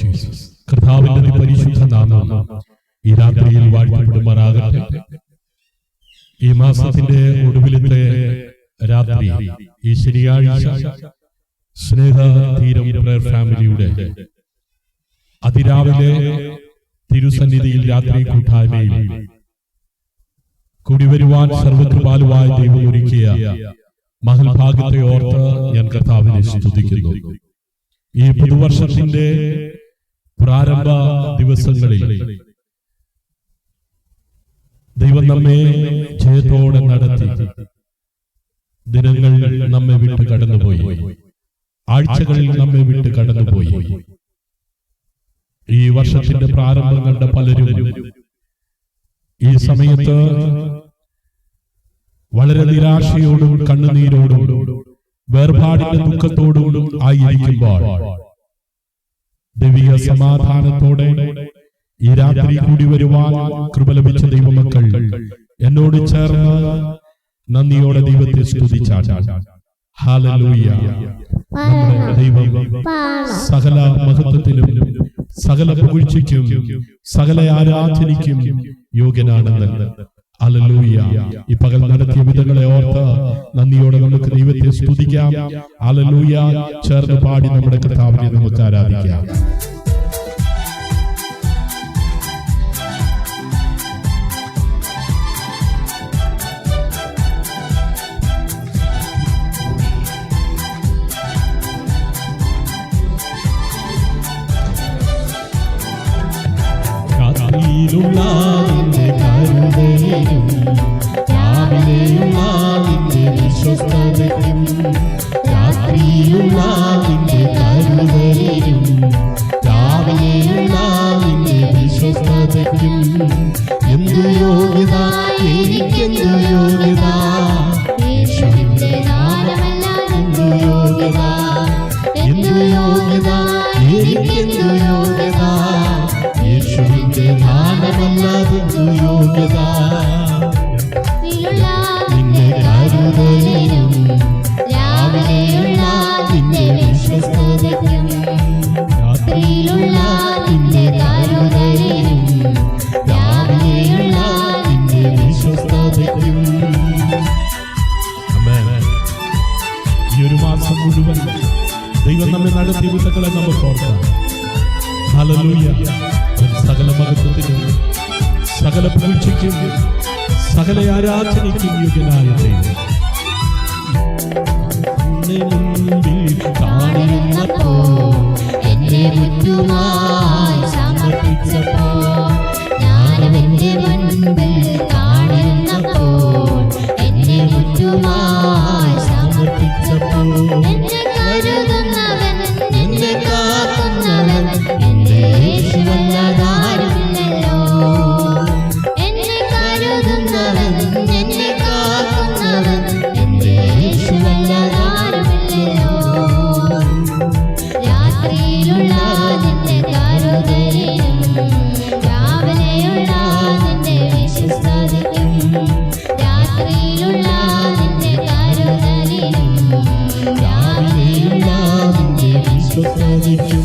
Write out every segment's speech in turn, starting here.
കർത്താവിന്റെ പരിശുദ്ധ നാമം ഈ രാത്രിയിൽ വാഴ്ത്തപ്പെടുമാറാകട്ടെ. ഈ മാസത്തിന്റെ ഒടുവിലത്തെ രാത്രി, ഈ ശനിയാഴ്ച സ്നേഹതീരം പ്രയർ ഫാമിലിയുടെ അതിരാവിലെ തിരുസന്നിധിയിൽ രാത്രി കൂട്ടായ്മയിൽ കൂടിവരുവാൻ സർവകൃപാലുവായ ദൈവം ഒരുക്കിയ മഹൽഭാഗ്യത്തെ ഓർത്ത് ഞാൻ കർത്താവിനെ സ്തുതിക്കുന്നു. ഈ പുതുവർഷത്തിന്റെ പ്രാരംഭ ദിവസങ്ങളിൽ ദൈവം നമ്മെ ജയത്തോടെ നടത്തി. ദിനങ്ങൾ നമ്മെ വിട്ട് കടന്നുപോയി, ആഴ്ചകളിൽ നമ്മെ വിട്ട് കടന്നുപോയി. ഈ വർഷത്തിന്റെ പ്രാരംഭം കണ്ട പലരും ഈ സമയത്ത് വളരെ നിരാശയോടും കണ്ണുനീരോടും വേർപാടിന്റെ ദുഃഖത്തോടും ആയിരിക്കുമ്പോൾ ദൈവിക സമാധാനത്തോടെ ഈ രാത്രി കൂടി വരുവാൻ കൃപ ലഭിച്ച ദൈവമക്കൾ എന്നോട് ചേർന്ന് നന്ദിയോടെ ദൈവത്തെ സ്തുതിച്ചാൽ ഹല്ലേലൂയ. നമ്മുടെ ദൈവം സകല മഹത്വത്തിനും സകല പുകഴ്ചയ്ക്കും സകല ആരാധനയ്ക്കും യോഗ്യനാണെന്ന്. ഹല്ലേലൂയ. ഈ പകൽ നടത്തിയ വിധങ്ങളെ ഓർത്ത് നന്ദിയോടെ നമുക്ക് ദൈവത്തെ സ്തുതിക്കാം. ഹല്ലേലൂയ. ചേർന്ന് പാടി നമ്മുടെ കർത്താവിനെ നമുക്ക് ആരാധിക്കാം. രാത്രിയിലുള്ളതിന്റെ കരുതലും രാവിലെയുള്ളതിന്റെ വിശ്വസ്തതയ്ക്കും, രാത്രിയിലുള്ളതിന്റെ കരുതലും രാവിലെയുള്ളതിന്റെ വിശ്വസ്തതയ്ക്കും എന്തു യോഗ്യത, എനിക്കെന്തു യോഗ്യത, യേശുവിന്റെ നാമമല്ലാതെ എന്തു യോഗ്യത, എന്തു യോഗ്യത, എനിക്കെന്തു യോഗ്യത, യേശുവിന്റെ നാമമല്ലാതെന്തു യോഗ്യത. നിന്റെ കരുതലിനും രാവിലെയുള്ള നിന്റെ വിശ്വസ്തതയ്ക്കും, രാത്രിയിലുള്ള നിന്റെ കരുതലിനും രാവിലെയുള്ള നിന്റെ വിശ്വസ്തതയ്ക്കും. ഈ ഒരു മാസം മുഴുവൻ ദൈവം നമ്മെ നടത്തിയ വിധങ്ങളെ നമുക്ക് ഓർക്കാം. ഹല്ലേലൂയ. സകല മഹത്വത്തിനും സകല പുകഴ്ചയ്ക്കും സകല ആരാധനയ്ക്കും യോഗ്യനായ ദൈവം മുൻപിൽ കാണുന്നപ്പോ എന്നെ മുറ്റുമായി സമർപ്പിച്ചപ്പോ, ഞാനവന്റെ മുൻപിൽ കാണുന്നപ്പോ എന്നെ മുറ്റുമായി സമർപ്പിച്ചപ്പോ, എന്നെ കരുതുന്നവൻ, എന്നെ കാക്കുന്നവൻ എന്റെ യേശുവല്ലാതാരുമില്ലല്ലോ. എന്നെ കരുതുന്നവൻ, എന്നെ കാക്കുന്നവൻ എന്റെ യേശുവല്ലാതാരുമില്ലല്ലോ. രാത്രിയിലുള്ള നിന്റെ കരുതലിനും രാവിലെയുള്ള നിന്റെ വിശ്വസ്തതയ്ക്കും, രാത്രിയിലുള്ള നിന്റെ കരുതലിനും രാവിലെയുള്ള നിന്റെ വിശ്വസ്തതയ്ക്കും.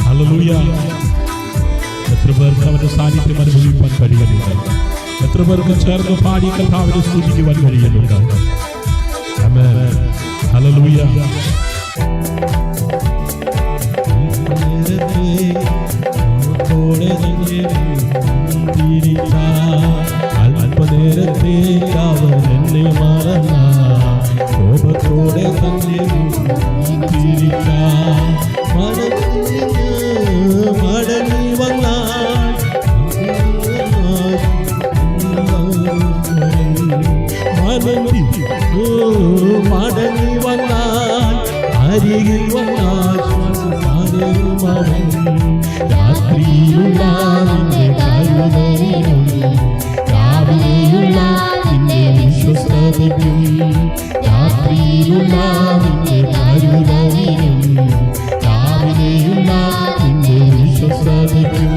ഹല്ലേലൂയ. എത്ര പേർക്ക് അവന്റെ സാന്നിധ്യം അനുഭവിക്കാൻ കഴിയുന്നുണ്ട്? എത്ര പേർക്ക് ചേർന്ന് പാടി കർത്താവിനെ സ്തുതിക്കുവാൻ കഴിയുന്നുണ്ട്? ആമേൻ. ഹല്ലേലൂയ. അല്പനേരത്തേക്ക് അവൻ എന്നെ മറന്ന കോപത്തോടെ തന്നെ മടങ്ങി വന്നാൽ മടങ്ങി വന്നാൽ അരികിൽ വന്നാൽ ശ്വാസമാനേരുമവൻ. രാത്രിയിലുള്ള നിന്റെ കരുതലിനും രാവിലെയുള്ള നിന്റെ വിശ്വസ്തതയ്ക്കും, രാത്രിയിലുള്ള നിന്റെ കരുതലിനും രാവിലെയുള്ള നിന്റെ വിശ്വസ്തതയ്ക്കും.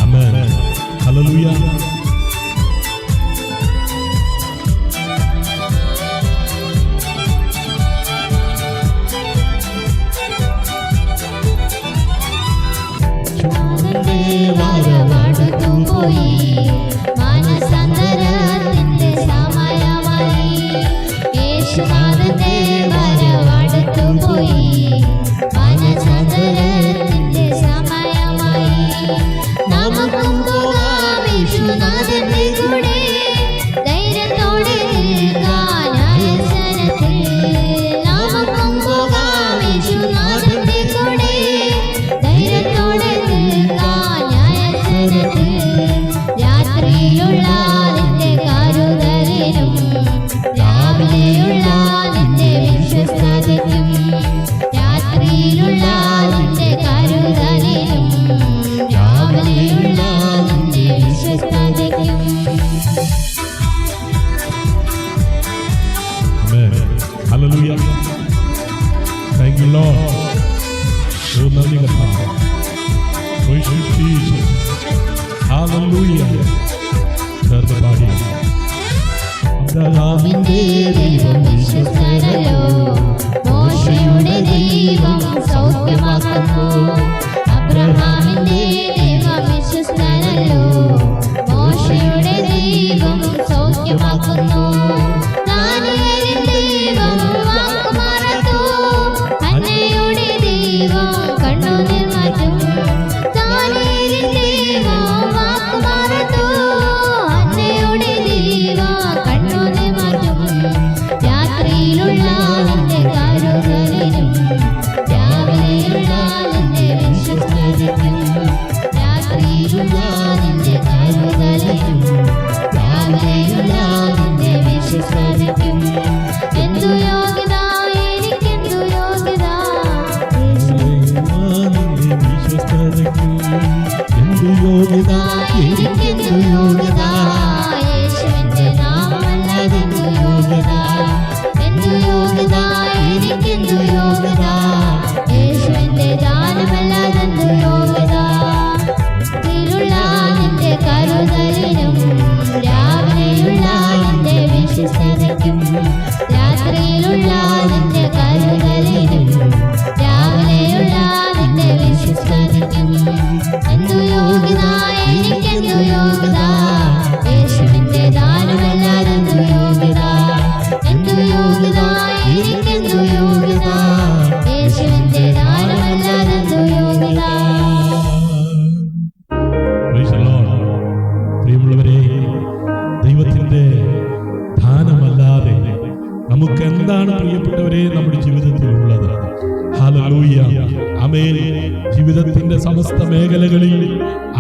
ആമേൻ. ഹല്ലേലൂയ. അബ്രഹാമിന്റെ ദൈവം വിശ്വസ്തനല്ലോ, മോശയുടെ ദൈവം സൗഖ്യമാക്കുന്നു. അബ്രഹാമിന്റെ ദൈവം വിശ്വസ്തനല്ലോ, മോശയുടെ ദൈവം സൗഖ്യമാക്കുന്നു. ദാനിയേലിന്റെ ദൈവം വാക്കുമാറത്തു, ഹന്നയുടെ ദൈവം കണ്ണുനീർ മാറ്റും. ദാനിയേലിന്റെ ദൈവം വാക്കുമാറത്തു, ഹന്നയുടെ ദൈവം കണ്ണുനീർ മാറ്റും. രാത്രിയിലുള്ള നിന്റെ കരുതലിനും രാവിലെയുള്ള നിന്റെ വിശ്വസ്തതയ്ക്കും, രാത്രിയിലുള്ള നിന്റെ കരുതലിനും രാവിലെയുള്ള നിന്റെ വിശ്വസ്തതയ്ക്കും എന്തു യോഗ്യത, എനിക്കെന്തു യോഗ്യത, വിശ്വസ്തതയ്ക്കും എന്തു യോഗ്യത, എനിക്കെന്തു യോഗ്യത, യേശുവിന്റെ നാമമല്ലാതെന്തു യോഗ്യത, എന്തു യോഗ്യത, എനിക്കെന്തു യോഗ്യത, യേശുവിന്റെ ദാനമല്ലാതെന്തു യോഗ്യത. രാത്രിയിലുള്ള നിന്റെ കരുതലിനും രാവിലെയുള്ള നിന്റെ വിശ്വസ്തതയ്ക്കും, രാത്രിയിലുള്ള നിന്റെ കരുതലിനും രാവിലെയുള്ള നിന്റെ വിശ്വസ്തതയ്ക്കും എന്തു യോഗ്യത, എനിക്കെന്തു യോഗ്യത, യേശുവിന്റെ ദാനമല്ലാതെന്തു യോഗ്യത, എന്തു യോഗ്യത, എനിക്കെന്തു യോഗ്യത, യേശുവിന്റെ ദാനമല്ലാതെന്തു യോഗ്യത. പ്രിയമുള്ളവരെ, ദൈവത്തിന്റെ ദാനമല്ലാതെ നമുക്ക് എന്താണ് പ്രിയപ്പെട്ടവരെ നമ്മുടെ ജീവിതത്തിൽ ഉള്ളത്? ഹല്ലേലൂയ, ആമേൻ. ജീവിതത്തിന്റെ സമസ്ത മേഖലകളിൽ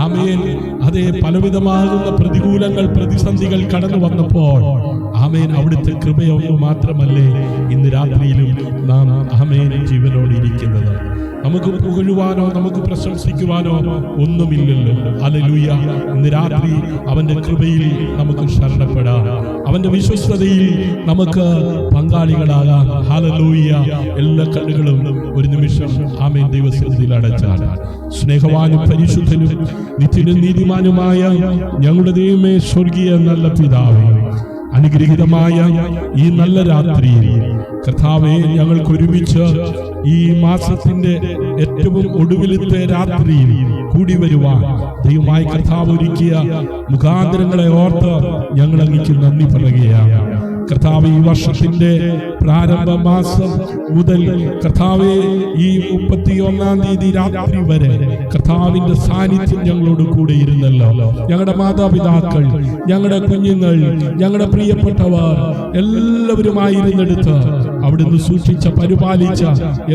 ആമേൻ അതേ പലവിധമാകുന്ന പ്രതികൂലങ്ങൾ, പ്രതിസന്ധികൾ കടന്നു വന്നപ്പോൾ ആമേൻ അവിടുത്തെ കൃപയൊന്നു മാത്രമല്ലേ ഇന്ന് രാത്രിയിലും നാം ആമേൻ ജീവനോടെ ഇരിക്കുന്നത്. നമുക്ക് പുകഴുവാനോ നമുക്ക് പ്രശംസിക്കുവാനോ ഒന്നുമില്ലല്ലോ. ഹല്ലേലൂയ. ഇന്ന് രാത്രി അവന്റെ കൃപയിൽ നമുക്ക് ശരണപ്പെടാം, അവന്റെ വിശ്വസ്തതയിൽ നമുക്ക് പങ്കാളികളാകാം. ഹല്ലേലൂയ. എല്ലാ കണ്ണുകളും ഒരു നിമിഷം ആമേൻ ദൈവസന്നിധിയിൽ അടച്ചാണ്. സ്നേഹവാനും പരിശുദ്ധനും നിത്യനും നീതിമാനുമായ ഞങ്ങളുടെ ദൈവമേ, സ്വർഗീയ നല്ല പിതാവേ, അനുഗ്രഹീതമായ ഈ നല്ല രാത്രിയിൽ കർത്താവേ, ഞങ്ങൾക്ക് ഒരുമിച്ച് ഈ മാസത്തിന്റെ ഏറ്റവും ഒടുവിലത്തെ രാത്രിയിൽ കൂടി വരുവാൻ ദൈവമായ കർത്താവ് ഒരുക്കിയ മുഖാന്തരങ്ങളെ ഓർത്ത് ഞങ്ങൾ അങ്ങേക്ക് നന്ദി പറയുകയാണ്. കർത്താവ്, ഈ വർഷത്തിന്റെ പ്രാരംഭ മാസം മുതൽ കർത്താവെ ഈ 31-ാം തീയതി രാത്രി വരെ കർത്താവിന്റെ സാന്നിധ്യം ഞങ്ങളോട് കൂടെ ഇരുന്നല്ലോ. ഞങ്ങളുടെ മാതാപിതാക്കൾ, ഞങ്ങളുടെ കുഞ്ഞുങ്ങൾ, ഞങ്ങളുടെ പ്രിയപ്പെട്ടവർ എല്ലാവരുമായിരുന്നെടുത്ത് അവിടുന്ന് സൂക്ഷിച്ച പരിപാലിച്ച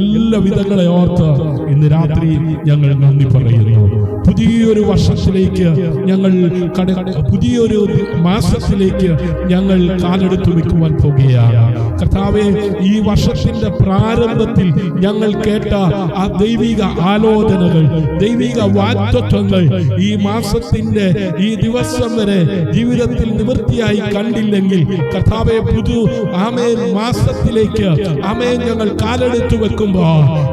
എല്ലാ വിധങ്ങളെ ഓർത്ത് ഇന്ന് രാത്രി ഞങ്ങൾ നന്ദി പറയുന്നു. പുതിയൊരു വർഷത്തിലേക്ക് ഞങ്ങൾ പുതിയൊരു മാസത്തിലേക്ക് ഞങ്ങൾ കാലെടുത്തു വെക്കുവാൻ പോകുകയാണ്. കർത്താവേ, ഈ വർഷത്തിന്റെ പ്രാരംഭത്തിൽ ഞങ്ങൾ കേട്ട ആ ദൈവിക ആലോചനകൾ, ദൈവിക വാഗ്ദത്തങ്ങൾ ഈ മാസത്തിന്റെ ഈ ദിവസം വരെ ജീവിതത്തിൽ നിവൃത്തിയായി കണ്ടില്ലെങ്കിൽ കർത്താവേ, ആമേൻ മാസത്തിലേക്ക് ആമേൻ ഞങ്ങൾ കാലെടുത്തു വെക്കുമ്പോ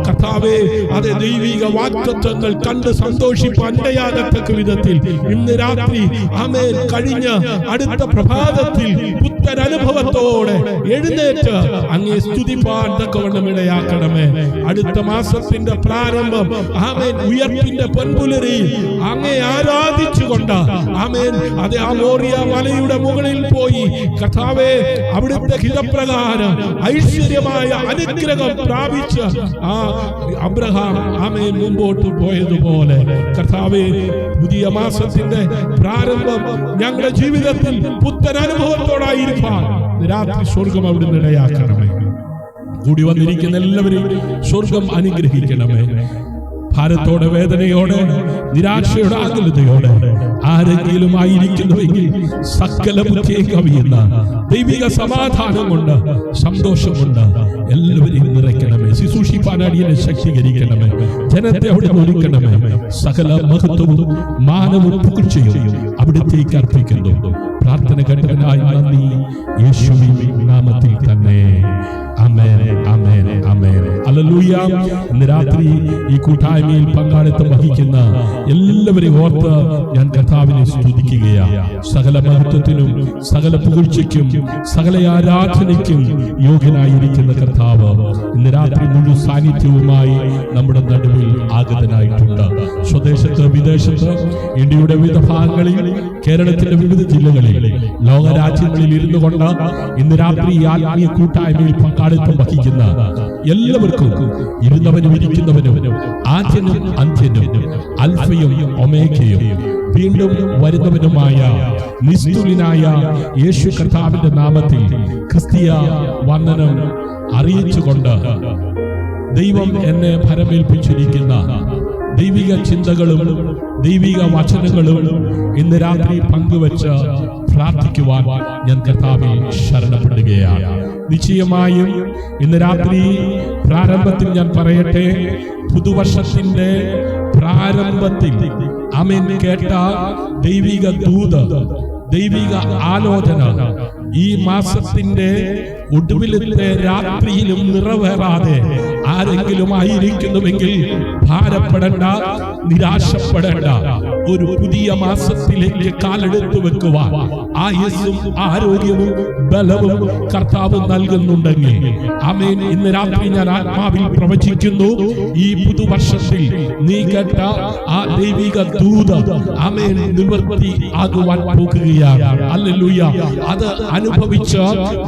കർത്താവേ, അത് ദൈവിക വാഗ്ദത്തങ്ങൾ കണ്ട് സന്തോഷിപ്പാൻ ഇടയാകത്തക്ക വിധത്തിൽ ഇന്ന് രാത്രി ആമേൻ കഴിഞ്ഞ അടുത്ത പ്രഭാതത്തിൽ പുത്തനനുഭവത്തോടെ എഴുന്നേറ്റ് അങ്ങേ സ്തുതിപ്പാൻ തക്കവണ്ണം ഇടയാക്കണമേ. അടുത്ത മാസത്തിന്റെ പ്രാരംഭം ആമേൻ ഉയർപ്പിന്റെ പൊൻപുലരിയിൽ അങ്ങേ ആരാധിച്ചുകൊണ്ട് ആമേൻ അത് ആ മോറിയ മലയുടെ മുകളിൽ പോയി കർത്താവേ, അവിടുത്തെ ഹിതപ്രകാരം ഐശ്വര്യമായ അനുഗ്രഹം പ്രാപിച്ച് ആ അബ്രഹാം ആമേൻ മുമ്പോട്ട് പോയതുപോലെ കർത്താവേ, പുതിയ മാസത്തിന്റെ പ്രാരംഭം ഞങ്ങളുടെ ജീവിതത്തിൽ പുത്തൻ അനുഭവത്തോടായിരിക്കാൻ രാത്രി സ്വർഗം അവിടുന്ന് ഇടയാക്കണമേ. കൂടി വന്നിരിക്കുന്ന എല്ലാവരെയും സ്വർഗം അനുഗ്രഹിക്കണമേ. ഭാരത്തോടെ, വേദനയോടെ, നിരാശയുടെ ആകുലതയോടെ ആരെങ്കിലും ആയിരിക്കുന്നുവെങ്കിൽ സകല ബുദ്ധിയെ കവിയുന്ന ദൈവിക സമാധാനം കൊണ്ട്, സന്തോഷം കൊണ്ട് എല്ലാവരെയും നിറയ്ക്കണമേ. ശുശ്രൂഷിപ്പാൻ അടിയനെ ശക്തീകരിക്കണമേ. ജനത്തെ അവിടെ ഒരുക്കണമേ. സകല മഹത്വവും മാനവും പുകഴ്ചയും അവിടുത്തേക്ക് അർപ്പിക്കുന്നു. പ്രാർത്ഥന കേട്ടതിനായി നന്ദി. യേശുവിൻ നാമത്തിൽ തന്നെ. ആമേൻ, ആമേൻ, ആമേൻ. ഹല്ലേലൂയ. ഇന്ന് രാത്രി ഈ കൂട്ടായ്മയിൽ പങ്കാളിത്തം വഹിക്കുന്ന എല്ലാവരെയും ഓർത്ത് ഞാൻ കർത്താവിനെ സ്തുതിക്കുകയാണ്. സകല മഹത്വത്തിനും സകല പുകഴ്ചയ്ക്കും സകല ആരാധനയ്ക്കും യോഗ്യനായിരിക്കുന്ന കർത്താവ് ഇന്ന് രാത്രി മുഴു സാന്നിധ്യവുമായി നമ്മുടെ നടുവിൽ ആഗതനായിട്ടുണ്ട്. സ്വദേശത്ത് വിദേശത്ത് ഇന്ത്യയുടെ വിവിധ ഭാഗങ്ങളിൽ കേരളത്തിന്റെ വിവിധ ജില്ലകളിൽ ലോകരാജ്യങ്ങളിൽ ഇരുന്നു കൊണ്ട് ഇന്ന് രാത്രി ആത്മീയ കൂട്ടായ്മയിൽ പങ്കാളിത്തം വഹിക്കുന്ന എല്ലാവർക്കും ഇരുന്നവനും ഇരിക്കുന്നവനും ആദ്യനും അന്ത്യനും അൽഫയും ഒമേഗയും വീണ്ടും വരുന്നവനുമായ നിസ്തുലനായ യേശു കർത്താവിന്റെ നാമത്തിൽ ക്രിസ്തീയ വന്ദനം അറിയിച്ചുകൊണ്ട് ദൈവം എന്നെ ഭരമേൽപ്പിച്ചിരിക്കുന്ന ദൈവിക ചിന്തകളും ദൈവിക വചനങ്ങളും ഇന്ന് രാത്രി പങ്കുവച്ച് പ്രാർത്ഥിക്കുവാൻ ഞാൻ കർത്താവിൽ ശരണപ്പെടുകയാണ്. നിശ്ചയമായും ഇന്ന് രാത്രി പ്രാരംഭത്തിൽ ഞാൻ പറയട്ടെ, പുതുവർഷത്തിന്റെ പ്രാരംഭത്തിൽ ആമേൻ കേട്ട ദൈവിക ദൂത്, ദൈവിക ആലോചന ഈ മാസത്തിന്റെ ഒടുവിലത്തെ രാത്രിയിലും നിറവേറാതെ ആരെങ്കിലും ആയിരിക്കുന്നുവെങ്കിൽ ഭാരപ്പെടേണ്ട, നിരാശപ്പെടേണ്ട. ഒരു പുതിയ മാസത്തിലേക്ക് കാലെടുത്തു വെക്കുവാൻ ആയുസ്സും ആരോഗ്യവും ബലവും കർത്താവ് നൽകുന്നുണ്ടെങ്കിൽ ആമേൻ, ഇന്ന് രാത്രി ഞാൻ ആത്മാവിൽ പ്രവചിക്കുന്നു, ഈ പുതുവർഷത്തിൽ നീ കേട്ട ആ ദൈവിക ദൂത് ആമേൻ നിവൃത്തി ആകുവാൻ പോകുകയാണ്. ഹല്ലേലൂയ. അത് അനുഭവിച്ച്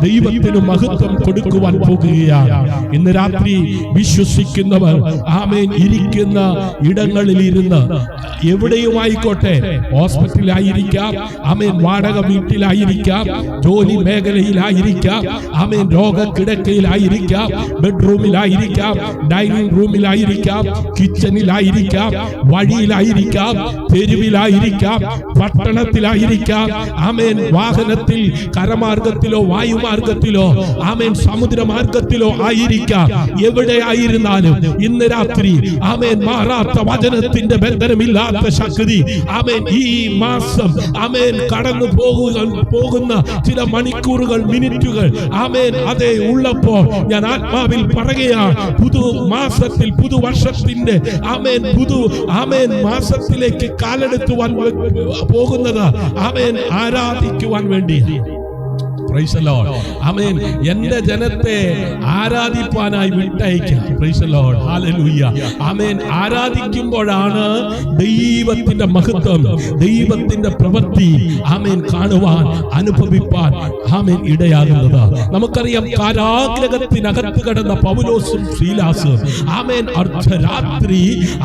ദൈവത്തിന് മഹത്വം കൊടുക്കുവാൻ പോകുകയാണ്. ഇന്ന് രാത്രി വിശ്വസിക്കുന്നവർ ആമേൻ ഇരിക്കുന്ന ഇടങ്ങളിൽ ഇരുന്ന് എവിടെയുമായിക്കോട്ടെ, ഹോസ്പിറ്റലിലായിരിക്കാം, ആമേൻ വാടക വീട്ടിലായിരിക്കാം, ജോലി മേഖലയിലായിരിക്കാം, ആമേൻ രോഗക്കിടക്കയിലായിരിക്കാം, ബെഡ്റൂമിലായിരിക്കാം, ഡൈനിങ് റൂമിലായിരിക്കാം, കിച്ചണിലായിരിക്കാം, വഴിയിലായിരിക്കാം, തെരുവിലായിരിക്കാം, പട്ടണത്തിലായിരിക്കാം, ആമേൻ വാഹനത്തിൽ കരമാർഗത്തിലോ വായുമാർഗത്തിലോ ആമേൻ സമുദ്രമാർഗത്തിലോ ആയിരിക്കാം. എവിടെ ആയിരുന്നാലും ഇന്ന് രാത്രി ആമേൻ മാറാത്ത വചനത്തിന്റെ ബന്ധനമില്ലാത്ത ശക്തി ആമേൻ ഈ മാസം ആമേൻ കടന്നു പോകുന്ന ചില മണിക്കൂറുകൾ, മിനിറ്റുകൾ ആമേൻ അതേ ഉള്ളപ്പോൾ ഞാൻ ആത്മാവിൽ പറയുകയാണ്, പുതുമാസത്തിൽ പുതുവർഷത്തിന്റെ ആമേൻ മാസത്തിലേക്ക് കാലെടുത്തുവാൻ പോകുന്നത് ആമേൻ ആരാധിക്കുവാൻ വേണ്ടി. Praise the Lord. ആമേൻ. എന്റെ ജനത്തെ ആരാധിപ്പാനായി വിട്ടയക്കാം. Praise the Lord. ഹല്ലേലൂയ. ആമേൻ. ആരാധിക്കുമ്പോഴാണ് ദൈവത്തിന്റെ മഹത്വം, ദൈവത്തിന്റെ പ്രവൃത്തി ആമേൻ കാണുവാൻ, അനുഭവിപ്പാൻ ആമേൻ ഇടയാകുന്നത്. നമുക്കറിയാം, കാരാഗ്രഹത്തിനകത്ത് കിടന്ന പൗലോസും ശീലാസും ആമേൻ അർദ്ധരാത്രി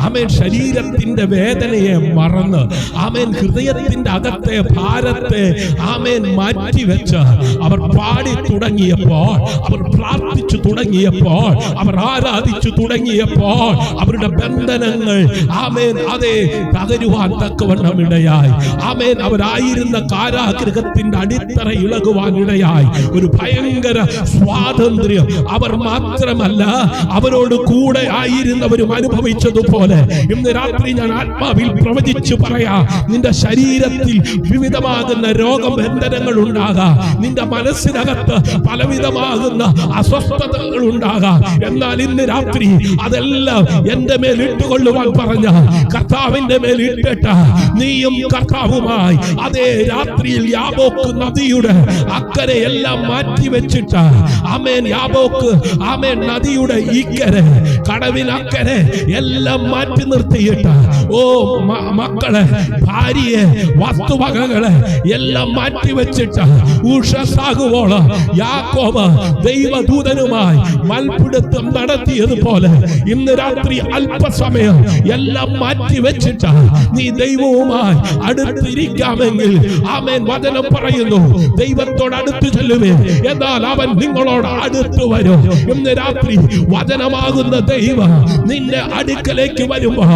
ആമേൻ ശരീരത്തിന്റെ വേദനയെ മറന്ന് ആമേൻ ഹൃദയത്തിന്റെ അകത്തെ ഭാരത്തെ ആമേൻ മാറ്റിവെച്ച് അവർ പാടി തുടങ്ങിയപ്പോൾ, അവർ പ്രാർത്ഥിച്ചു തുടങ്ങിയപ്പോൾ, അവർ ആരാധിച്ചു തുടങ്ങിയപ്പോൾ അവരുടെ ബന്ധനങ്ങൾ ആമേൻ അതേ തകരുവാൻ തക്കവണ്ണം ഇടയായി. ആമേൻ. അവരായിരുന്ന കാരാഗൃഹത്തിന്റെ അടിത്തറ ഇളകുവാൻ ഇടയായി. ഒരു ഭയങ്കര സ്വാതന്ത്ര്യം അവർ മാത്രമല്ല അവരോട് കൂടെ ആയിരുന്നവരും അനുഭവിച്ചതുപോലെ ഇന്ന് രാത്രി ഞാൻ ആത്മാവിൽ പ്രവചിച്ചു പറയാം, നിന്റെ ശരീരത്തിൽ വിവിധമാകുന്ന രോഗബന്ധനങ്ങൾ ഉണ്ടാകാം, നിന്റെ മനസ്സിനകത്ത് പലവിധമാകുന്ന അസ്വസ്ഥതകൾ ഉണ്ടാകാം. എന്നാൽ ഇന്ന് രാത്രി അതെല്ലാം എന്റെ മേൽ ഇട്ടുകൊള്ളുവാൻ പറഞ്ഞ കർത്താവിന്റെ മേൽ ഇട്ടിട്ട് നീയും കർത്താവുമായി അതേ രാത്രിയിൽ യാബോക്ക് നദിയുടെ അക്കരെ എല്ലാം മാറ്റി വെച്ചിട്ട് ആമേൻ യാബോക്ക് ആമേൻ നദിയുടെ ഇക്കരെ കടവിനക്കരെ എല്ലാം മാറ്റി നിർത്തിയിട്ട് ഓ മക്കളെ, ഭാര്യയെ, വസ്തുവകകളെ എല്ലാം മാറ്റി വെച്ചിട്ട് ഉഷസാകുവോളം യാക്കോബ് ദൈവദൂതനുമായി മൽപിടുത്തം നടത്തിയതുപോലെ ഇന്ന് രാത്രി അല്പസമയം എല്ലാം മാറ്റി വെച്ചിട്ട് നീ ദൈവവുമായി അടുത്തിരിക്കാമെങ്കിൽ ആമേൻ വചനം പറയുന്നു, ദൈവത്തോട് അടുത്ത് ചെല്ലുവേ, എന്നാൽ അവൻ നിങ്ങളോട് അടുത്ത് വരും. ഇന്ന് രാത്രി വചനമാകുന്ന ദൈവം നിന്റെ അടുക്കലേക്ക് വരുമ്പോ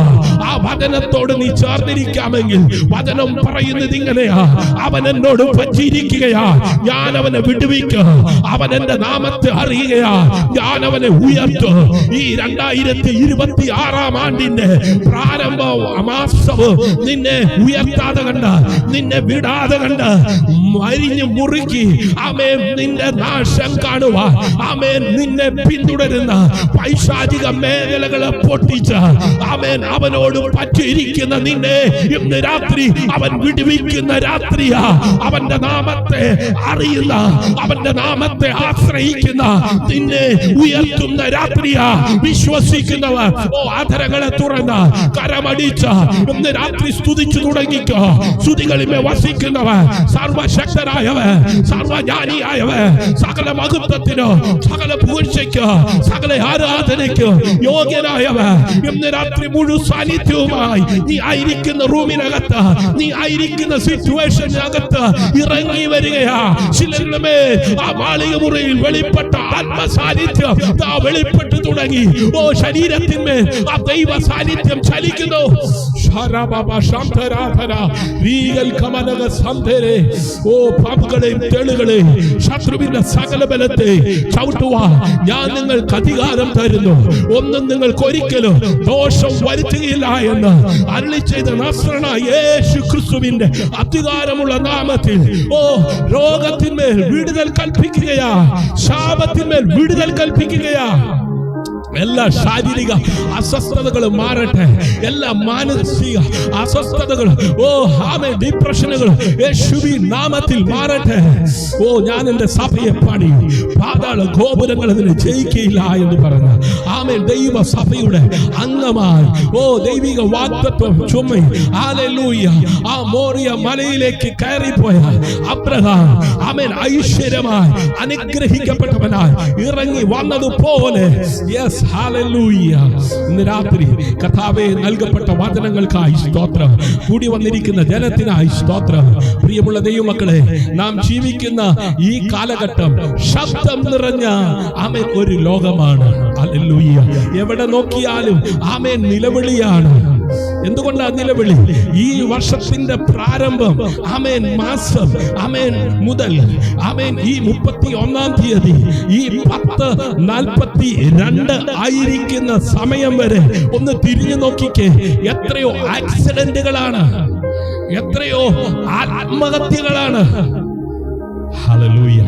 ആ വചനത്തോട് നീ ചേർന്നിരിക്കാമെങ്കിൽ വചനം പറയുന്നത് ഇങ്ങനെയാ, അവൻ എന്നോട് പറ്റിയിരിക്കുകയാ, ഞാൻ ഞാൻ അവനെ വിടുവിക്കും. അവൻ എന്റെ നാമത്തെ അറിയുകയാ, ഞാൻ അവനെ ഉയർത്തും. ഈ 2026 ആണ്ടിന്റെ പ്രാരംഭ മാസവും നിന്നെ ഉയർത്താതെ കണ്ട, നിന്നെ വിടാതെ കണ്ട, മരിഞ്ഞു മുറുക്കി ആമേൻ നിന്റെ നാശം കാണുവാൻ ആമേൻ നിന്നെ പിന്തുടരുന്ന പൈശാചിക മേഖലകളെ പൊട്ടിച്ച ആമേൻ അവനോട് പറ്റിയിരിക്കുന്ന നിന്നെ ഇന്ന് രാത്രി അവൻ വിടുവിക്കുന്ന രാത്രിയാ. അവന്റെ നാമത്തെ അറിയുന്ന, അവന്റെ നാമത്തെ ആശ്രയിക്കുന്ന നിന്നെ ഉയർത്തുന്ന രാത്രിയാ. വിശ്വസിക്കുന്നവർ ആധരങ്ങളെ തുറന്ന് കരമടിച്ച ഇന്ന് രാത്രി സ്തുതിച്ചു തുടങ്ങിക്കോ. സ്തുതികളിമേ വസിക്കുന്നവൻ, സർവശക്തനായവൻ, സർവജ്ഞാനിയായവൻ, സകല മഹത്വത്തിനോ സകല പുകഴ്ചയ്ക്കോ സകല ആരാധനയ്ക്കോ യോഗ്യനായവൻ ഇന്ന് രാത്രി മുഴു സാന്നിധ്യവുമായി നീ ആയിരിക്കുന്ന റൂമിനകത്ത്, നീ ആയിരിക്കുന്ന സിറ്റുവേഷനകത്ത് ഇറങ്ങി വരികയാ. ചിലരുടെ മേൽ ആ മാളിക മുറിയിൽ വെളിപ്പെട്ട ആത്മസാന്നിധ്യം വെളിപ്പെട്ടു തുടങ്ങി. ശരീരത്തിന്മേൽ ആ ദൈവ സാന്നിധ്യം ചലിക്കുന്നു. പാപങ്ങളെയും തെളുകളെയും ശത്രുവിന്റെ സകല ബലത്തെ ചവിട്ടുവാൻ ഞാൻ നിങ്ങൾക്ക് അധികാരം തരുന്നു. ഒന്നും നിങ്ങൾക്ക് ഒരിക്കലും ദോഷം വരുത്തുകയില്ല എന്ന് അരുളി ചെയ്ത നസ്രനായ യേശു ക്രിസ്തുവിന്റെ അധികാരമുള്ള നാമത്തിൽ രോഗത്തിന്മേൽ വിടുതൽ കൽപ്പിക്കുകയാ, ശാപത്തിന്മേൽ വിടുതൽ കൽപ്പിക്കുകയാ. എല്ലാ ശാരീരിക അസ്വസ്ഥതകളും മാറട്ടെ, എല്ലാ മാനസിക അസ്വസ്ഥതകളും ഡിപ്രഷനുകളും യേശുവിൻ നാമത്തിൽ മാറട്ടെ. ഞാൻ എന്റെ സഭയെ പണി, പാതാള ഗോപുരങ്ങൾ അതിനെ ജയിക്കയില്ല എന്ന് പറഞ്ഞ ആമേൻ ദൈവ സഭയുടെ അംഗമായി ദൈവിക വാഗ്ദത്വം ചുമ ഹല്ലേലൂയ ആ മോറിയ മലയിലേക്ക് കയറിപ്പോയ അബ്രഹാം ആമേൻ ഐശ്വര്യമായി അനുഗ്രഹിക്കപ്പെട്ടവനായി ഇറങ്ങി വന്നതുപോലെ യെസ് ഹല്ലേലൂയ. ഇന്ന് രാത്രി കർത്താവേ നൽകപ്പെട്ട വചനങ്ങൾക്കായി സ്തോത്രം, കൂടി വന്നിരിക്കുന്ന ജനത്തിനായി സ്തോത്രം. പ്രിയമുള്ള ദൈവമക്കളെ, നാം ജീവിക്കുന്ന ഈ കാലഘട്ടം ശബ്ദം നിറഞ്ഞ ആമേൻ ഒരു ലോകമാണ്. ഹല്ലേലൂയ. എവിടെ നോക്കിയാലും ആമേൻ നിലവിളിയാണ്. എന്തുകൊണ്ടാ നിലവിളി? ഈ വർഷത്തിന്റെ പ്രാരംഭം ആമേൻ മാസം ആമേൻ മുതൽ ആമേൻ ഈ 31-ാം തീയതി ഈ 10:42 ആയിരിക്കുന്ന സമയം വരെ ഒന്ന് തിരിഞ്ഞു നോക്കിക്കേ. എത്രയോ ആക്സിഡന്റുകളാണ്, എത്രയോ ആത്മഹത്യകളാണ്, ഹല്ലേലൂയ,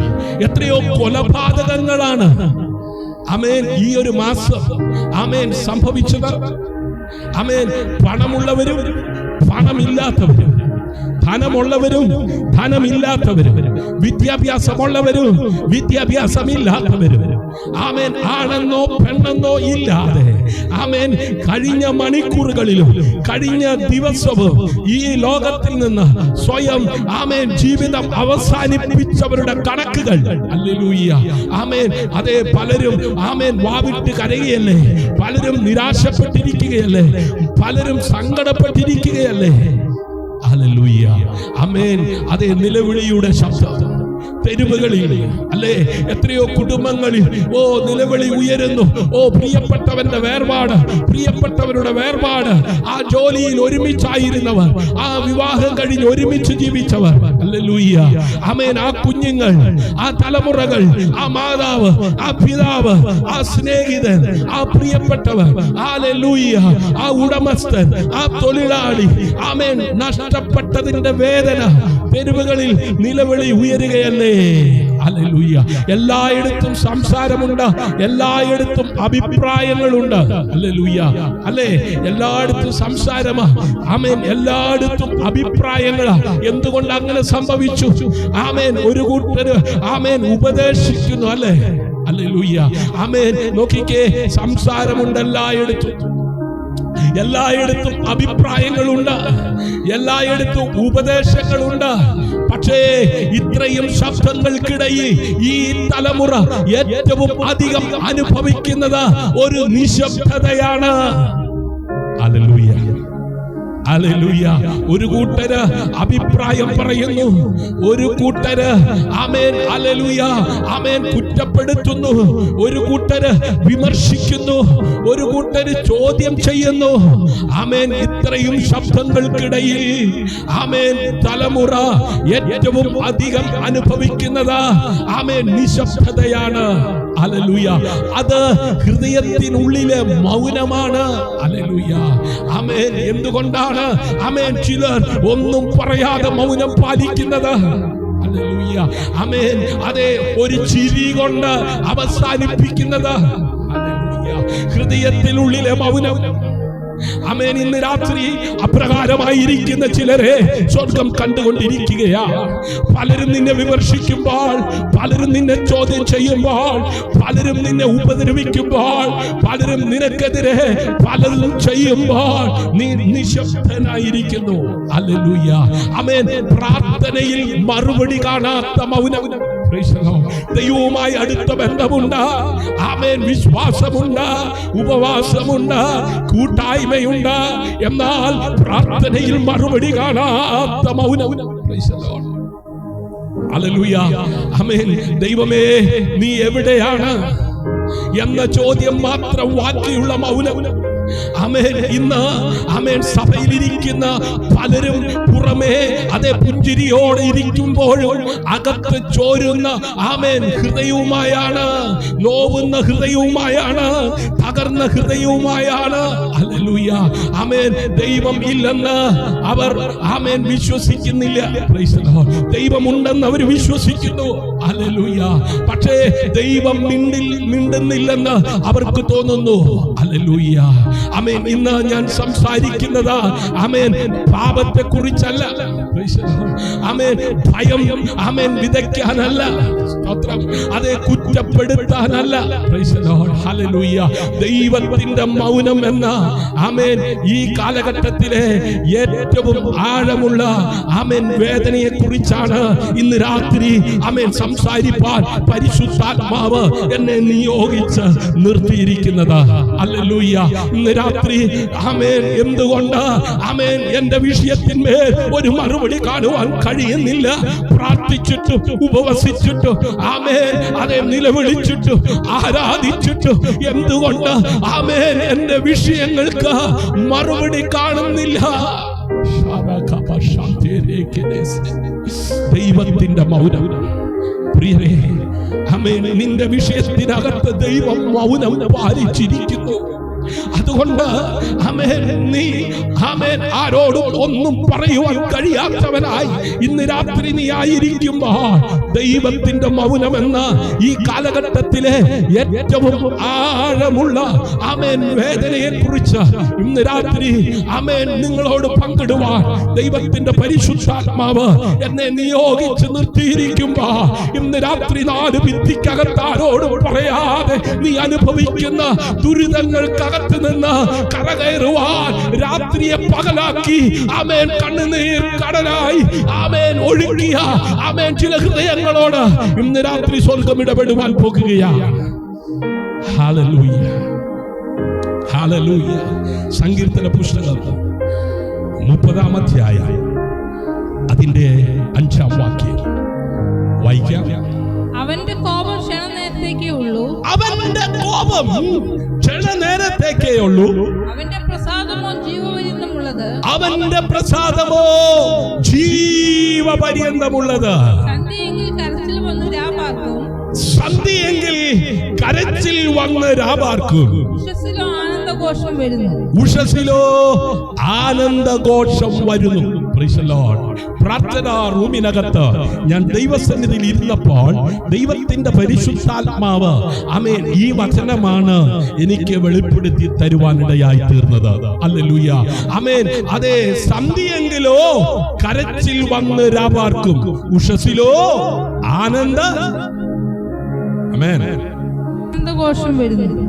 എത്രയോ കൊലപാതകങ്ങളാണ് ആമേൻ ഈ ഒരു മാസം ആമേൻ സംഭവിച്ചത്. ആമേൻ പണമുള്ളവരും പണമില്ലാത്തവരും, ധനമുള്ളവരും ധനമില്ലാത്തവരും, വിദ്യാഭ്യാസമുള്ളവരും വിദ്യാഭ്യാസമില്ലാത്തവരും, ആമേൻ ആണെന്നോ പെണ്ണെന്നോ ഇല്ലാതെ ആമേൻ കഴിഞ്ഞ മണിക്കൂറുകളിലും കഴിഞ്ഞ ദിവസവും ഈ ലോകത്തിൽ നിന്ന് സ്വയം ആമേൻ ജീവിതം അവസാനിപ്പിച്ചവരുടെ കണക്കുകൾ ഹല്ലേലൂയ ആമേൻ. അതേ പലരും ആമേൻ വാവിട്ട് കരയുകയല്ലേ, പലരും നിരാശപ്പെട്ടിരിക്കുകയല്ലേ, പലരും സങ്കടപ്പെട്ടിരിക്കുകയല്ലേ. ഹല്ലേലൂയ ആമേൻ. അതേ നിലവിളിയുടെ ശബ്ദം തെരുവുകളിൽ അല്ലേ, എത്രയോ കുടുംബങ്ങളിൽ നിലവിളി ഉയരുന്നു. പ്രിയപ്പെട്ടവന്റെ വേർപാട്, പ്രിയപ്പെട്ടവരുടെ വേർപാട്. ആ ജോലിയിൽ ഒരുമിച്ചായിരുന്നവർ, ആ വിവാഹം കഴിഞ്ഞ് ഒരുമിച്ച് ജീവിച്ചവർ, ഹല്ലേലൂയ ആമേൻ. ആ കുഞ്ഞുങ്ങൾ, ആ തലമുറകൾ, ആ മാതാവ്, ആ പിതാവ്, ആ സ്നേഹിതൻ, ആ പ്രിയപ്പെട്ടവർ, ഹല്ലേലൂയ ആ ഉടമസ്ഥൻ, ആ തൊഴിലാളി ആമേൻ. നഷ്ടപ്പെട്ടതിന്റെ വേദന തെരുവുകളിൽ നിലവിളി ഉയരുകയല്ലേ. ഹല്ലേലൂയ. എല്ലായിടത്തും സംസാരമുണ്ട്, എല്ലായിടത്തും അഭിപ്രായങ്ങളുണ്ട്. ഹല്ലേലൂയ അല്ലേ, എല്ലായിടത്തും സംസാരമാ ആമേൻ, എല്ലായിടത്തും അഭിപ്രായങ്ങളാ. എന്തുകൊണ്ട് അങ്ങനെ സംഭവിച്ചു? ആമേൻ. ഒരു കൂട്ടര് ആമേൻ ഉപദേശിക്കുന്നു അല്ലേ. ഹല്ലേലൂയ ആമേൻ. നോക്കിക്കേ, സംസാരമുണ്ട് എല്ലായിടത്തും, എല്ലായിടത്തും അഭിപ്രായങ്ങളുണ്ട്, എല്ലായിടത്തും ഉപദേശങ്ങളുണ്ട്. പക്ഷേ ഇത്രയും ശബ്ദങ്ങൾക്കിടയിൽ ഈ തലമുറ ഏറ്റവും അധികം അനുഭവിക്കുന്നത് ഒരു നിശബ്ദതയാണ്. Hallelujah hallelujah. ഒരു കൂട്ടര് അഭിപ്രായം പറയുന്നു, ഒരു കൂട്ടര് ആമേൻ ഹല്ലേലൂയ ആമേൻ കുറ്റപ്പെടുത്തുന്നു, ഒരു കൂട്ടര് വിമർശിക്കുന്നു, ഒരു കൂട്ടര് ചോദ്യം ചെയ്യുന്നു. ആമേൻ ഇത്രയും ശബ്ദങ്ങൾക്കിടയിൽ ആമേൻ തലമുറ ഏറ്റവും അധികം അനുഭവിക്കുന്നത് ആമേൻ നിശബ്ദതയാണ്. ഹല്ലേലൂയ. അത് ഹൃദയത്തിനുള്ളിലെ മൗനമാണ്. ഹല്ലേലൂയ. ആമേൻ. എന്തുകൊണ്ടാണ് ആമേൻ ചിലർ ഒന്നും പറയാതെ മൗനം പാലിക്കുന്നത്? ഹല്ലേലൂയ. ആമേൻ. അതെ, ഒരു ചിരി കൊണ്ട് അവസാനിപ്പിക്കുന്നത്. ഹല്ലേലൂയ. ഹൃദയത്തിനുള്ളിലെ മൗനം. ആമേൻ. ഇന്ന് രാത്രി അപ്രകാരമായിരിക്കുന്ന ചിലരെ സ്വർഗം കണ്ടുകൊണ്ടിരിക്കുകയാ. പലരും നിന്നെ വിമർശിക്കുമ്പോൾ, പലരും നിന്നെ ചോദ്യം ചെയ്യുമ്പോൾ, പലരും നിന്നെ ഉപദ്രവിക്കുമ്പോൾ, പലരും നിനക്കെതിരെ പലതും ചെയ്യുമ്പോൾ നീ നിശബ്ദനായിരിക്കുന്നു. ഹല്ലേലൂയ. ആമേൻ. പ്രാർത്ഥനയിൽ മറുപടി കാണാത്ത മൗനം. ദൈവവുമായി അടുത്ത ബന്ധമുണ്ട്. ആമേൻ. വിശ്വാസമുണ്ട്, ഉപവാസമുണ്ട്, കൂട്ടായ്മയുണ്ട്. എന്നാൽ പ്രാർത്ഥനയിൽ മറുപടി കാണാത്ത മൗനം. ഹല്ലേലൂയ. ആമേൻ. ദൈവമേ, നീ എവിടെയാണ് എന്ന ചോദ്യം മാത്രം ബാക്കിയുള്ള മൗനം. ആമേൻ. ഇന്ന് ആമേൻ സഭയിലിരിക്കുന്ന പലരും പുറമേ അതേ പുഞ്ചിരിയോടെ ഇരിക്കുമ്പോഴും അകത്ത് ചോരുന്ന ആമേൻ ഹൃദയവുമായാണ്, നോവുന്ന ഹൃദയവുമായാണ്, തകർന്ന ഹൃദയവുമായാണ്. ഹല്ലേലൂയ. ആമേൻ. ദൈവം ഇല്ലെന്ന് അവർ ആമേൻ വിശ്വസിക്കുന്നില്ല. ദൈവമുണ്ടെന്ന് അവർ വിശ്വസിക്കുന്നു. ഹല്ലേലൂയ. പക്ഷേ ദൈവം മിണ്ടുന്നില്ലെന്ന് അവർക്ക് തോന്നുന്നു. ഹല്ലേലൂയ. ആമേൻ. ഇന്ന് ഞാൻ സംസാരിക്കുന്നത് ആമേൻ പാപത്തെ കുറിച്ചല്ല. ആമേൻ. ഭയം ആമേൻ വിതയ്ക്കാനല്ല. സ്തോത്രം. അതേ, കുറ്റപ്പെടുത്താനല്ല. ഹല്ലേലൂയ. ദൈവത്തിന്റെ മൗനം എന്ന ആമേൻ ഈ കാലഘട്ടത്തിലെ ഏറ്റവും ആഴമുള്ള ആമേൻ വേദനയെ കുറിച്ചാണ് ഇന്ന് രാത്രി ആമേൻ സംസാരിപ്പാൻ പരിശുദ്ധാത്മാവ് എന്നെ നിയോഗിച്ച് നിർത്തിയിരിക്കുന്നത്. ഹല്ലേലൂയ. ഇന്ന് രാത്രി ആമേൻ എന്തുകൊണ്ട് ആമേൻ എന്റെ വിഷയത്തിന്മേൽ ഒരു മറുപടി കാണുവാൻ കഴിയുന്നില്ല? പ്രാർത്ഥിച്ചിട്ടും ഉപവസിച്ചിട്ടും ആമേൻ അതേ നിലവിളിച്ചിട്ടും ആരാധിച്ചിട്ടും എന്തുകൊണ്ട് ആമേൻ എന്റെ വിഷയങ്ങൾക്ക് മറുപടി കാണുന്നില്ല? ദൈവത്തിന്റെ മൗനം. പ്രിയരേ, ആമേൻ നിന്റെ വിഷയത്തിനകത്ത് ദൈവം മൗനം പാലിച്ചിരിക്കുന്നു. അതുകൊണ്ട് ആമേൻ നീ ആമേൻ ആരോടും ഒന്നും പറയുവാൻ കഴിയാത്തവനായി ഇന്ന് രാത്രി നീ ആയിരിക്കുമ്പോൾ ദൈവത്തിന്റെ മൗനമെന്ന ഈ കാലഘട്ടത്തിലെ ഏറ്റവും ആഴമുള്ള ആമേൻ വേദനയെ കുറിച്ച് ഇന്ന് രാത്രി ആമേൻ നിങ്ങളോട് പങ്കിടുവാൻ ദൈവത്തിന്റെ പരിശുദ്ധാത്മാവ് എന്നെ നിയോഗിച്ച് നിർത്തിയിരിക്കുമ്പോ ഇന്ന് രാത്രി 4 ഭിത്തിക്കകത്താരോടും പറയാതെ നീ അനുഭവിക്കുന്ന ദുരിതങ്ങൾക്കകത്ത് നിന്ന് കരകയറുവാൻ രാത്രിയെ പകലാക്കി ആമേൻ കണ്ണുനീർ കടലായി ആമേൻ ഒഴുകിയ ആമേൻ ചില ഹൃദയങ്ങളോട് ഇന്ന് രാത്രി സ്വർഗ്ഗം ഇടപെടുവാൻ പോകുകയാണ്. ഹല്ലേലൂയ. ഹല്ലേലൂയ. സങ്കീർത്തന പുസ്തകം 30-ാം അധ്യായം അതിന്റെ 5-ാം വാക്യം വായിക്കാം. അവന്റെ കോപം ക്ഷണനേരത്തേക്കേ ഉള്ളൂ. അവന്റെ കോപം ക്ഷണനേരത്തേക്കേ ഉള്ളൂ. അവന്റെ പ്രസാദമോ ജീവപര്യന്തമുള്ളത്. അവന്റെ പ്രസാദമോ ജീവപര്യന്തമുള്ളത്. സന്ധ്യയെങ്കിൽ കരച്ചിൽ വന്ന് രാപാർക്കും. സന്ധ്യയെങ്കിൽ കരച്ചിൽ വന്ന് രാപാർക്കും. ഉഷസ്സിലോ ആനന്ദഘോഷം വരുന്നു. ഉഷസ്സിലോ ആനന്ദഘോഷം വരുന്നു. പ്രാർത്ഥനാ റൂമിനകത്ത് ഞാൻ ദൈവസന്നിധിയിൽ ഇരുന്നപ്പോൾ ദൈവത്തിന്റെ പരിശുദ്ധാത്മാവ് ആമേൻ ഈ വചനമാണ് എനിക്ക് വെളിപ്പെടുത്തി തരുവാനിടയായി തീർന്നത്. ഹല്ലേലൂയ. ആമേൻ. അതേ, സന്ധ്യയെങ്കിലോ കരച്ചിൽ വന്ന് രാപാർക്കും, ഉഷസ്സിലോ ആനന്ദഘോഷം വരുന്നു.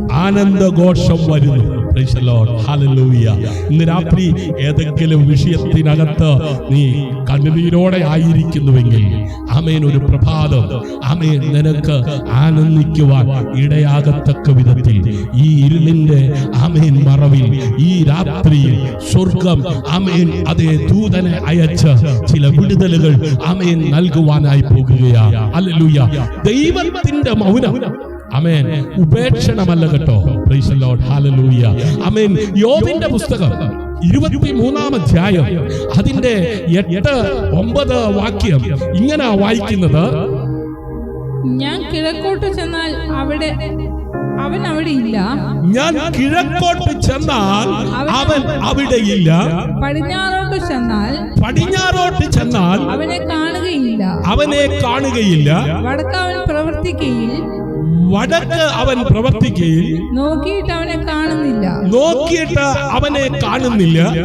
Praise the Lord. Hallelujah. ഇന്ന് രാത്രി ഏതെങ്കിലും വിഷയത്തിനകത്ത് നീ കണ്ണുനീരോടെ ആയിരിക്കുന്നുവെങ്കിൽ ആമേൻ, ഒരു പ്രഭാതം ആമേൻ നിനക്ക് ആനന്ദിക്കുവാൻ ഇടയാകത്തക്ക വിധത്തിൽ ഈ ഇരുളിന്റെ ആമേൻ മറവിൽ ഈ രാത്രിയിൽ സ്വർഗം ആമേൻ അതേ ദൂതനെ അയച്ച് ചില വിടുതലുകൾ ആമേൻ നൽകുവാനായി പോകുകയാണ്. ഹല്ലേലൂയ. ദൈവത്തിന്റെ മൗനം ആമേൻ ഉപേക്ഷണമല്ല കേട്ടോ. Price the Lord. ഹല്ലേലൂയ. ആമേൻ. യോബിന്റെ പുസ്തകം 23-ാം അധ്യായം അതിന്റെ 8-9 വാക്യം ഇങ്ങനെ വായിക്കുന്നത്: ഞാൻ കിഴക്കോട്ട് ചെന്നാൽ അവൻ അവിടെയില്ല. ഞാൻ കിഴക്കോട്ട് ചെന്നാൽ അവൻ അവിടെയില്ല. പടിഞ്ഞാറോട്ട് ചെന്നാൽ അവനെ കാണുകയില്ല. വടക്ക് അവൻ പ്രവർത്തിക്കുകയിൽ നോക്കിയിട്ട് അവനെ കാണുന്നില്ല.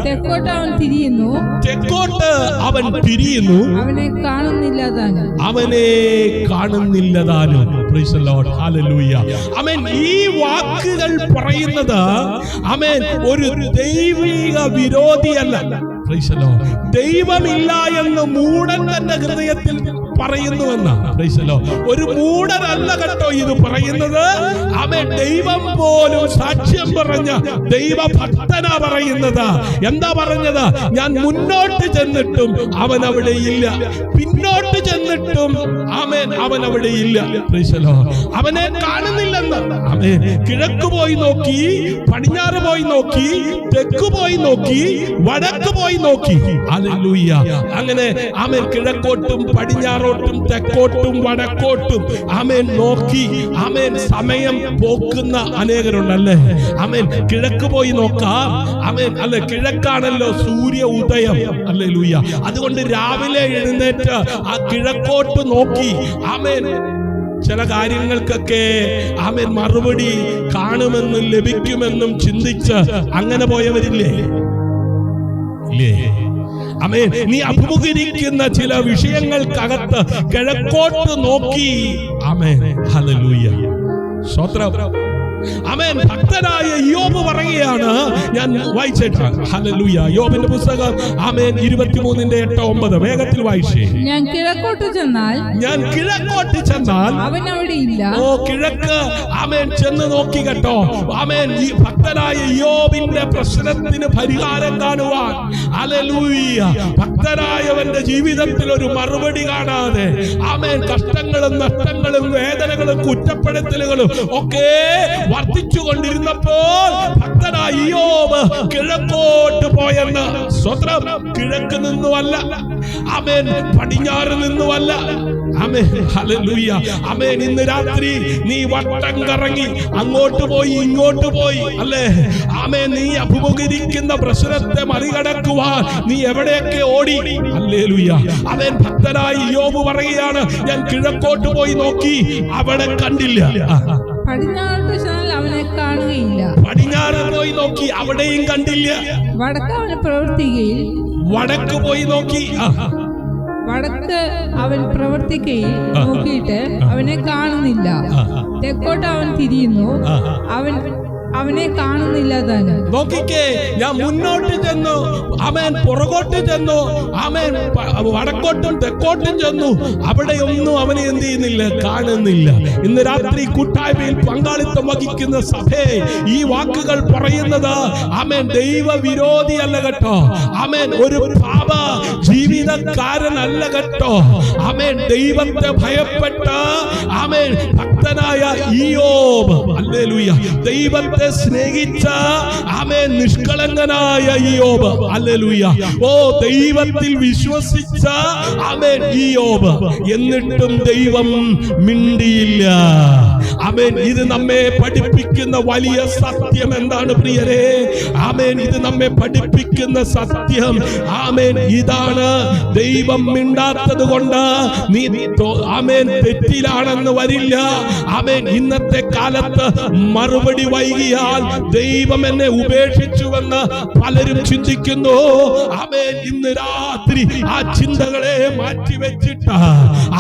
തെക്കോട്ട് അവൻ തിരിയുന്നു. അവനെ കാണുന്നില്ല താനും. Price the Lord. ഹല്ലേലൂയ. ആമേൻ. ഈ വാക്കുകൾ പറയുന്നത് ആമേൻ ഒരു ദൈവിക വിരോധിയല്ല. Price the Lord. ദൈവമില്ല എന്ന് മൂഢൻ തന്റെ ഹൃദയത്തിൽ പറയുന്നുവെന്നാണ്. Price the Lord. ഒരു മൂഢനല്ല കേട്ടോ ഇത് പറയുന്നത്. ആമേൻ. ദൈവം പോലും സാക്ഷ്യം പറഞ്ഞ ദൈവഭക്തനാ പറയുന്നത്. എന്താ പറഞ്ഞത്? ഞാൻ മുന്നോട്ട് ചെന്നിട്ടും അവൻ അവിടെ ഇല്ല, പിന്നോട്ട് ചെന്നിട്ടും ആമേൻ അവൻ അവിടെ ഇല്ല. Price the Lord. അവനെ കാണുന്നില്ലെന്ന്. ആമേൻ. കിഴക്ക് പോയി നോക്കി, പടിഞ്ഞാറ് പോയി നോക്കി, തെക്ക് പോയി നോക്കി, വടക്ക് പോയി നോക്കി. ഹല്ലേലൂയ. അങ്ങനെ ആമേൻ കിഴക്കോട്ടും പടിഞ്ഞാറോട്ടും തെക്കോട്ടും വടക്കോട്ടും ആമേൻ നോക്കി ആമേൻ സമയം പോക്കുന്ന അനേകരുണ്ടല്ലേ. ആമേൻ. കിഴക്ക് പോയി നോക്കാം. ആമേൻ. അല്ലെ, കിഴക്കാണല്ലോ സൂര്യ ഉദയം. ഹല്ലേലൂയ. അതുകൊണ്ട് രാവിലെ എഴുന്നേറ്റ് ആ കിഴക്കോട്ട് നോക്കി ആമേൻ ചില കാര്യങ്ങൾക്കൊക്കെ ആമേൻ മറുപടി കാണുമെന്നും ലഭിക്കുമെന്നും ചിന്തിച്ച് അങ്ങനെ പോയവരില്ലേ? ഇല്ലേ? ആമേൻ. നീ അഭിമുഖീകരിക്കുന്ന ചില വിഷയങ്ങൾക്കകത്ത് കിഴക്കോട്ട് നോക്കി. ആമേൻ. ഹല്ലേലൂയ. സ്തോത്രം. ആമേൻ. ഭക്തനായ യോബ് പറയുകയാണ്, ഞാൻ വായിച്ചേട്ടാ. ഹല്ലേലൂയ. യോബിന്റെ പുസ്തകം ആമേൻ 23-8-9 വേഗത്തിൽ വായിച്ചേ. ഞാൻ കിഴക്കോട്ട് ചെന്നാൽ അവൻ അവിടെയില്ല. ഓ, കിഴക്ക് ആമേൻ ചെന്ന് നോക്കി കേട്ടോ. ആമേൻ. ഈ ഭക്തനായ യോബിന്റെ പ്രശ്നത്തിന് പരിഹാരം കാണുവാൻ ഹല്ലേലൂയ ഭക്തനായവന്റെ ജീവിതത്തിൽ ഒരു മറുപടി കാണാതെ ആമേൻ കഷ്ടങ്ങളും നഷ്ടങ്ങളും വേദനകളും കുറ്റപ്പെടുത്തലുകളും ഒക്കെ വർദ്ധിച്ചുകൊണ്ടിരുന്നപ്പോൾ ഭക്തനായ യോബ് കിഴക്കോട്ട് പോയെന്ന്. സ്വത്രം. കിഴക്ക് നിന്നുമല്ല, ആമേൻ പടിഞ്ഞാറ് നിന്നുമല്ല. ആമേൻ. ഹല്ലേലൂയ. ആമേൻ. ഇന്ന് രാത്രി നീ വട്ടം കറങ്ങി അങ്ങോട്ട് പോയി ഇങ്ങോട്ട് പോയി അല്ലേ? ആമേൻ. നീ അഭിമുഖീകരിക്കുന്ന പ്രശ്നത്തെ മറികടക്കുവാൻ നീ എവിടെയൊക്കെ ഓടി. ഹല്ലേലൂയ. ആമേൻ. ഭക്തനായ യോബ് പറയുകയാണ്, ഞാൻ കിഴക്കോട്ട് പോയി നോക്കി, അവിടെ കണ്ടില്ല. പടിഞ്ഞാറോട്ട് ചെന്നാൽ അവനെ കാണുകയില്ല. പടിഞ്ഞാറ് പോയി നോക്കി, അവിടെയും കണ്ടില്ല. വടക്ക് അവൻ പ്രവർത്തിക്കുകയിൽ. വടക്ക് പോയി നോക്കി, വടക്ക് അവൻ പ്രവർത്തിക്കുകയിൽ നോക്കിയിട്ട് അവനെ കാണുന്നില്ല. തെക്കോട്ട് അവൻ തിരിയുന്നു, അവനെ കാണുന്നില്ല താനും. നോക്കിക്കേ, ഞാൻ മുന്നോട്ട് ചെന്നു, ആമേൻ പുറകോട്ട് ചെന്നു, ആമേൻ വടക്കോട്ടും തെക്കോട്ടും ചെന്നു, അവിടെയൊന്നും അവനെ എന്ത് ചെയ്യുന്നില്ല, കാണുന്നില്ല. ഇന്ന് രാത്രി കൂട്ടായ്മയിൽ പങ്കാളിത്തം വഹിക്കുന്ന സഭയെ ഈ വാക്കുകൾ പറയുന്നത് ആമേൻ ദൈവ വിരോധിയല്ല കേട്ടോ. ആമേൻ ഒരു പാപ ജീവിതക്കാരനല്ല കേട്ടോ. ആമേൻ ദൈവത്തെ ഭയപ്പെട്ട ആമേൻ ഭക്തനായ ഇയ്യോബ്. ഹല്ലേലൂയ. ദൈവത്തെ സ്നേഹിച്ച ആമേൻ നിഷ്കളങ്കനായ ഇയ്യോബ്. ഹല്ലേലൂയ. ഓ, ദൈവത്തിൽ വിശ്വസിച്ച ആമേൻ ഇയ്യോബ്. എന്നിട്ടും ദൈവം മിണ്ടിയില്ല. ആമേൻ. ഇത് നമ്മെ പഠിപ്പിക്കുന്ന വലിയ സത്യം എന്താണ് പ്രിയരെ? ആമേൻ. ഇത് നമ്മെ പഠിപ്പിക്കുന്ന സത്യം ആമേൻ ഇതാണ്. ദൈവം മിണ്ടാത്തത് കൊണ്ട് നീ ആമേൻ തെറ്റിലാണെന്ന് വരില്ല. ആമേൻ. ഇന്നത്തെ കാലത്ത് മറുപടി വൈകിയാൽ ദൈവം എന്നെ ഉപേക്ഷിച്ചുവെന്ന് പലരും ചിന്തിക്കുന്നു. ആമേൻ. ഇന്ന് രാത്രി ആ ചിന്തകളെ മാറ്റിവെച്ചിട്ട്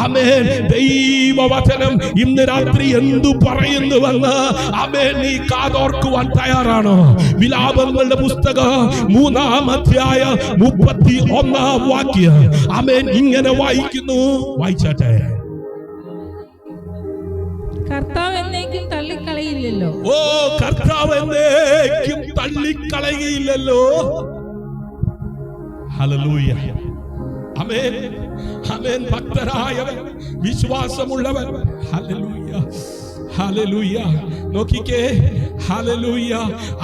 ആമേൻ ദൈവവചനം ഇന്ന് രാത്രി എന്തു പറയുന്നുവെന്ന് ആമേൻ നീ കാതോർക്കുവാൻ തയ്യാറാണോ? വിലാപങ്ങളുടെ പുസ്തകം 3-ാം അധ്യായം 31-ാം വാക്യം ആമേൻ ഇങ്ങനെ വായിക്കുന്നു. വായിച്ചാട്ടെ. കർത്താവ് എന്നേക്കും തള്ളിക്കളയില്ലല്ലോ. ഓ, കർത്താവ് എന്നേക്കും തള്ളിക്കളയില്ലല്ലോ. ഹല്ലേലൂയ. ആമേൻ, ആമേൻ. ഭക്തരായവൻ, വിശ്വാസമുള്ളവൻ, ഹല്ലേലൂയ, ഹല്ലേലൂയ. നോക്കിക്കേ, ഹല്ലേലൂയ.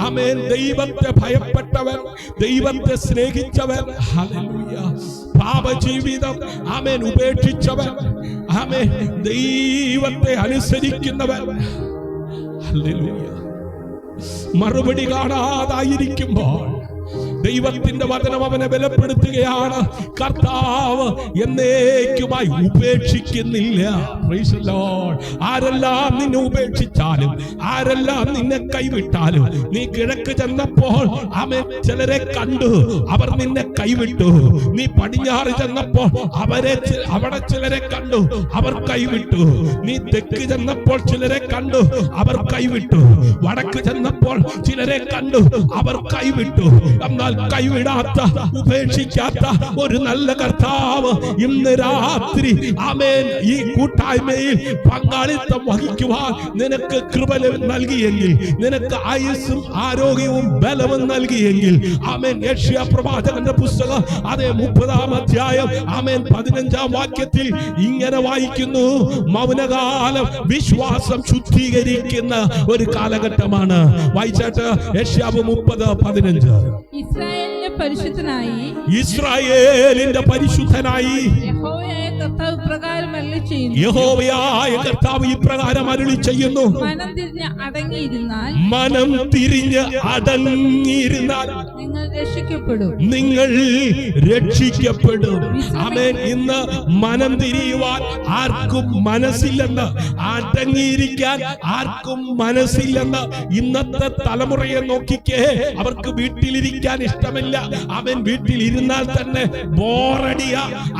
ആമേൻ. ദൈവത്തെ ഭയപ്പെട്ടവൻ, ദൈവത്തെ സ്നേഹിച്ചവൻ, ഹല്ലേലൂയ. പാപജീവിതം ആമേൻ ഉപേക്ഷിച്ചവൻ, ആമേൻ ദൈവത്തെ അനുസരിക്കുന്നവൻ, ഹല്ലേലൂയ. മറുപടി കാണാതായിരിക്കുമ്പോൾ ദൈവത്തിന്റെ വചനം അവനെ ബലപ്പെടുത്തുകയാണ്. കർത്താവ് എന്നേക്കുമായി ഉപേക്ഷിക്കുന്നില്ല. Price the Lord. ആരെല്ലാം നിന്നെ ഉപേക്ഷിച്ചാലും, ആരെല്ലാം നിന്നെ കൈവിട്ടാലും, നീ കിഴക്ക് ചെന്നപ്പോൾ ആമേൻ ചിലരെ കണ്ടു, അവർ നിന്നെ കൈവിട്ടു. നീ പടിഞ്ഞാറ് ചെന്നപ്പോൾ അവിടെ ചിലരെ കണ്ടു, അവർ കൈവിട്ടു. നീ തെക്ക് ചെന്നപ്പോൾ ചിലരെ കണ്ടു, അവർ കൈവിട്ടു. വടക്ക് ചെന്നപ്പോൾ ചിലരെ കണ്ടു, അവർ കൈവിട്ടു. എന്നാൽ കൈവിടാത്ത, ഉപേക്ഷിക്കാത്ത ഒരു നല്ല കർത്താവ് ഇന്ന് രാത്രി ആമേൻ ഈ കൂട്ടായ്മയിൽ പങ്കാളിത്തം വഹിക്കുവാൻ നിനക്ക് കൃപ നൽകിയെങ്കിൽ, നിനക്ക് ആയുസ്സും ആരോഗ്യവും ബലവും നൽകിയെങ്കിൽ, ആമേൻ യെശയ്യാ പ്രവാചകന്റെ പുസ്തകം അതേ 30-ാം അധ്യായം ആമേൻ 15-ാം വാക്യത്തിൽ ഇങ്ങനെ വായിക്കുന്നു. മൗനകാലം വിശ്വാസം ശുദ്ധീകരിക്കുന്ന ഒരു കാലഘട്ടമാണ്. വായിച്ചാട്ട് യെശയ്യാവ് 30:15. ഇസ്രായേലിന്റെ പരിശുദ്ധനായി, ഇസ്രായേലിന്റെ പരിശുദ്ധനായി യഹോവയായ കർത്താവ് ഇപ്രകാരം അരുളിച്ചെയ്യുന്നു. യഹോവയായ കർത്താവ് ഇപ്രകാരം അരുളിച്ചെയ്യുന്നു. മനം തിരിഞ്ഞ് അടങ്ങിയിരുന്നാൽ, മനം തിരിഞ്ഞ് അടങ്ങിയിരുന്നാൽ നിങ്ങൾ രക്ഷിക്കപ്പെടും. നിങ്ങൾ രക്ഷിക്കപ്പെടും. ആമേൻ. ഇന്ന് മനം തിരിയുവാൻ ആർക്കും മനസ്സില്ലെന്ന്, അടങ്ങിയിരിക്കാൻ ആർക്കും മനസ്സില്ലെന്ന് ഇന്നത്തെ തലമുറയെ നോക്കിക്കേ. അവർക്ക് വീട്ടിലിരിക്കാൻ ഇഷ്ടമില്ല. അവൻ വീട്ടിലിരുന്നാൽ തന്നെ ബോറടിയ.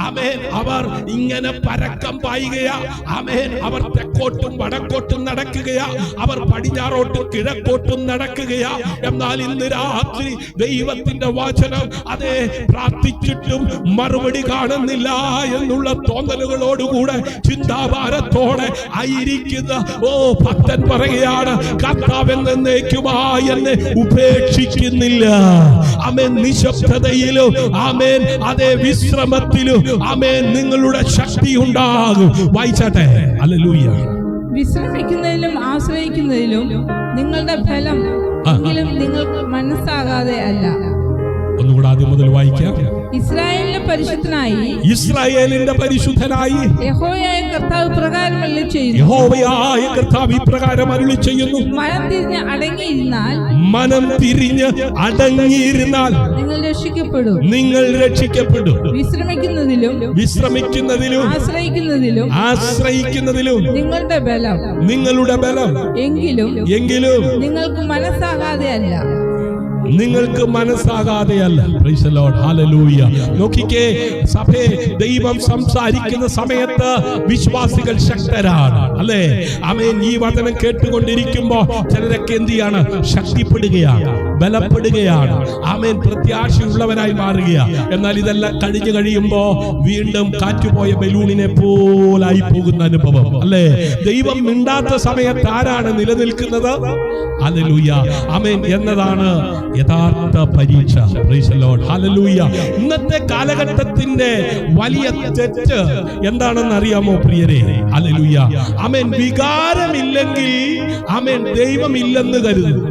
ആമേൻ. അവർ ഇങ്ങനെ പരക്കം പായുകയാ. ആമേൻ. അവർ തെക്കോട്ടും വടക്കോട്ടും നടക്കുകയാ. അവർ പടിഞ്ഞാറോട്ടും കിഴക്കോട്ടും നടക്കുകയാ. എന്നാൽ ഇന്ന് രാത്രി ദൈവത്തിന്റെ വചനം അതേ പ്രാർത്ഥിച്ചിട്ടും മറുപടി കാണുന്നില്ല എന്നുള്ള തോന്നലുകളോടുകൂടെ, ചിന്താഭാരത്തോടെ ആയിരിക്കുന്ന ഓ ഭക്തൻ പറയുകയാണ്, കർത്താവ് എന്നേക്കുമായി എന്നെ ഉപേക്ഷിക്കുന്നില്ല. ആമേൻ. നിശബ്ദതയിലും ആമേൻ അതേ വിശ്രമത്തിലും ആമേൻ നിങ്ങളുടെ ശക്തി ഉണ്ടാകും. വായിച്ചാട്ടെ. ഹല്ലേലൂയ. വിശ്രമിക്കുന്നതിലും ആശ്രയിക്കുന്നതിലും നിങ്ങളുടെ ഫലം എങ്കിലും നിങ്ങൾക്ക് മനസ്സാകാതെ അല്ല. ഒന്നുകൂടെ ആദ്യം മുതൽ വായിക്കാം. ഇസ്രായേലിന്റെ പരിശുദ്ധനായി, ഇസ്രായേലിന്റെ പരിശുദ്ധനായി യഹോവയായ കർത്താവ് ഇപ്രകാരം അരുളിച്ചെയ്യുന്നു. യഹോവയായ കർത്താവ് ഇപ്രകാരം അരുളിച്ചെയ്യുന്നു. മനം തിരിഞ്ഞ് അടങ്ങിയിരുന്നാൽ, മനം തിരിഞ്ഞ് അടങ്ങിയിരുന്നാൽ നിങ്ങൾ രക്ഷിക്കപ്പെടും. നിങ്ങൾ രക്ഷിക്കപ്പെടും. വിശ്രമിക്കുന്നതിലും ആശ്രയിക്കുന്നതിലും നിങ്ങളുടെ ബലം എങ്കിലും നിങ്ങൾക്ക് മനസ്സാകാതെ അല്ല. നിങ്ങൾക്ക് മനസ്സാകാതെയല്ല. Praise the Lord. ഹല്ലേലൂയ. നോക്കിക്കേ, സഭയെ ദൈവം സംസാരിക്കുന്ന സമയത്ത് വിശ്വാസികൾ ശക്തരാണ്, അല്ലേ? ആമേൻ. ഈ വചനം കേട്ടുകൊണ്ടിരിക്കുമ്പോൾ ചിലരൊക്കെ എന്ത് ചെയ്യാണ്? ശക്തിപ്പെടുകയാണ്, ബലപ്പെടുകയാണ്. ആമേൻ. പ്രത്യാശയുള്ളവരായി മാറുകയാണ്. എന്നാൽ ഇതെല്ലാം കഴിഞ്ഞു കഴിയുമ്പോ വീണ്ടും കാറ്റുപോയ ബലൂണിനെ പോലായി പോകുന്ന അനുഭവം, അല്ലേ? ദൈവം മിണ്ടാത്ത സമയത്ത് ആരാണ് നിലനിൽക്കുന്നത്? ഹല്ലേലൂയ. ആമേൻ എന്നതാണ് യഥാർത്ഥ പരീക്ഷ. Price the Lord. ഹല്ലേലൂയ. ഇന്നത്തെ കാലഘട്ടത്തിന്റെ വലിയ തെറ്റ് എന്താണെന്ന് അറിയാമോ പ്രിയരെ? ഹല്ലേലൂയ. ആമേൻ. വികാരമില്ലെങ്കിൽ ആമേൻ ദൈവമില്ലെന്ന് കരുതുന്നു.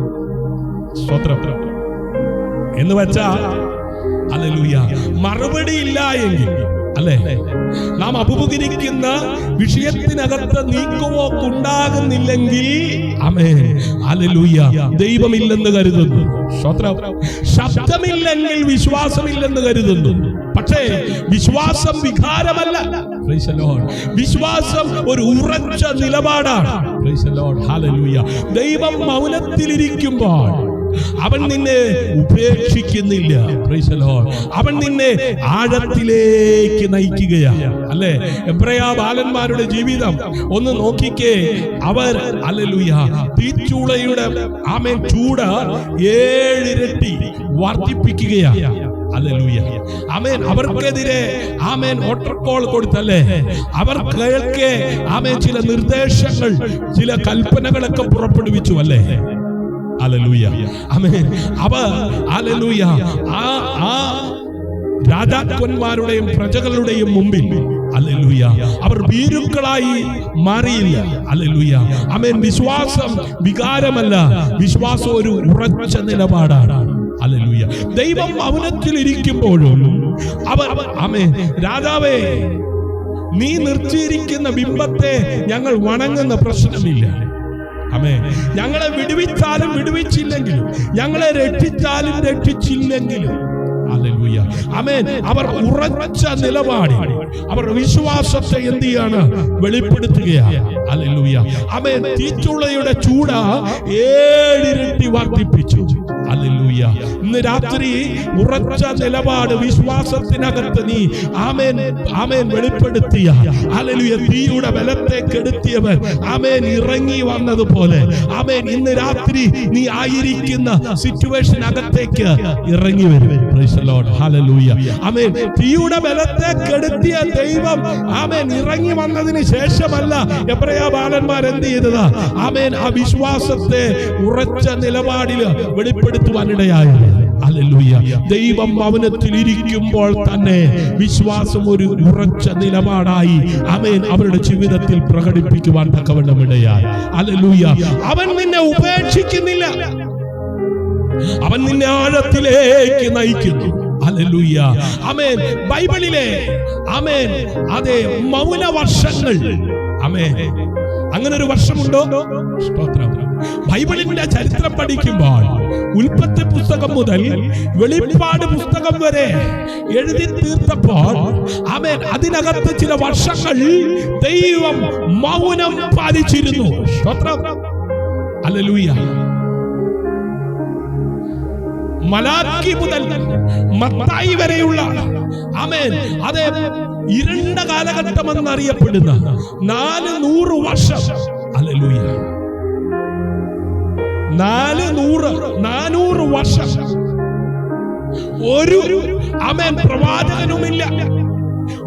സ്തോത്രം. എന്ന് വെച്ചാൽ ഹല്ലേലൂയ മറുപടി ഇല്ല എങ്കിൽ, അല്ലേ, നാം അഭിമുഖീകരിക്കുന്ന വിഷയത്തിനകത്ത് നീക്കുപോക്കുണ്ടാകുന്നില്ലെങ്കിൽ ആമേൻ ഹല്ലേലൂയ ദൈവമില്ലെന്ന് കരുതുന്നു. ശബ്ദമില്ലെങ്കിൽ വിശ്വാസമില്ലെന്ന് കരുതുന്നു. പക്ഷേ വിശ്വാസം വികാരമല്ല. Price the Lord. വിശ്വാസം ഒരു ഉറച്ച നിലപാടാണ്. Price the Lord. ഹല്ലേലൂയ. ദൈവം മൗനത്തിലിരിക്കുമ്പോൾ അവൻ നിന്നെ ഉപേക്ഷിക്കുന്നില്ല. Price the Lord. അവൻ നിന്നെ ആഴത്തിലേക്ക് നയിക്കുകയാ. അല്ലേ? എബ്രായ ബാലന്മാരുടെ ജീവിതം ഒന്ന് നോക്കിക്കേ. അവർ ഹല്ലേലൂയ തീച്ചൂളയുടെ ആമേൻ ചൂട് 7 ഇരട്ടി വർദ്ധിപ്പിക്കുകയാ. ഹല്ലേലൂയ ആമേൻ. അവർക്കെതിരെ ആമേൻ ഓട്ടർകോൾ കൊടുത്തല്ലേ? അവർ കേൾക്കെ ആമേൻ ചില നിർദ്ദേശങ്ങൾ, ചില കൽപ്പനകളൊക്കെ പുറപ്പെടുവിച്ചു അല്ലേ? ഹല്ലേലൂയ ആമേൻ. ഹല്ലേലൂയ ആ രാജാക്കന്മാരുടെയും പ്രജകളുടെയും മുമ്പിൽ ഹല്ലേലൂയ അവർ ഭീരുക്കളായി മാറിയില്ല. ഹല്ലേലൂയ ആമേൻ. വിശ്വാസം വികാരമല്ല, വിശ്വാസം ഒരു ഉറച്ച നിലപാടാണ്. ഹല്ലേലൂയ. ദൈവം മൗനത്തിൽ ഇരിക്കുമ്പോഴും അവർ ആമേൻ, രാജാവേ നീ നിർത്തിയിരിക്കുന്ന ബിംബത്തെ ഞങ്ങൾ വണങ്ങുന്ന പ്രശ്നമില്ല. ആമേൻ. ഞങ്ങളെ വിടുവിച്ചാലും വിടുവിച്ചില്ലെങ്കിലും, ഞങ്ങളെ രക്ഷിച്ചാലും രക്ഷിച്ചില്ലെങ്കിലും ഹല്ലേലൂയ ആമേൻ. അവർ ഉറച്ച നിലപാടിൽ അവർ വിശ്വാസത്തെ എന്ത് ചെയ്യാണ്? വെളിപ്പെടുത്തുകയാണ്. ഹല്ലേലൂയ ആമേൻ. തീച്ചുളയുടെ ചൂട് 7 ഇരട്ടി വർദ്ധിപ്പിച്ചു. ഹല്ലേലൂയ. ഇന്ന് രാത്രി ഉറച്ച നിലപാട് വിശ്വാസത്തിനകത്ത് നീ ആമേൻ ആമേൻ വെളിപ്പെടുത്തിയ ഹല്ലേലൂയ തീയുടെ ബലത്തെ കെടുത്തിയവൻ ആമേൻ ഇറങ്ങി വന്നതുപോലെ ആമേൻ ഇന്ന് രാത്രി നീ ആയിരിക്കുന്ന സിറ്റുവേഷൻ അകത്തേക്ക് ഇറങ്ങി വരും. Price the Lord. ഹല്ലേലൂയ ആമേൻ. തീയുടെ ബലത്തെ കെടുത്തിയ ദൈവം ആമേൻ ഇറങ്ങി വന്നതിന് ശേഷമല്ല എബ്രായ ബാലന്മാർ എന്ത് ചെയ്തത്? ആമേൻ ആ വിശ്വാസത്തെ ഉറച്ച നിലപാടിൽ വെളിപ്പെടുത്തുവാനിടയായത്. ഹല്ലേലൂയ. ദൈവം ഭവനത്തിൽ ഇരിക്കുമ്പോൾ തന്നെ വിശ്വാസം ഒരു ഉറച്ച നിലപാടായി ആമേൻ അവരുടെ ജീവിതത്തിൽ പ്രകടിപ്പിക്കുവാൻ തക്കവണ്ണം ഇടയായി. ഹല്ലേലൂയ. അവൻ നിന്നെ ഉപേക്ഷിക്കുന്നില്ല, അവൻ നിന്നെ ആഴത്തിലേക്ക് നയിക്കുന്നു. ഹല്ലേലൂയ ആമേൻ. ബൈബിളിലെ ആമേൻ അതെ മൗന വർഷങ്ങൾ, ആമേൻ അങ്ങനെ ഒരു വർഷമുണ്ടോ? സ്തോത്രം. ബൈബിളിന്റെ ചരിത്രം പഠിക്കുമ്പോൾ ഉൽപ്പത്തി പുസ്തകം മുതൽ വെളിപ്പാട് പുസ്തകം വരെ എഴുതി തീർത്തപ്പോൾ ആമേൻ അതിനകത്ത് ചില വർഷങ്ങൾ ദൈവം മൗനം പാലിച്ചിരുന്നു. സ്തോത്രം. ഹല്ലേലൂയ. മലാക്കി മുതൽ മത്തായി വരെയുള്ള ആമേൻ അതെ ഇരുണ്ട കാലഘട്ടം എന്നറിയപ്പെടുന്ന 400 വർഷം. ഹല്ലേലൂയ. 400 വർഷം ഒരു ആമേൻ പ്രവാചകനുമില്ല.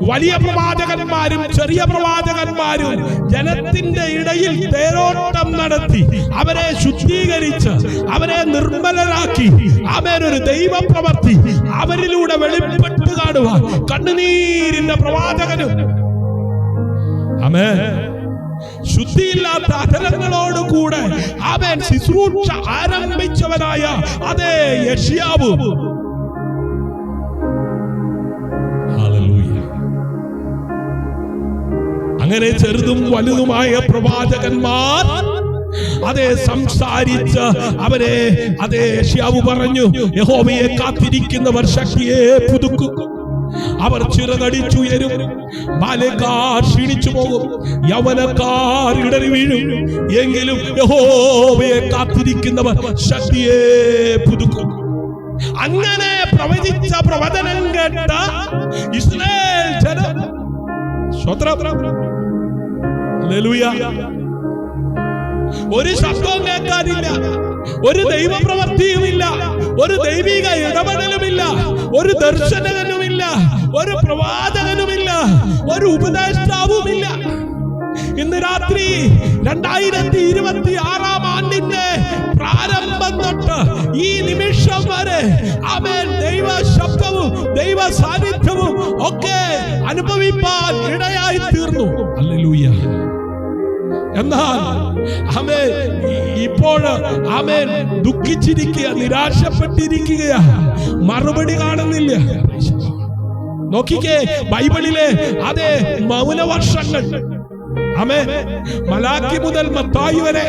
വലിയ പ്രവാചകന്മാരും ചെറിയ പ്രവാചകന്മാരും ജനത്തിന്റെ ഇടയിൽ തേരോട്ടം നടത്തി അവരെ ശുദ്ധീകരിച്ച് അവരെ നിർമ്മലരാക്കി ആമേൻ ഒരു ദൈവ പ്രവൃത്തി അവരിലൂടെ വെളിപ്പെട്ട് കാണുവാൻ കണ്ണുനീരിന്റെ പ്രവാചകനും ആമേൻ ശുദ്ധിയില്ലാത്ത അധരങ്ങളോടുകൂടെ ആമേൻ ശുശ്രൂഷ ആരംഭിച്ചവനായ അതേ യെശയ്യാവ്. അങ്ങനെ ചെറുതും വലുതുമായ പ്രവാചകന്മാർ അതെ സംസാരിച്ച് അവരെ അതേ യെശയ്യാവ് പറഞ്ഞു, യഹോവയെ കാത്തിരിക്കുന്നവർ ശക്തിയെ പുതുക്കും, അവർ ചിറകടിച്ചുയരും, ബാല്യക്കാർ ക്ഷീണിച്ചു പോകും, യൗവനക്കാർ ഇടറി വീഴും, എങ്കിലും യഹോവയെ കാത്തിരിക്കുന്നവർ ശക്തിയെ പുതുക്കും. അങ്ങനെ പ്രവചിച്ച പ്രവചനം കേട്ട ഇസ്രായേൽ ജനം ഒരു ശബ്ദവും കേൾക്കാനില്ല, ഒരു ദൈവ പ്രവൃത്തിയുമില്ല, ഒരു ദൈവിക ഇടപെടലുമില്ല, ഒരു ദർശനനുമില്ല, ഒരു പ്രവാചകനുമില്ല, ഒരു ഉപദേഷ്ടാവുമില്ല. ഇന്ന് രാത്രി 2026 ആണ്ടിന്റെ പ്രാരംഭം തൊട്ട് ഈ നിമിഷം വരെ ആമേൻ ദൈവ ശബ്ദവും ദൈവ സാന്നിധ്യവും ഒക്കെ അനുഭവിപ്പാൻ ഇടയായി തീർന്നു. ഹല്ലേലൂയ. എന്നാൽ ആമേൻ ഇപ്പോൾ ആമേൻ ദുഃഖിച്ചിരിക്കുക, നിരാശപ്പെട്ടിരിക്കുക, മറുപടി കാണുന്നില്ല. നോക്കിക്കേ ബൈബിളിലെ അതേ മൗനവർഷങ്ങൾ ആമേൻ മലാക്കി മുതൽ മത്തായി വരെ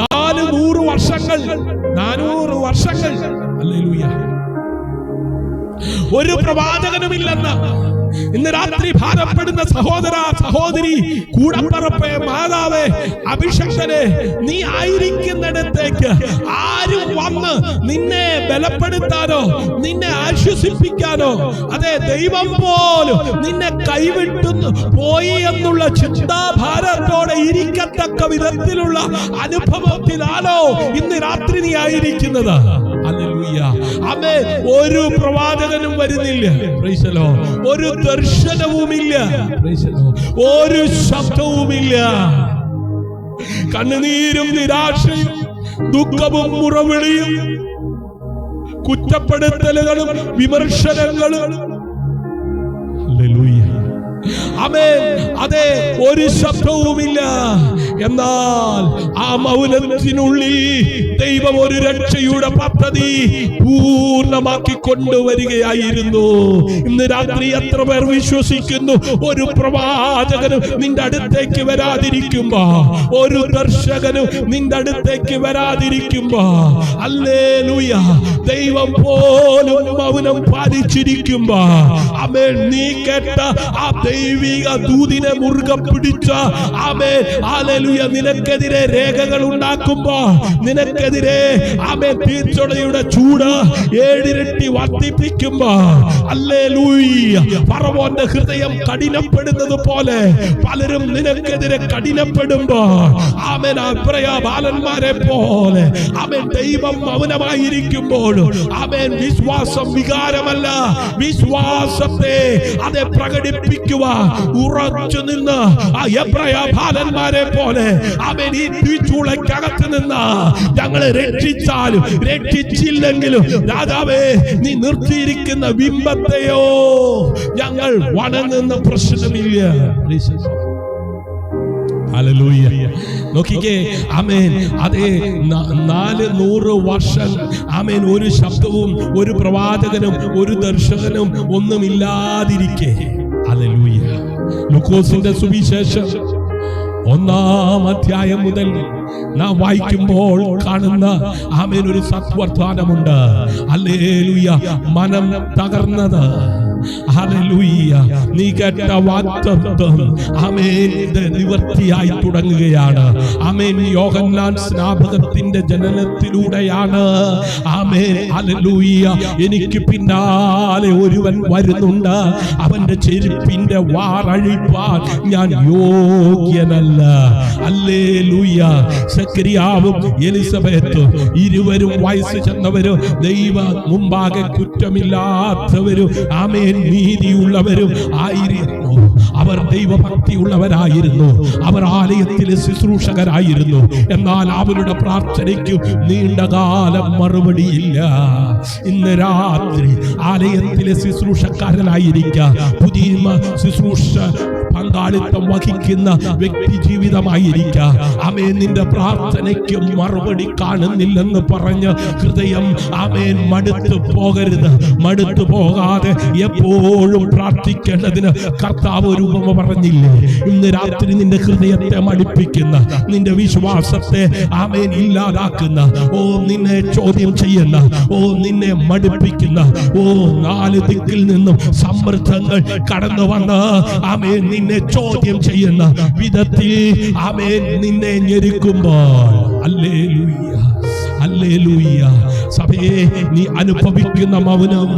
400 വർഷങ്ങൾ. 400 വർഷങ്ങൾ. ഹല്ലേലൂയ. ഒരു പ്രവാചകനുമില്ലെന്ന് ഇന്ന് രാത്രി ഭാരപ്പെടുന്ന സഹോദര സഹോദരി, കൂടപ്പറപ്പേ, മാതാവേ, അഭിഷക്തനെ, നീ ആയിരിക്കുന്നിടത്തേക്ക് ആരും വന്ന് നിന്നെ ബലപ്പെടുത്താനോ നിന്നെ ആശ്വസിപ്പിക്കാനോ, അതെ ദൈവം പോലും നിന്നെ കൈവിട്ടു പോയി എന്നുള്ള ചിന്താഭാരത്തോടെ ഇരിക്കത്തക്ക വിധത്തിലുള്ള അനുഭവത്തിലാണോ ഇന്ന് രാത്രി നീ ആയിരിക്കുന്നത്? ഹല്ലേലൂയ. ആമേൻ. ഒരു പ്രവാചകനും വരുന്നില്ല, പ്രൈസ് ദി ലോർഡ്. ഒരു ദർശനവുമില്ല, പ്രൈസ് ദി ലോർഡ്. ഒരു ശബ്ദവുമില്ല. കണ്ണുനീരും നിരാശയും ദുഃഖവും മുറവിളിയും കുറ്റപ്പെടുത്തലുകളും വിമർശനങ്ങളും. ഹല്ലേലൂയ. ആമേൻ. അതെ, ഒരു ശബ്ദവുമില്ല. എന്നാൽ ആ മൗനത്തിനുള്ളിൽ ദൈവം ഒരു രക്ഷയുടെ പദ്ധതി പൂർണ്ണമാക്കി കൊണ്ടുവരികയായിരുന്നു. ഇന്ന് രാത്രി എത്ര പേർ വിശ്വസിക്കുന്നു ഒരു പ്രവാചകനും നിന്റെ അടുത്തേക്ക് വരാതിരിക്കുമ്പോ, ഒരു ദർശകനും നിന്റെ അടുത്തേക്ക് വരാതിരിക്കുമ്പോ, ഹല്ലേലൂയ, ദൈവം പോലും മൗനം പാലിച്ചിരിക്കുമ്പോ, ആമേൻ, നീ കേട്ട ആ ദൈവിക ദൂതിനെ മുറുകെ പിടിച്ച, ആമേൻ, ഹല്ലേലൂയ, നിനക്കെതിരെ രേഖകൾ ഉണ്ടാക്കുമ്പോ, നിനക്കെതിരെ ആമേൻ തീച്ചൊടയുടെ ചൂട് 7 ഇരട്ടി വർദ്ധിപ്പിക്കുമ്പോ, ഹല്ലേലൂയ, ഫറവോന്റെ ഹൃദയം കഠിനപ്പെടുന്നത് പോലെ പലരും നിനക്കെതിരെ കഠിനപ്പെടുമ്പോ, ആമേൻ, അബ്രയ ബാലന്മാരെ പോലെ, ആമേൻ, ദൈവം മൗനമായിരിക്കുമ്പോൾ, ആമേൻ, വിശ്വാസം വികാരമല്ല, വിശ്വാസത്തെ അതെ പ്രകടിപ്പിക്കുക, ഉറച്ചു നിന്ന് ആ എബ്രയ ബാലന്മാരെ പോലെ, ആമേൻ, ഈ തീച്ചൂളയ്ക്കകത്ത് നിന്ന് ഞങ്ങളെ രക്ഷിച്ചാലും രക്ഷിച്ചില്ലെങ്കിലും രാജാവേ, നീ നിർത്തിയിരിക്കുന്ന ബിംബത്തെയോ ഞങ്ങൾ വണങ്ങുന്ന പ്രശ്നമില്ല. ഹല്ലേലൂയ. നോക്കിക്കേ, ആമേൻ, അതേ 400 വർഷം, ആമേൻ, ഒരു ശബ്ദവും ഒരു പ്രവാചകനും ഒരു ദർശകനും ഒന്നുമില്ലാതിരിക്കെ, ഹല്ലേലൂയ, ലൂക്കോസിന്റെ സുവിശേഷം 1-ാം അധ്യായം മുതൽ നാം വായിക്കുമ്പോൾ കാണുന്ന, ആമേൻ, ഒരു സത്വർത്താനമുണ്ട്. ഹല്ലേലൂയ. മനം തകർന്നത്, ഹല്ലേലൂയ, നീ കേട്ട വാഗ്ദത്തം, ആമേൻ, ഇത് നിവർത്തിയായി തുടങ്ങുകയാണ്. ആമേൻ, യോഹന്നാൻ സ്നാപകത്തിന്റെ ജനനത്തിലൂടെയാണ്, ആമേൻ, ഹല്ലേലൂയ, എനിക്ക് പിന്നാലെ ഒരുവൻ വരുന്നുണ്ട്, അവന്റെ ചെരുപ്പിന്റെ വാറഴിപ്പാൻ ഞാൻ യോഗ്യനല്ല. ഹല്ലേലൂയ. സക്കറിയാവും എലിസബത്തും ഇരുവരും വയസ്സ് ചെന്നവരും ദൈവ മുമ്പാകെ കുറ്റമില്ലാത്തവരും, ആമേൻ, നീതിയുള്ളവരും ആയിരുന്നു. അവർ ദൈവഭക്തിയുള്ളവരായിരുന്നു. അവർ ആലയത്തിലെ ശുശ്രൂഷകരായിരുന്നു. എന്നാൽ അവരുടെ പ്രാർത്ഥനയ്ക്ക് നീണ്ടകാലം മറുപടിയില്ല. ഇന്ന് രാത്രി ആലയത്തിലെ ശുശ്രൂഷക്കാരനായിരിക്കാം, പുതിയ ശുശ്രൂഷ പങ്കാളിത്തം വഹിക്കുന്ന വ്യക്തി ജീവിതമായിരിക്കാം, ആമേൻ, നിന്റെ പ്രാർത്ഥനയ്ക്ക് മറുപടി കാണുന്നില്ലെന്ന് പറഞ്ഞ് ഹൃദയം, ആമേൻ, മടുത്തു പോകരുത്. മടുത്തു പോകാതെ എപ്പോഴും പ്രാർത്ഥിക്കേണ്ടതിന് കർത്താവ് ഒരു ഉപമ പറഞ്ഞില്ലേ? ഇന്ന് രാത്രി നിന്റെ ഹൃദയത്തെ മടുപ്പിക്കുന്ന, നിന്റെ വിശ്വാസത്തെ, ആമേൻ, ഇല്ലാതാക്കുന്ന, ഓ നിന്നെ ചോദ്യം ചെയ്യുന്ന, ഓ നിന്നെ മടുപ്പിക്കുന്ന, ഓ 4 ദിക്കിൽ നിന്നും സമ്മർദ്ദങ്ങൾ കടന്നു വന്ന്, ആമേൻ, നിന്നെ ചോദ്യം ചെയ്യുന്ന വിധത്തിൽ, ആമേൻ, നിന്നെ ഞെരുക്കുമ്പോൾ, ഹല്ലേലൂയ, ഹല്ലേലൂയ, സഭയെ, നീ അനുഭവിക്കുന്ന മൗനം,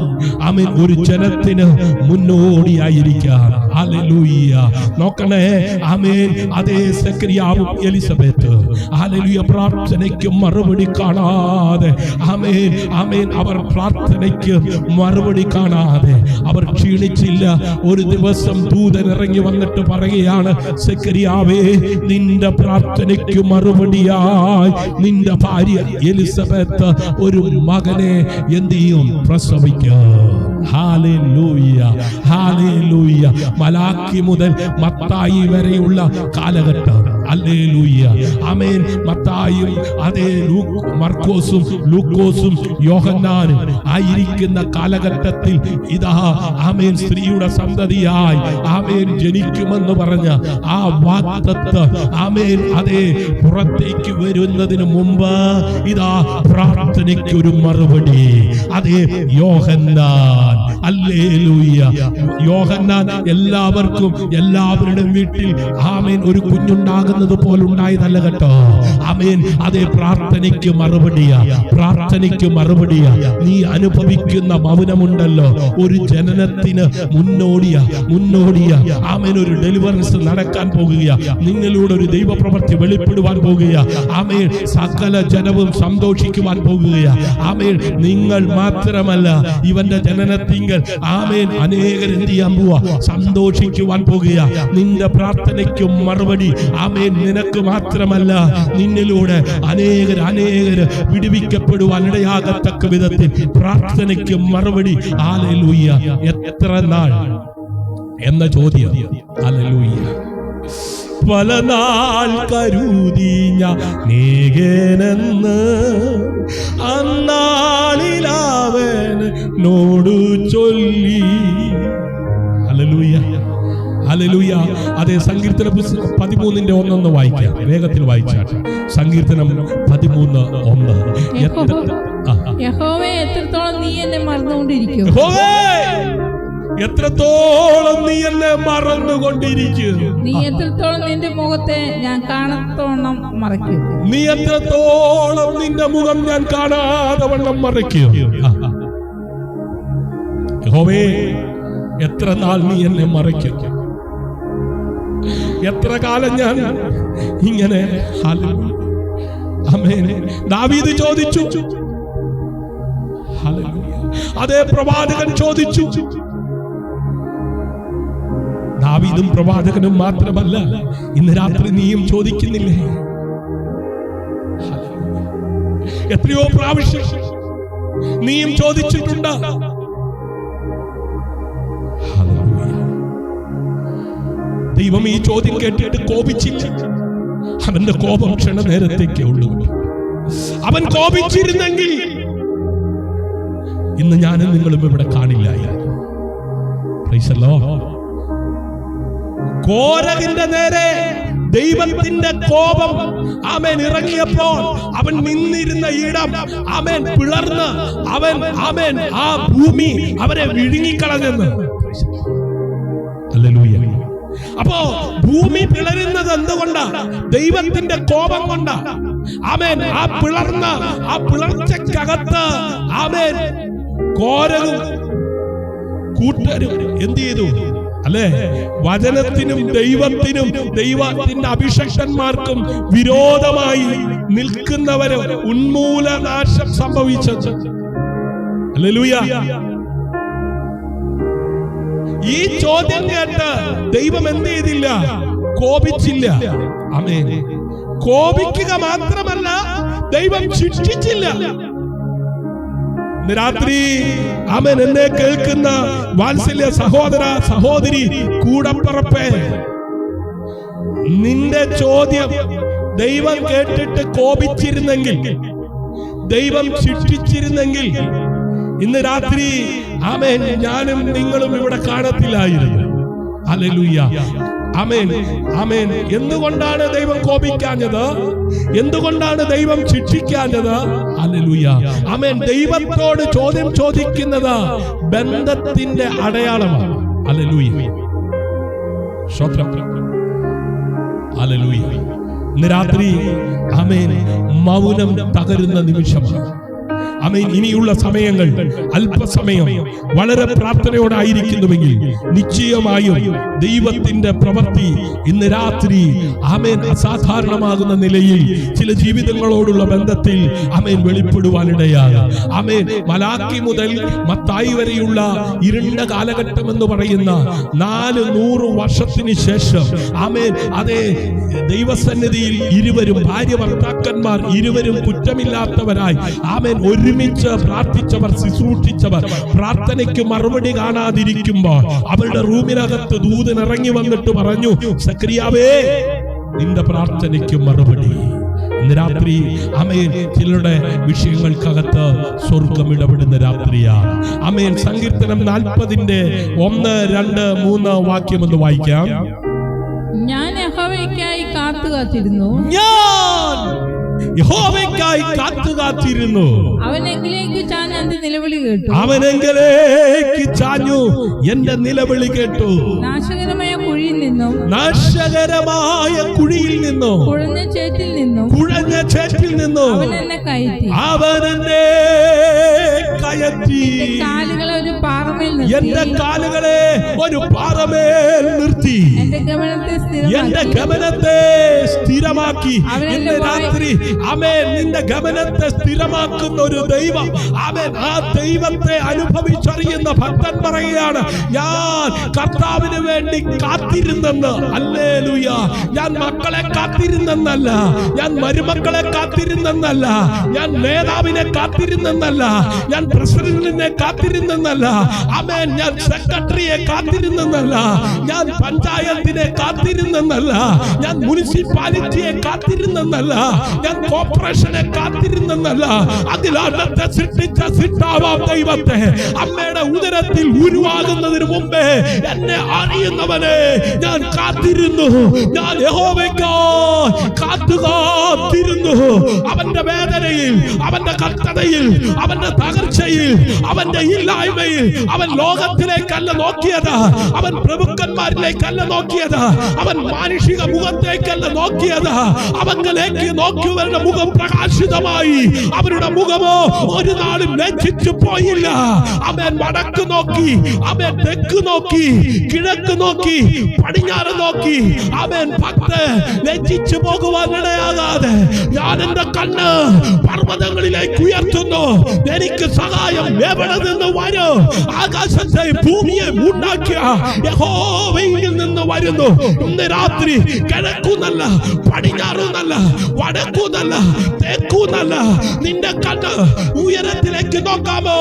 ആമേൻ, ഒരു ജനത്തിന് മുന്നോടിയായിരിക്കാം. ഹല്ലേലൂയ. നോക്കണേ, ആമേൻ, അതേ സക്കറിയാവും എലിസബത്ത്, ഹല്ലേലൂയ, പ്രാർത്ഥനയ്ക്ക് മറുപടി കാണാതെ, ആമേൻ, ആമേൻ, അവർ പ്രാർത്ഥനയ്ക്ക് മറുപടി കാണാതെ അവർ ക്ഷീണിച്ചില്ല. ഒരു ദിവസം ദൂതൻ ഇറങ്ങി വന്നിട്ട് പറയുകയാണ്, സക്കറിയാവേ, നിന്റെ പ്രാർത്ഥനയ്ക്ക് മറുപടിയായി നിന്റെ ഭാര്യ എലിസബത്ത് ഒരു മകനെ എന്ത് ചെയ്യും? പ്രസവിക്കും. Hallelujah, hallelujah. മലാക്കി മുതൽ മത്തായി വരെയുള്ള കാലഘട്ടം, ഹല്ലേലൂയ. ആമേൻ. മത്തായിയും അതേ മർക്കോസും ലൂക്കോസും യോഹന്നാനും ആയിരിക്കുന്ന കാലഘട്ടത്തിൽ ഇതാ ആമേൻ സ്ത്രീയുടെ സന്തതിയായി ആമേൻ ജനിക്കുമെന്ന് പറഞ്ഞ ആ വാഗ്ദത്തം ആമേൻ അതേ പുറത്തേക്ക് വരുന്നതിന് മുമ്പ് ഇതാ പ്രാർത്ഥനയ്ക്ക് ഒരു മറുപടി. അതേ യോഹന്നാൻ. ഹല്ലേലൂയ. യോഹന്നാൻ എല്ലാവർക്കും എല്ലാവരുടെയും വീട്ടിൽ ആമേൻ ഒരു കുഞ്ഞുണ്ടാകുന്നത് പോലെ ഉണ്ടായതല്ല കേട്ടോ. ആമേൻ. അതേ പ്രാർത്ഥനയ്ക്ക് മറുപടിയാ, പ്രാർത്ഥനയ്ക്ക് മറുപടിയാ. നീ അനുഭവിക്കുന്ന മൗനമുണ്ടല്ലോ, ഒരു ജനനത്തിന് മുന്നോടിയാ. ആമേൻ. ഒരു ഡെലിവറൻസ് നടക്കാൻ പോകുകയാ. നിങ്ങളിലൂടെ ഒരു ദൈവപ്രവൃത്തി വെളിപ്പെടുവാൻ പോകുകയാ. ആമേൻ. സകല ജനവും സന്തോഷിക്കുവാൻ പോകുകയാ. ആമേൻ. നിങ്ങൾ മാത്രമല്ല, ഇവന്റെ ജനനത്തിങ്കൽ ആമേൻ അനേകർ എന്ത് ചെയ്യാൻ പോവാ? സന്തോഷിക്കുവാൻ പോകുകയാ. നിന്റെ പ്രാർത്ഥനയ്ക്കും മറുപടി. ആമേൻ. നിനക്ക് മാത്രമല്ല, നിന്നിലൂടെ അനേകർ വിടുവിക്കപ്പെടുവാൻ ഇടയാകത്തക്ക വിധത്തിൽ പ്രാർത്ഥനയ്ക്ക് മറുപടി. ഹല്ലേലൂയ. എത്ര നാൾ എന്ന ചോദ്യം. ഹല്ലേലൂയ. പല നാൾ കരുതി ഞാനെന്ന് അന്നാളിലവനോടു ചൊല്ലി. ഹല്ലേലൂയ. ഹല്ലേലൂയ. അതേ സങ്കീർത്തന 13:1 വായിക്കാം. വേഗത്തിൽ വായിച്ചാൽ സങ്കീർത്തനം 13:1. യഹോവേ, എത്രത്തോളം നീ എന്നെ മറന്നുകൊണ്ടിരിക്കും? എത്രത്തോളം നീ എന്നെ മറന്നുകൊണ്ടിരിക്കും? നീ എത്രത്തോളം നിന്റെ മുഖത്തെ ഞാൻ കാണത്തോളം മറയ്ക്കും? നീ എത്രത്തോളം നിന്റെ മുഖം ഞാൻ കാണാതെ വണ്ണം മറയ്ക്കും? യഹോവേ, എത്ര നാൾ നീ എന്നെ മറയ്ക്കും? എത്ര കാലം ഞാൻ ഇങ്ങനെ? ആമേൻ. ദാവീദ് ചോദിച്ചു. അതേ പ്രവാചകൻ ചോദിച്ചു. ദാവീദും പ്രവാചകനും മാത്രമല്ല, ഇന്ന് രാത്രി നീയും ചോദിക്കുന്നില്ലേ? എത്രയോ പ്രാവശ്യം നീയും ചോദിച്ചിട്ടുണ്ട്. ദൈവം ഈ ചോദ്യം കേട്ടിട്ട് കോപിച്ചില്ല. അവന്റെ കോപം ക്ഷണനേരത്തേക്കേ ഉള്ളൂ. അവൻ കോപിച്ചിരുന്നെങ്കിൽ ഇന്ന് ഞാനും നിങ്ങളും ഇവിടെ കാണില്ലായിരുന്നു. Praise the Lord. കോരഹിന്റെ നേരെ ദൈവത്തിന്റെ കോപം ആമേൻ ഇറങ്ങിയപ്പോൾ അവൻ നിന്നിരുന്ന ഇടം ആമേൻ പിളർന്ന് ആമേൻ ആ ഭൂമി അവരെ വിഴുങ്ങിക്കളഞ്ഞെന്ന്. ഹല്ലേലൂയ. അപ്പോ ഭൂമി പിളരുന്നത് എന്തുകൊണ്ടാ? ദൈവത്തിന്റെ കോപം കൊണ്ടാ. ആമേൻ. ആ പിളർച്ചക്കകത്ത് ആമേൻ കോരഹും കൂട്ടരും എന്ത് ചെയ്തു? അല്ലെ, വചനത്തിനും ദൈവത്തിന്റെ അഭിഷക്തന്മാർക്കും വിരോധമായി നിൽക്കുന്നവര് ഉന്മൂലനാശം സംഭവിച്ചത്. ഹല്ലേലൂയ. ഈ ചോദ്യം കേട്ട് ദൈവം എന്ത് ചെയ്തില്ല? കോപിച്ചില്ല. ആമേൻ. കോപിക്കുക മാത്രമല്ല, ദൈവം ശിക്ഷിച്ചില്ല. രാത്രി ആമേൻ എന്നെ കേൾക്കുന്ന വാത്സല്യ സഹോദര സഹോദരി കൂടപ്പറപ്പേ, നിന്റെ ചോദ്യം ദൈവം കേട്ടിട്ട് കോപിച്ചിരുന്നെങ്കിൽ, ദൈവം ശിക്ഷിച്ചിരുന്നെങ്കിൽ ഇന്ന് രാത്രി ആമേൻ ഞാനും നിങ്ങളും ഇവിടെ കാണത്തില്ലായിരുന്നു. ഹല്ലേലൂയ. ആമേൻ. ആമേൻ. എന്തുകൊണ്ടാണ് ദൈവം കോപിക്കാഞ്ഞത്? എന്തുകൊണ്ടാണ് ദൈവം ശിക്ഷിക്കാഞ്ഞത്? ഹല്ലേലൂയ. ആമേൻ. ദൈവത്തോട് ചോദ്യം ചോദിക്കുന്നത് ബന്ധത്തിന്റെ അടയാളമാണ്. ഹല്ലേലൂയ. സ്തോത്രം. ഹല്ലേലൂയ. ഇന്ന് രാത്രി ആമേൻ മൗനം തകരുന്ന നിമിഷമാണ്. ആമേൻ. ഇനിയുള്ള സമയങ്ങൾ അല്പസമയം വളരെ പ്രാർത്ഥനയോടായിരിക്കുന്നുവെങ്കിൽ നിശ്ചയമായും ദൈവത്തിന്റെ പ്രവൃത്തി ഇന്ന് രാത്രി ആമേൻ അസാധാരണമാകുന്ന നിലയിൽ ചില ജീവിതങ്ങളോടുള്ള ബന്ധത്തിൽ ആമേൻ വെളിപ്പെടുവാനിടയാകും. ആമേൻ. മലാക്കി മുതൽ മത്തായി വരെയുള്ള ഇരുണ്ട കാലഘട്ടം എന്ന് പറയുന്ന 400 വർഷത്തിന് ശേഷം ആമേൻ അതേ ദൈവസന്നിധിയിൽ ഇരുവരും ഭാര്യ ഭർത്താക്കന്മാർ ഇരുവരും കുറ്റമില്ലാത്തവരായി ആമേൻ ഒരുമിച്ച് പ്രാർത്ഥിച്ചവർ, ശുശ്രൂഷിച്ചവർ പ്രാർത്ഥനയ്ക്ക് മറുപടി കാണാതിരിക്കുമ്പോൾ അവരുടെ റൂമിനകത്ത് ദൂതൻ ഇറങ്ങി വന്നിട്ട് പറഞ്ഞു, സക്രിയാവേ നിന്റെ പ്രാർത്ഥനയ്ക്ക് മറുപടി. ഇന്ന് രാത്രി ആമേൻ ചിലരുടെ വിഷയങ്ങൾക്കകത്ത് സ്വർഗം ഇടപെടുന്ന രാത്രിയാ. ആമേൻ. സങ്കീർത്തനം 40-ന്റെ 1, 2, 3 വാക്യം ഒന്ന് വായിക്കാം. ഞാൻ യഹോവയ്ക്കായി കാത്തുകാത്തിരുന്നു, ഞാൻ യഹോവയ്ക്കായി കാത്തുകാത്തിരുന്നു. അവനെങ്കിലേക്ക് ചാഞ്ഞ് എന്റെ നിലവിളി കേട്ടു. അവനെങ്കിലേക്ക് ചാഞ്ഞു എന്റെ നിലവിളി കേട്ടു. നാശകരമായ കുഴിയിൽ നിന്നും, നാശകരമായ കുഴിയിൽ നിന്നും, കുഴഞ്ഞ ചേറ്റിൽ നിന്നും, കുഴഞ്ഞ ചേറ്റിൽ നിന്നും അവൻ എന്നെ കയറ്റി. അവൻ എന്നെ കയറ്റി. കാലുകളെ ഒരു പാറമേൽ നിർത്തി. എന്റെ കാലുകളെ ഒരു പാറമേൽ നിർത്തി. എന്റെ ഗമനത്തെ എന്റെ ഗമനത്തെ സ്ഥിരമാക്കി. ഇന്ന് രാത്രി ആമേൻ നിന്റെ ഗമനത്തെ സ്ഥിരമാക്കുന്ന ഒരു ദൈവം, ആമേൻ, ആ ദൈവത്തെ അനുഭവിച്ചറിയുന്ന ഭക്തൻ പറയുകയാണ്, ഞാൻ കർത്താവിന് വേണ്ടി കാത്തിരുന്നെന്ന്. ഹല്ലേലൂയ. ഞാൻ മക്കളെ കാത്തിരുന്നെന്നല്ല, ഞാൻ മരുമക്കളെ കാത്തിരുന്നെന്നല്ല, ഞാൻ നേതാവിനെ കാത്തിരുന്നെന്നല്ല, ഞാൻ പ്രസിഡന്റിനെ കാത്തിരുന്നെന്നല്ല, ആമേൻ, ഞാൻ സെക്രട്ടറിയെ കാത്തിരുന്നെന്നല്ല, ഞാൻ പഞ്ചായത്തിനെ കാത്തിരുന്നെന്നല്ല, ഞാൻ മുനിസിപ്പാലിറ്റിയെ കാത്തിരുന്നെന്നല്ല, ഞാൻ കോർപ്പറേഷനെ കാത്തിരുന്നെന്നല്ല, അതിലകത്തെ സൃഷ്ടിച്ച സൃഷ്ടാവാം ദൈവത്തെ, അമ്മയുടെ ഉദരത്തിൽ ഉരുവാകുന്നതിന് മുമ്പേ എന്നെ അറിയുന്നവനെ ഞാൻ കാത്തിരുന്നു. ഞാൻ യഹോവയ്ക്കായി കാത്തുകാത്തിരുന്നു. അവന്റെ വേദനയിൽ, അവന്റെ കഷ്ടതയിൽ, അവന്റെ തകർച്ചയിൽ, അവന്റെ ഇല്ലായ്മയിൽ അവൻ ലോകത്തിലേക്കല്ല നോക്കിയത്, അവൻ പ്രഭുക്കന്മാരിലേക്കല്ല നോക്കിയത്, അവൻ മാനുഷിക മുഖത്തേക്കല്ല നോക്കിയത്, അവങ്കിലേക്ക് നോക്കിയവരുടെ മുഖം പ്രകാശിതമായി. അവരുടെ മുഖമോ ഒരു നാളും ലജ്ജിച്ചു പോയില്ല. അവൻ വടക്ക് നോക്കി, അവൻ തെക്ക് നോക്കി, കിഴക്ക് നോക്കി, പടിഞ്ഞാറ് നോക്കി. അവൻ ഭക്തൻ ലജ്ജിച്ചു പോകുവാൻ ഇടയാകാതെ ഞാൻ എന്റെ കണ്ണ് പർവ്വതങ്ങളിലേക്ക് ഉയർത്തുന്നു. എനിക്ക് സഹായം എവിടെ നിന്ന് വരും? ആകാശത്തെ ഭൂമിയെ ഉണ്ടാക്കിയ യഹോവയിൽ നിന്ന് വരുന്നു. ഇന്ന് രാത്രി കിഴക്കുന്നല്ല, പടിഞ്ഞാറുന്നല്ല, വടക്കുന്നല്ല, തെക്കുന്നല്ല, നിന്റെ കണ്ണ് ഉയരത്തിലേക്ക് നോക്കാമോ?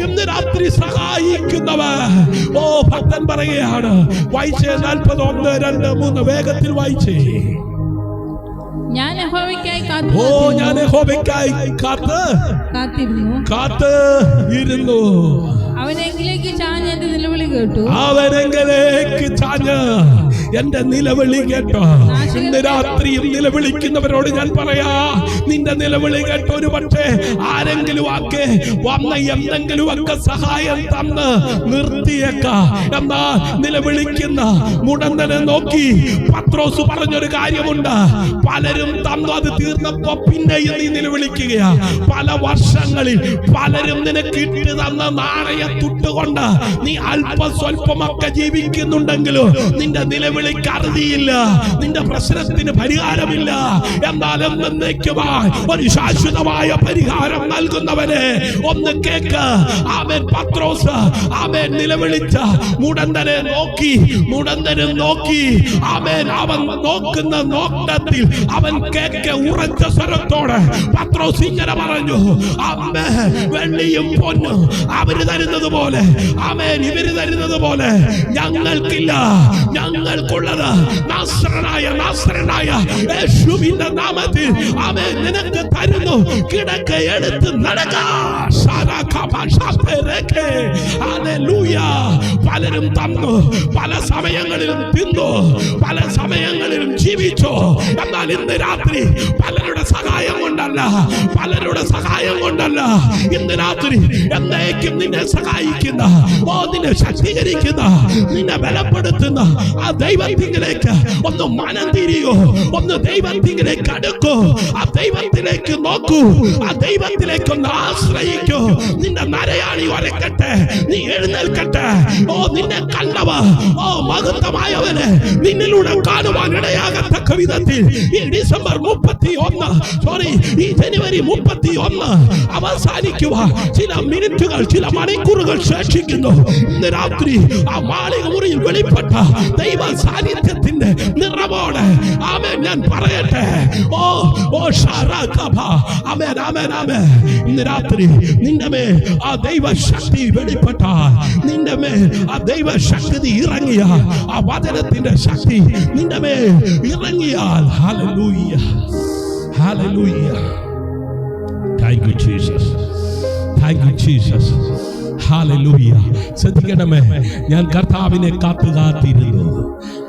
ഇന്ന് രാത്രി സഹായിക്കുന്നവൻ. ഓ ഭക്തൻ പറയുകയാണ്, വായിച്ചേ 41, 2, 3 വേഗത്തിൽ വായിച്ചേ. ഞാൻ യഹോവയ്ക്കായി ഞാൻ യഹോവയ്ക്കായി കാത്ത് ഇരുന്നു. അവനെങ്കിലേക്ക് ചാഞ്ഞ് എന്റെ നിലവിളി കേട്ടു. അവനെങ്കിലേക്ക് ചാഞ്ഞ് എന്റെ നിലവിളി കേട്ടോ. ഇന്ന് രാത്രിയും നിലവിളിക്കുന്നവരോട് ഞാൻ പറയാ, നിന്റെ നിലവിളി കേട്ടോ. ഒരു പക്ഷേ ആരെങ്കിലും ഒക്കെ വന്ന എന്തെങ്കിലും ഒക്കെ സഹായം തന്ന് നിർത്തിയേക്കാം. എന്നാൽ നിലവിളിക്കുന്ന മുടന്തനെ നോക്കി പത്രോസ് പറഞ്ഞൊരു കാര്യമുണ്ട്. പലരും തന്നു, അത് തീർന്നപ്പോ പിന്നെയും നീ നിലവിളിക്കുകയാ. പല വർഷങ്ങളിൽ പലരും നിനക്ക് ഇട്ട് തന്ന നാണയത്തുട്ടുകൊണ്ട് നീ അല്പം സ്വല്പമൊക്കെ ജീവിക്കുന്നുണ്ടെങ്കിലും നിന്റെ നിലവിളിക്ക് അറുതിയില്ല, നിന്റെ പ്രശ്നത്തിന് പരിഹാരമില്ല. എന്നാൽ എന്നേക്കുമായി ഒരു ശാശ്വതമായ പരിഹാരം നൽകുന്നവനെ ഒന്ന് കേക്ക്. ആമേൻ. പത്രോസ് ആമേൻ നിലവിളിച്ച മുടന്തനെ നോക്കി, മുടന്തനും നോക്കി. ആമേൻ. അവൻ നോക്കുന്ന നോട്ടത്തിൽ അവൻ കേക്ക് ഉറച്ച സ്വരത്തോടെ പത്രോസ് ഇങ്ങനെ പറഞ്ഞു, അമ്മേ, വെള്ളിയും പൊന്നും അവര് തരുന്നത് പോലെ, ആമേൻ, ഇവര് തരുന്നത് പോലെ ഞങ്ങൾക്കില്ല. ഞങ്ങൾക്കുള്ളത് നാസറനായ യേശുവിന്റെ നാമത്തിൽ ആമേൻ നിനക്ക് തരുന്നു. കിടക്ക എടുത്ത് നടക്ക. ഹല്ലേലൂയ. പലരും തന്നു, പല സമയങ്ങളിലും തിന്നു, പല സമയങ്ങളിലും ജീവിച്ചു. എന്നാൽ ഇന്ന് രാത്രി പലരുടെ സഹായം കൊണ്ടല്ല, പലരുടെ സഹായം കൊണ്ടല്ല, ഇന്ന് രാത്രി എന്നേക്കും നിന്നെ സഹായിക്കുന്ന, നിന്നെ ശക്തീകരിക്കുന്ന, നിന്നെ ബലപ്പെടുത്തുന്ന ആ ദൈവത്തിലേക്ക് ഒന്ന് മനം തിരിയോ, ഒന്ന് ദൈവത്തിലേക്ക് അടുക്കൂ, ആ ദൈവത്തിലേക്ക് നോക്കൂ, ആ ദൈവത്തിലേക്ക് ഒന്ന് ആശ്രയിക്കൂ. നിന്റെ നരയാണി വരക്കട്ടെ, നീ എഴുന്നേൽക്കട്ടെ. നിന്നെ കണ്ടവ, മഹത്വമായവനെ നിന്നിലൂടെ കാണുവാൻ ഇടയാകത്തക്ക വിധത്തിൽ ഈ ഡിസംബർ 31 ഈ ജനുവരി 31 അവസാനിക്കുവാൻ ചില മിനിറ്റുകൾ, ചില മണിക്കൂറുകൾ ശേഷിക്കുന്നു. ഇന്ന് രാത്രി ആ മാളിക മുറിയിൽ വെളിപ്പെട്ട ദൈവ സാന്നിധ്യത്തിന്റെ നിറവോടെ ആമേൻ ഞാൻ പറയട്ടെ. ഓ ഷറഖബ, ആമേൻ ആമേൻ ആമേൻ. ഇന്ന് രാത്രി നിന്റെ മേൽ ആ ദൈവ ശക്തി വെളിപ്പെട്ടാൽ, നിന്റെ മേൽ ആ ദൈവ ശക്തി ഇറങ്ങിയ, ആ വചനത്തിന്റെ ശക്തി നിന്റെ മേൽ ഇറങ്ങിയാൽ, ഹല്ലേലൂയ ഹല്ലേലൂയ. Thank you Jesus, thank you Jesus, ഹല്ലേലൂയ. ശ്രദ്ധിക്കണമേ, ഞാൻ കർത്താവിനെ കാത്തിരുന്നു,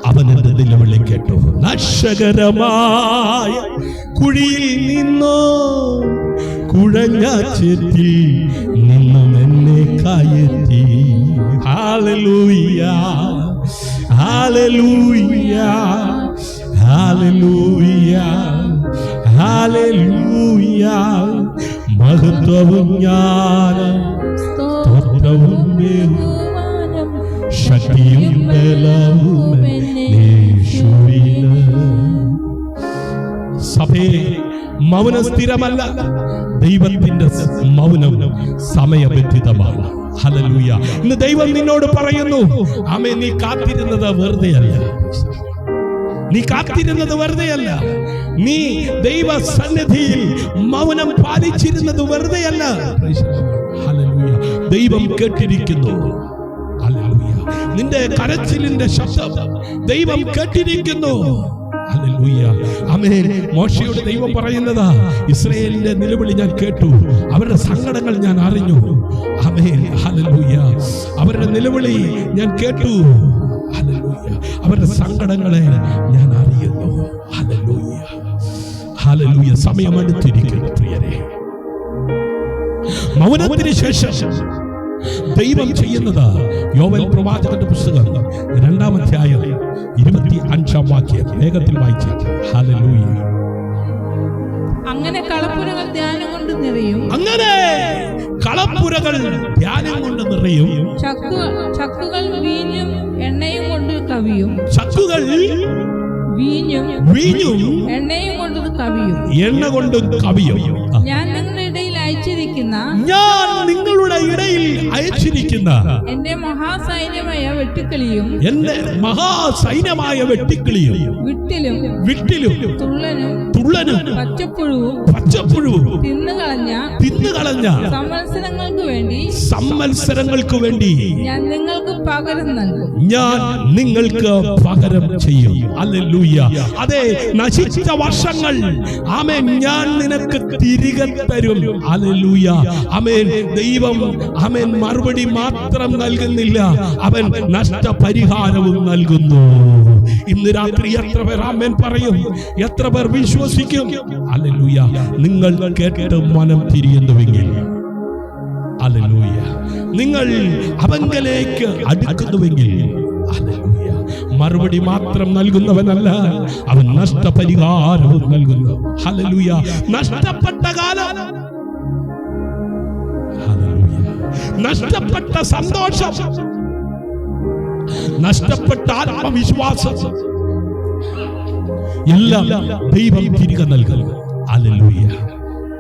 അവൻ എന്റെ നിലവിളി കേട്ടു. നശകരമായ കുഴിയിൽ നിന്നോ കുഴഞ്ഞ ചെത്തി നിന്നും എന്നെ കയറ്റി. ഹല്ലേലൂയ ഹല്ലേലൂയ ഹല്ലേലൂയ ഹല്ലേലൂയ. മഹത്വവും ജ്ഞാനം സ്തോത്രവും ശക്തിയും ബലവും യേശുവിന്. സഭയെ മൗനം സ്ഥിരമല്ല, ദൈവത്തിന്റെ മൗനം സമയബന്ധിതമാണ്. ഹല്ലേലൂയ. ഇന്ന് ദൈവം നിന്നോട് പറയുന്നു, ആമേൻ, നീ കാത്തിരുന്നത് വെറുതെയല്ല. നീ കാത്തിരുന്നത് വെറുതെയല്ല. നീ ദൈവ സന്നിധിയിൽ മൗനം പാലിച്ചിരുന്നത് വെറുതെയല്ല. ഹല്ലേലൂയ. ദൈവം കേട്ടിരിക്കുന്നു. ഹല്ലേലൂയ. നിന്റെ കരച്ചിലിന്റെ ശബ്ദം ദൈവം കേട്ടിരിക്കുന്നു. ഹല്ലേലൂയ. ആമേൻ. മോശയോട് ദൈവം പറയുന്നതാ, ഇസ്രായേലിന്റെ നിലവിളി ഞാൻ കേട്ടു, അവരുടെ സങ്കടങ്ങൾ ഞാൻ അറിഞ്ഞു. ആമേൻ. ഹല്ലേലൂയ. അവരുടെ നിലവിളി ഞാൻ കേട്ടു. ഹല്ലേലൂയ. അവരുടെ സങ്കടങ്ങളെ ഞാൻ അറിയുന്നു. Hallelujah hallelujah. സമയമെടുത്തിരിക്കുന്നു പ്രിയരെ. മൗനത്തിന് ശേഷം ദൈവം ചെയ്യുന്നത്, യോവേൽ പ്രവാചകന്റെ പുസ്തകം 2-ാം അധ്യായം 25-ാം വാക്യം വേഗത്തിൽ വായിച്ചു. ഹല്ലേലൂയ. അങ്ങനെ കളപ്പുരകൾ ധ്യാനം കൊണ്ട് നിറയും. അങ്ങനെ കളപ്പുരകൾ ധ്യാനം കൊണ്ട് നിറയും. ചക്കുകൾ വീഞ്ഞും എണ്ണയും കൊണ്ട് കവിയും. ചക്കുകൾ വീഞ്ഞും എണ്ണയും കൊണ്ട് കവിയും. എണ്ണ കൊണ്ട് കവിയും. ഞാൻ നിങ്ങളുടെ ഇടയിൽ അയച്ചിരിക്കുന്ന എന്റെ മഹാസൈന്യമായ വെട്ടിക്കിളിയും വിട്ടിലും തുള്ളനും പച്ചപ്പുഴുവും തിന്നുകളഞ്ഞ സംവത്സരങ്ങൾക്ക് വേണ്ടി ഞാൻ നിങ്ങൾക്ക് പകരം ചെയ്യും. ഹല്ലേലൂയ. അതെ, നശിച്ച വർഷങ്ങൾ ആമേൻ ഞാൻ നിനക്ക് തിരികെ തരും. ഹല്ലേലൂയ. ആമേൻ. ദൈവം ആമേൻ മറുപടി മാത്രം നൽകുന്നില്ല, അവൻ നഷ്ടപരിഹാരവും നൽകുന്നു. ഇന്ന് രാത്രി എത്ര പേർ ആമേൻ പറയും? എത്ര പേർ വിശ്വസിക്കും? ഹല്ലേലൂയ. നിങ്ങൾ കേട്ട് മനം തിരിയുന്നുവെങ്കിൽ, ഹല്ലേലൂയ, നിങ്ങൾ അവങ്കലേക്ക് അടുക്കുന്നുവെങ്കിൽ, ഹല്ലേലൂയ, മറുപടി മാത്രം നൽകുന്നവനല്ല, അവൻ നഷ്ടപരിഹാരവും നൽകുന്നു. ഹല്ലേലൂയ. നഷ്ടപ്പെട്ട കാലം, ഹല്ലേലൂയ, നഷ്ടപ്പെട്ട സന്തോഷം, നഷ്ടപ്പെട്ട ആത്മവിശ്വാസം എല്ലാം ദൈവം തിരികെ നൽകുന്നു. ഹല്ലേലൂയ.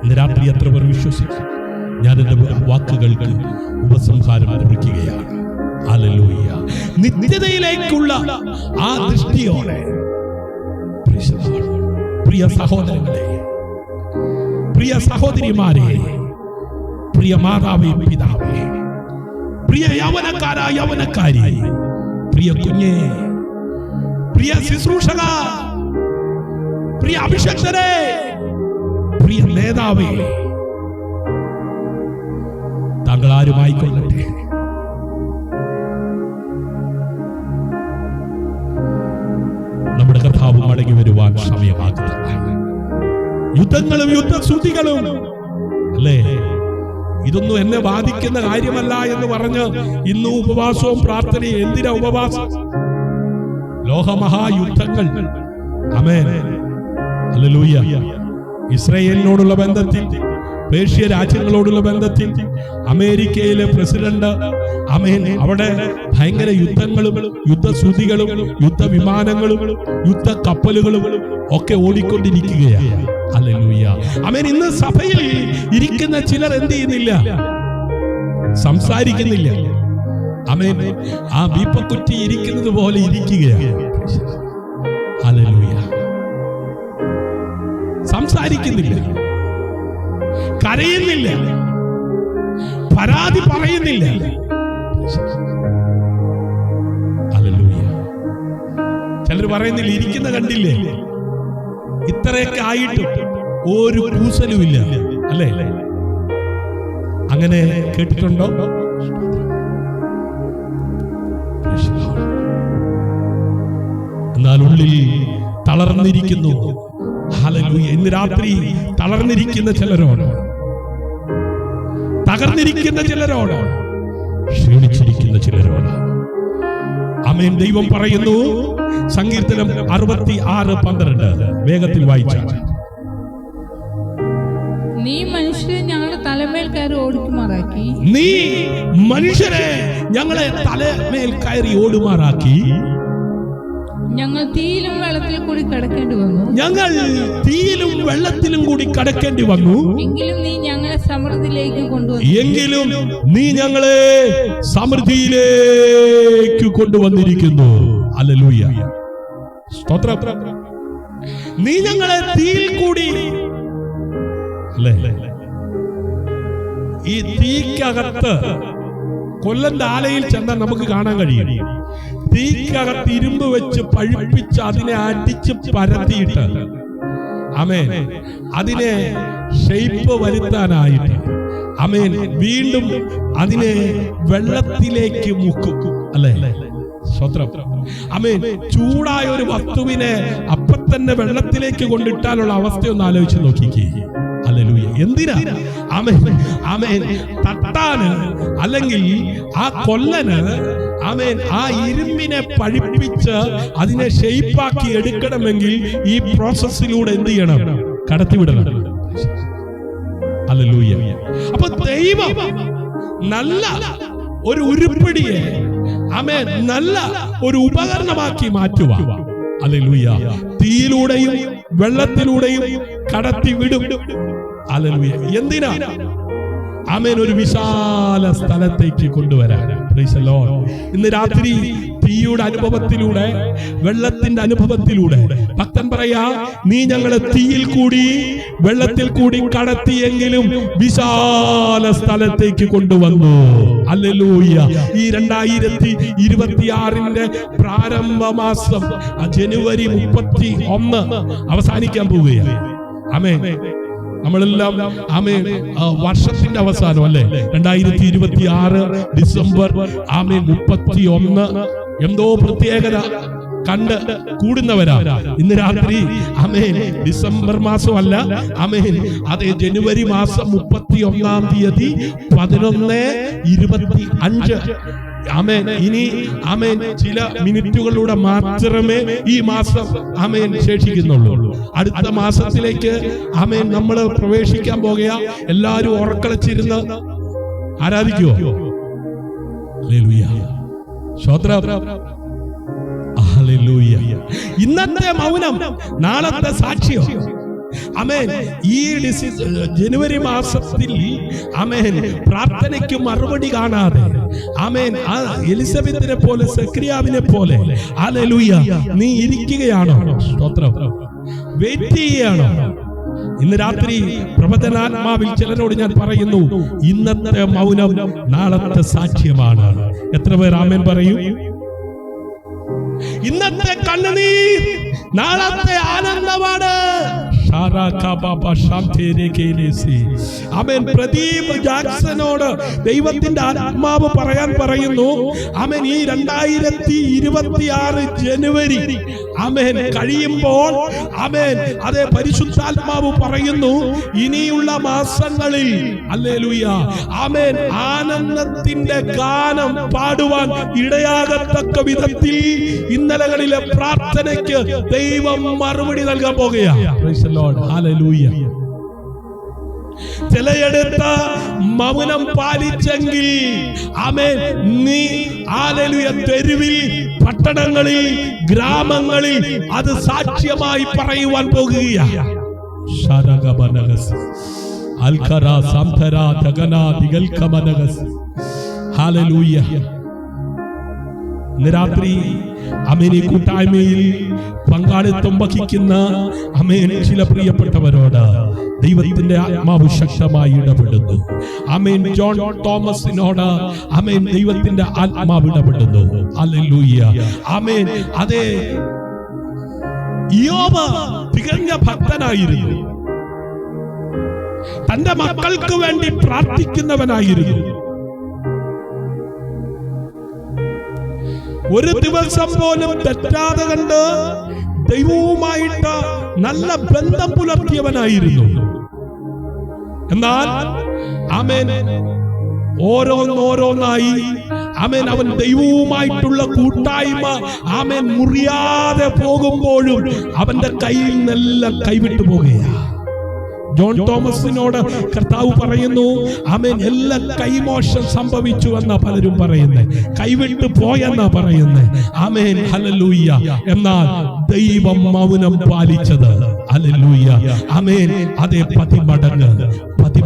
ഇന്ന് രാത്രി എത്ര പേർ വിശ്വസിക്കും? ഞാൻ എന്റെ വാക്കുകൾക്ക് ഉപസംഹാരം കുറിക്കുകയാണ്. ഹല്ലേലൂയ. നിത്യതയിലേക്കുള്ള ആ ദൃഷ്ടിയോടെ പ്രിയ സഹോദരങ്ങളെ, പ്രിയ സഹോദരിമാരെ, പ്രിയ മാതാവേ, പിതാവേ, പ്രിയ യൗവനക്കാരായ യൗവനക്കാരി, പ്രിയ കുഞ്ഞേ, പ്രിയ ശുശ്രൂഷക, പ്രിയ അഭിഷക്തരെ, പ്രിയ നേതാവേ, താങ്കൾ ആരുമായിക്കൊള്ളട്ടെ, നമ്മുടെ കർത്താവ് മടങ്ങി വരുവാൻ സമയമാകുന്നു. യുദ്ധങ്ങളും യുദ്ധശ്രുതികളും അല്ലേ, ഇതൊന്നും എന്നെ ബാധിക്കുന്ന കാര്യമല്ല എന്ന് പറഞ്ഞ് ഇന്ന് ഉപവാസവും പ്രാർത്ഥനയും. എന്തിനാ ഉപവാസം? ലോകമഹായുദ്ധങ്ങൾ. ആമേൻ. ഹല്ലേലൂയ. ഇസ്രായേലിനോടുള്ള ബന്ധത്തിൽ, പേർഷ്യ രാജ്യങ്ങളോടുള്ള ബന്ധത്തിൽ, അമേരിക്കയിലെ പ്രസിഡന്റ് ആമേൻ അവിടെ ഭയങ്കര യുദ്ധങ്ങളും യുദ്ധശ്രുതികളും യുദ്ധവിമാനങ്ങളും യുദ്ധക്കപ്പലുകളും ഒക്കെ ഓടിക്കൊണ്ടിരിക്കുകയാണ്. ഹല്ലേലൂയ. ആമേൻ. ഇന്ന് സഭയിൽ ഇരിക്കുന്ന ചിലർ എന്ത് ചെയ്യുന്നില്ല? സംസാരിക്കുന്നില്ല. ആമേൻ. ആ വീപ്പക്കുറ്റി ഇരിക്കുന്നത് പോലെ ഇരിക്കുകയാണ്. ഹല്ലേലൂയ. സംസാരിക്കുന്നില്ല, കരയുന്നില്ല, പരാതി പറയുന്നില്ല. ഹല്ലേലൂയ. ചിലർ പറയുന്നില്ല, ഇരിക്കുന്ന കണ്ടില്ലേ, ഇത്രയൊക്കെ ആയിട്ടും ഒരു കൂസലുമില്ല, അല്ലേ? അങ്ങനെ കേട്ടിട്ടുണ്ടോ? എന്നാൽ ഉള്ളിൽ തളർന്നിരിക്കുന്നു. ഹല്ലേലൂയ. ഇന്ന് രാത്രി തളർന്നിരിക്കുന്ന ചിലരോട്, തകർന്നിരിക്കുന്ന ചിലരോട്, ക്ഷീണിച്ചിരിക്കുന്ന ചിലരോട് ആമേൻ ദൈവം പറയുന്നു. സങ്കീർത്തനം 66:12 വേഗത്തിൽ വായിച്ചാൽ, നീ മനുഷ്യരെ ഞങ്ങളുടെ തലമേൽ കയറി ഓടിക്കുമാറാക്കി. നീ മനുഷ്യരെ ഞങ്ങളെ തലമേൽ കയറി ഓടുമാറാക്കി. ഞങ്ങൾ തീയിലും വെള്ളത്തിലും കൂടി കടക്കേണ്ടി വന്നു. ഞങ്ങൾ തീയിലും വെള്ളത്തിലും കൂടി കടക്കേണ്ടി വന്നു. എങ്കിലും നീ ഞങ്ങളെ സമൃദ്ധിയിലേക്ക് കൊണ്ടുവന്നു. എങ്കിലും നീ ഞങ്ങളെ സമൃദ്ധിയിലേക്ക് കൊണ്ടുവന്നിരിക്കുന്നു. ഹല്ലേലൂയ. സ്തോത്രം. നീ ഞങ്ങളെ തീയിൽ കൂടി, അല്ലേ? ഈ തീക്കകത്ത് കൊല്ലന്റെ ആലയിൽ ചെന്നാൽ നമുക്ക് കാണാൻ കഴിയും. തീക്കകത്ത് ഇരുമ്പ് വെച്ച് പഴുപ്പിച്ച് അതിനെ അടിച്ച് പരത്തിയിട്ട്, ആമേൻ, അതിനെ ഷേപ്പ് വരുത്താനായിട്ട്, ആമേൻ, വീണ്ടും അതിനെ വെള്ളത്തിലേക്ക് മുക്കും, അല്ലേ? സ്വത്രം. ആമേൻ. ചൂടായ ഒരു വസ്തുവിനെ അപ്പൊ തന്നെ വെള്ളത്തിലേക്ക് കൊണ്ടിട്ടാലുള്ള അവസ്ഥയൊന്ന് ആലോചിച്ച് നോക്കിക്കേ. ഹല്ലേലൂയ. എന്തിനാ? ആമേൻ. ആമേൻ. തട്ടാന്, അല്ലെങ്കിൽ ആ കൊല്ലന്, ആമേൻ, ആ ഇരുമ്പിനെ പഴിപ്പിച്ച് അതിനെ ഷേപ്പാക്കി എടുക്കണമെങ്കിൽ ഈ പ്രോസസ്സിലൂടെ എന്ത് ചെയ്യണം? കടത്തിവിടണം. ഹല്ലേലൂയ. അപ്പൊ ദൈവം നല്ല ഒരു ഉരുപ്പിടിയെ, ആമേൻ, നല്ല ഒരു ഉപകരണമാക്കി മാറ്റുക. ഹല്ലേലൂയ. തീയിലൂടെയും വെള്ളത്തിലൂടെയും കടത്തി വിടും. ഹല്ലേലൂയ. എന്തിനാ? ആമേൻ. ഒരു വിശാല സ്ഥലത്തേക്ക് കൊണ്ടുവരാൻ. Price the Lord. ഇന്ന് രാത്രി തീയുടെ അനുഭവത്തിലൂടെ, വെള്ളത്തിന്റെ അനുഭവത്തിലൂടെ ഭക്തൻ പറയാ, നീ ഞങ്ങളെ തീയിൽ കൂടി വെള്ളത്തിൽ കൂടി കടത്തിയെങ്കിലും വിശാല സ്ഥലത്തേക്ക് കൊണ്ടുവന്നു. ഹല്ലേലൂയ. ഈ 2026 പ്രാരംഭ മാസം ജനുവരി 31 അവസാനിക്കാൻ പോവുകയാണ്. ആമേൻ. നമ്മളെല്ലാം ആമേൻ വർഷത്തിന്റെ അവസാനം, അല്ലേ? 2026 ഡിസംബർ, ആമേൻ, 31 എന്തോ പ്രത്യേകത കണ്ട് കൂടുന്നവരാ. ഇന്ന് രാത്രി, ആമേൻ, ഡിസംബർ മാസമല്ല, ആമേൻ, അതേ ജനുവരി മാസം 31 തീയതി 11:25. ആമേൻ. ഇനി, ആമേൻ, ചില മിനിറ്റുകളിലൂടെ മാത്രമേ ഈ മാസം, ആമേൻ, ശേഷിക്കുന്നുള്ളൂ. അടുത്ത മാസത്തിലേക്ക്, ആമേൻ, നമ്മൾ പ്രവേശിക്കാൻ പോകുക. എല്ലാവരും ഉറക്കളച്ചിരുന്ന് ആരാധിക്കുവോ? ഹല്ലേലൂയ. സ്തോത്രം. ഹല്ലേലൂയ. ഇന്നത്തെ മൗനം നാളത്തെ സാക്ഷ്യം. ആമേൻ. ഈ ജനുവരി മാസത്തിൽ, ആമേൻ, പ്രാർത്ഥനയ്ക്ക് മറുപടി കാണാതെ, ആമേൻ, ആ എലിസബത്തിനെ പോലെ, സെക്രിയാവിനെ പോലെ, ഹല്ലേലൂയ, നീ ഇരിക്കുകയാണോ? സ്തോത്രം. വെയിറ്റ് ചെയ്യുകയാണോ? ഇന്ന് രാത്രി പ്രവചനാത്മാവിൽ ചിലരോട് ഞാൻ പറയുന്നു, ഇന്നത്തെ മൗനം നാളത്തെ സാക്ഷ്യമാണ്. എത്ര പേർ ആമേൻ പറയും? ഇന്നത്തെ കണ്ണുനീർ നാളത്തെ ആനന്ദമാണ്. ആമേൻ. പ്രദീപ് ജാക്സനോട് ദൈവത്തിന്റെ ആത്മാവ് പറയാൻ പറയുന്നു, ആമേൻ, ഈ 2026 ജനുവരി, ആമേൻ, കഴിയുമ്പോൾ, ആമേൻ, അതേ പരിശുദ്ധാത്മാവ് പറയുന്നു, ഇനിയുള്ള മാസങ്ങളിൽ, ഹല്ലേലൂയ, ആമേൻ, ആനന്ദത്തിന്റെ ഗാനം പാടുവാൻ ഇടയാകത്തക്ക വിധത്തിൽ ഇന്നലകളിലെ പ്രാർത്ഥനയ്ക്ക് ദൈവം മറുപടി നൽകാൻ പോകുകയാണ്. Price the Lord. ഹല്ലേലൂയ. ചിലയിടത്ത മൗനം പാലിച്ചെങ്കിൽ, ആമേൻ, നീ, ഹല്ലേലൂയ, തെരുവിൽ, പട്ടണങ്ങളിൽ, ഗ്രാമങ്ങളിൽ അത് സാക്ഷ്യമായി പറയുവാൻ പോകുകയാണ്. ശരഗമനഗസ് അൽഖറ സംധര തഗന ദിഗൽകമനഗസ്. ഹല്ലേലൂയ. ഇന്ന് രാത്രി ആമേൻ ഈ കൂട്ടായ്മയിൽ പങ്കാളിത്തം വഹിക്കുന്ന ആമേൻ ചില പ്രിയപ്പെട്ടവരോട് ദൈവത്തിന്റെ ആത്മാവ് ശക്തമായി ഇടപെടുന്നു. ആമേൻ ജോൺ തോമസിനോട് ആമേൻ ദൈവത്തിന്റെ ആത്മാവ് ഇടപെടുന്നു. ഹല്ലേലൂയ. ആമേൻ. അതേ, യോബ് തികഞ്ഞ ഭക്തനായിരുന്നു. തന്റെ മക്കൾക്ക് വേണ്ടി പ്രാർത്ഥിക്കുന്നവനായിരുന്നു. ഒരു ദിവസം പോലും തെറ്റാതെ കണ്ട് ദൈവവുമായിട്ട് നല്ല ബന്ധം പുലർത്തിയവനായിരുന്നു. എന്നാൽ ആമേൻ ഓരോന്നോരോന്നായി ആമേൻ അവൻ ദൈവവുമായിട്ടുള്ള കൂട്ടായ്മ ആമേൻ മുറിയാതെ പോകുമ്പോഴും അവന്റെ കയ്യിൽ നിന്നെല്ലാം കൈവിട്ടു പോകുകയാണ്. ജോൺ തോമസിനോട് കർത്താവ് പറയുന്നു, ആമേൻ എല്ലാം കൈമോശം സംഭവിച്ചു എന്നാ പലരും പറയുന്നത്, കൈവിട്ടു പോയെന്നാ പറയുന്നത്. ആമേൻ. ഹല്ലേലൂയ. എന്നാൽ ദൈവം മൗനം പാലിച്ചത്. ഹല്ലേലൂയ. ആമേൻ. അതേ 10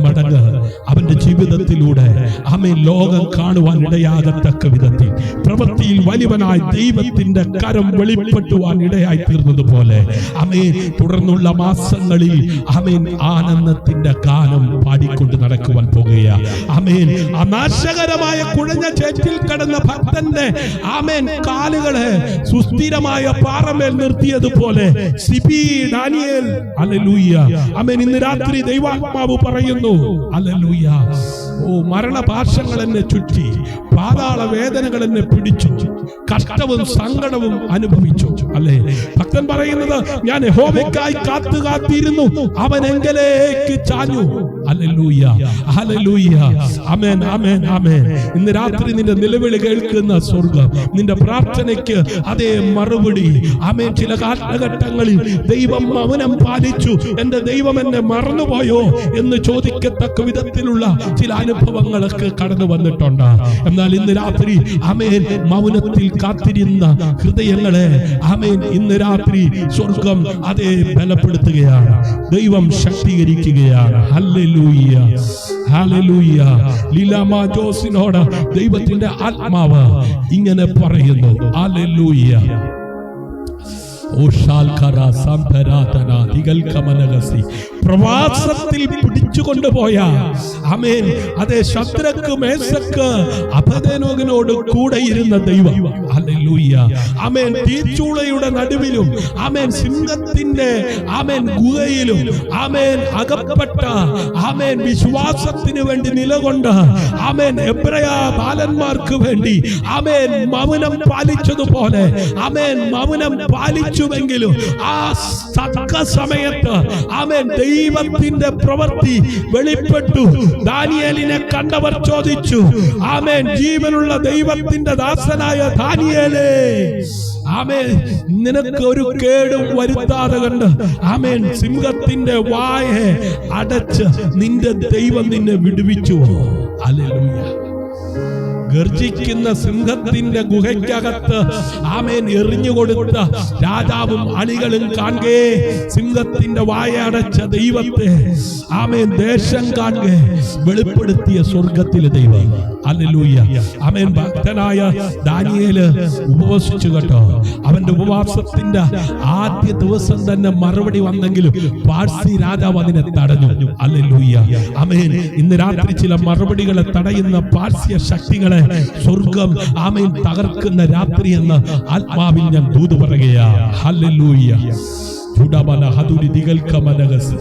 മടങ്ങ് അവന്റെ ജീവിതത്തിലൂടെ ആമേൻ ലോകം കാണുവാൻ ഇടയാകത്തക്ക വിധത്തിൽ പ്രവൃത്തിയിൽ വലിയവനായ ദൈവത്തിന്റെ കരം വെളിപ്പെട്ടുവാൻ ഇടയായി തീർന്നതുപോലെ ആമേൻ തുടർന്നുള്ള മാസങ്ങളിൽ ആമേൻ ആനന്ദത്തിന്റെ ഗാനം പാടിക്കൊണ്ട് നടക്കുവാൻ പോകുകയാണ്. ആമേൻ. ആ നാശകരമായ കുഴഞ്ഞ ചേറ്റിൽ കിടന്ന ഭക്തന്റെ ആമേൻ കാലുകളെ സുസ്ഥിരമായ പാറമേൽ നിർത്തിയതുപോലെ സിബി ഡാനിയേൽ. ഹല്ലേലൂയ. ആമേൻ. ഇന്ന് രാത്രി ദൈവാത്മാവ് പറയുന്നു, ഹല്ലേലൂയ, ഓ മരണപാശങ്ങൾ എന്നെ ചുറ്റി, പാതാള വേദനകൾ എന്നെ പിടിച്ചു, കഷ്ടവും സങ്കടവും അനുഭവിച്ചു. അല്ലേ? ഭക്തൻ പറയുന്നത്, ഞാൻ യഹോവയ്ക്കായി കാത്തിരുന്നു, അവൻ എങ്കലേക്ക് ചാഞ്ഞു. ഹല്ലേലൂയ. ഹല്ലേലൂയ. ആമേൻ. ആമേൻ. ആമേൻ. ഇന്ന് രാത്രി നിന്റെ നിലവിളി കേൾക്കുന്ന സ്വർഗ്ഗം നിന്റെ പ്രാർത്ഥനയ്ക്ക് അതേ മറുപടി. ആമേൻ. ചില കാലഘട്ടങ്ങളിൽ ദൈവം മൗനം പാലിച്ചു, എന്റെ ദൈവം എന്നെ മറന്നുപോയോ എന്ന് ചോദിക്കത്തക്ക വിധത്തിലുള്ള ചില അനുഭവങ്ങളൊക്കെ കടന്നു വന്നിട്ടുണ്ട്. എന്നാൽ ഇന്ന് രാത്രി ആമേൻ മൗനത്തിൽ കാത്തിരുന്ന ഹൃദയങ്ങളെ ആമേൻ ഇന്ന് രാത്രി സ്വർഗം അതേ ബലപ്പെടുത്തുകയാണ്, ദൈവം ശക്തീകരിക്കുകയാണ്. ഹല്ലേലൂയ. ഹല്ലേലൂയ. ലീലാമ ജോസിനോട് ദൈവത്തിന്റെ ആത്മാവ് ഇങ്ങനെ പറയുന്നു. ഹല്ലേലൂയ. പ്രവാസത്തിൽ പിടിച്ചുകൊണ്ടുപോയ ആമേൻ അതേ ശദ്രക്ക് മേശക്ക് അബേദ്നെഗോനോട് കൂടെ ഇരുന്ന ദൈവം. ഹല്ലേലൂയ. ആമേൻ. തീച്ചൂളയുടെ നടുവിലും ആമേൻ സിംഹത്തിന്റെ ആമേൻ ഗുഹയിലും ആമേൻ അകപ്പെട്ട ആമേൻ വിശ്വാസത്തിന് വേണ്ടി നിലകൊണ്ട് ആമേൻ എബ്രായ ബാലന്മാർക്ക് വേണ്ടി ആമേൻ മൗനം പാലിച്ചതുപോലെ ആമേൻ മൗനം പാലിച്ചുവെങ്കിലും ആ തക്ക സമയത്ത് ആമേൻ ദൈവത്തിന്റെ പ്രവൃത്തി വെളിപ്പെട്ടു. ദാനിയേലിനെ കണ്ടവർ ചോദിച്ചു, ആമേൻ ജീവനുള്ള ദൈവത്തിന്റെ ദാസനായ ദാനിയേലേ, ആമേൻ നിനക്ക് ഒരു കേടും വരുത്താതെ കണ്ട് ആമേൻ സിംഹത്തിന്റെ വായെ അടച്ച് നിന്റെ ദൈവം നിന്നെ വിടുവിച്ചുവോ? ഹല്ലേലൂയ. ഗർജിക്കുന്ന സിംഹത്തിന്റെ ഗുഹയ്ക്കകത്ത് ആമേൻ എറിഞ്ഞുകൊടുത്ത രാജാവും അണികളും കാണേ സിംഹത്തിന്റെ വായ അടച്ച ദൈവത്തെ ആമേൻ ദേശം കാണേ വെളിപ്പെടുത്തിയ സ്വർഗത്തിലെ ദൈവം. ഹല്ലേലൂയ. ആമേൻ. ഭക്തനായ ദാനിയേല് ഉപവസിച്ചു കേട്ടോ. അവന്റെ ഉപവാസത്തിന്റെ ആദ്യ ദിവസം തന്നെ മറുപടി വന്നെങ്കിലും പാർസി രാജാവ് അതിനെ തടഞ്ഞു. ഹല്ലേലൂയ. ആമേൻ. ഇന്ന് രാത്രി ചില മറുപടികളെ തടയുന്ന പാർസ്യ ശക്തികളെ സ്വർഗം ആമേൻ തകർക്കുന്ന രാത്രി എന്ന് ആത്മാവിൽ ഞാൻ ദൂത് പറയുകയാണ്. ഹല്ലേലൂയ. ചുടബല ഹദുരി ദിഗൽകമനഗസ്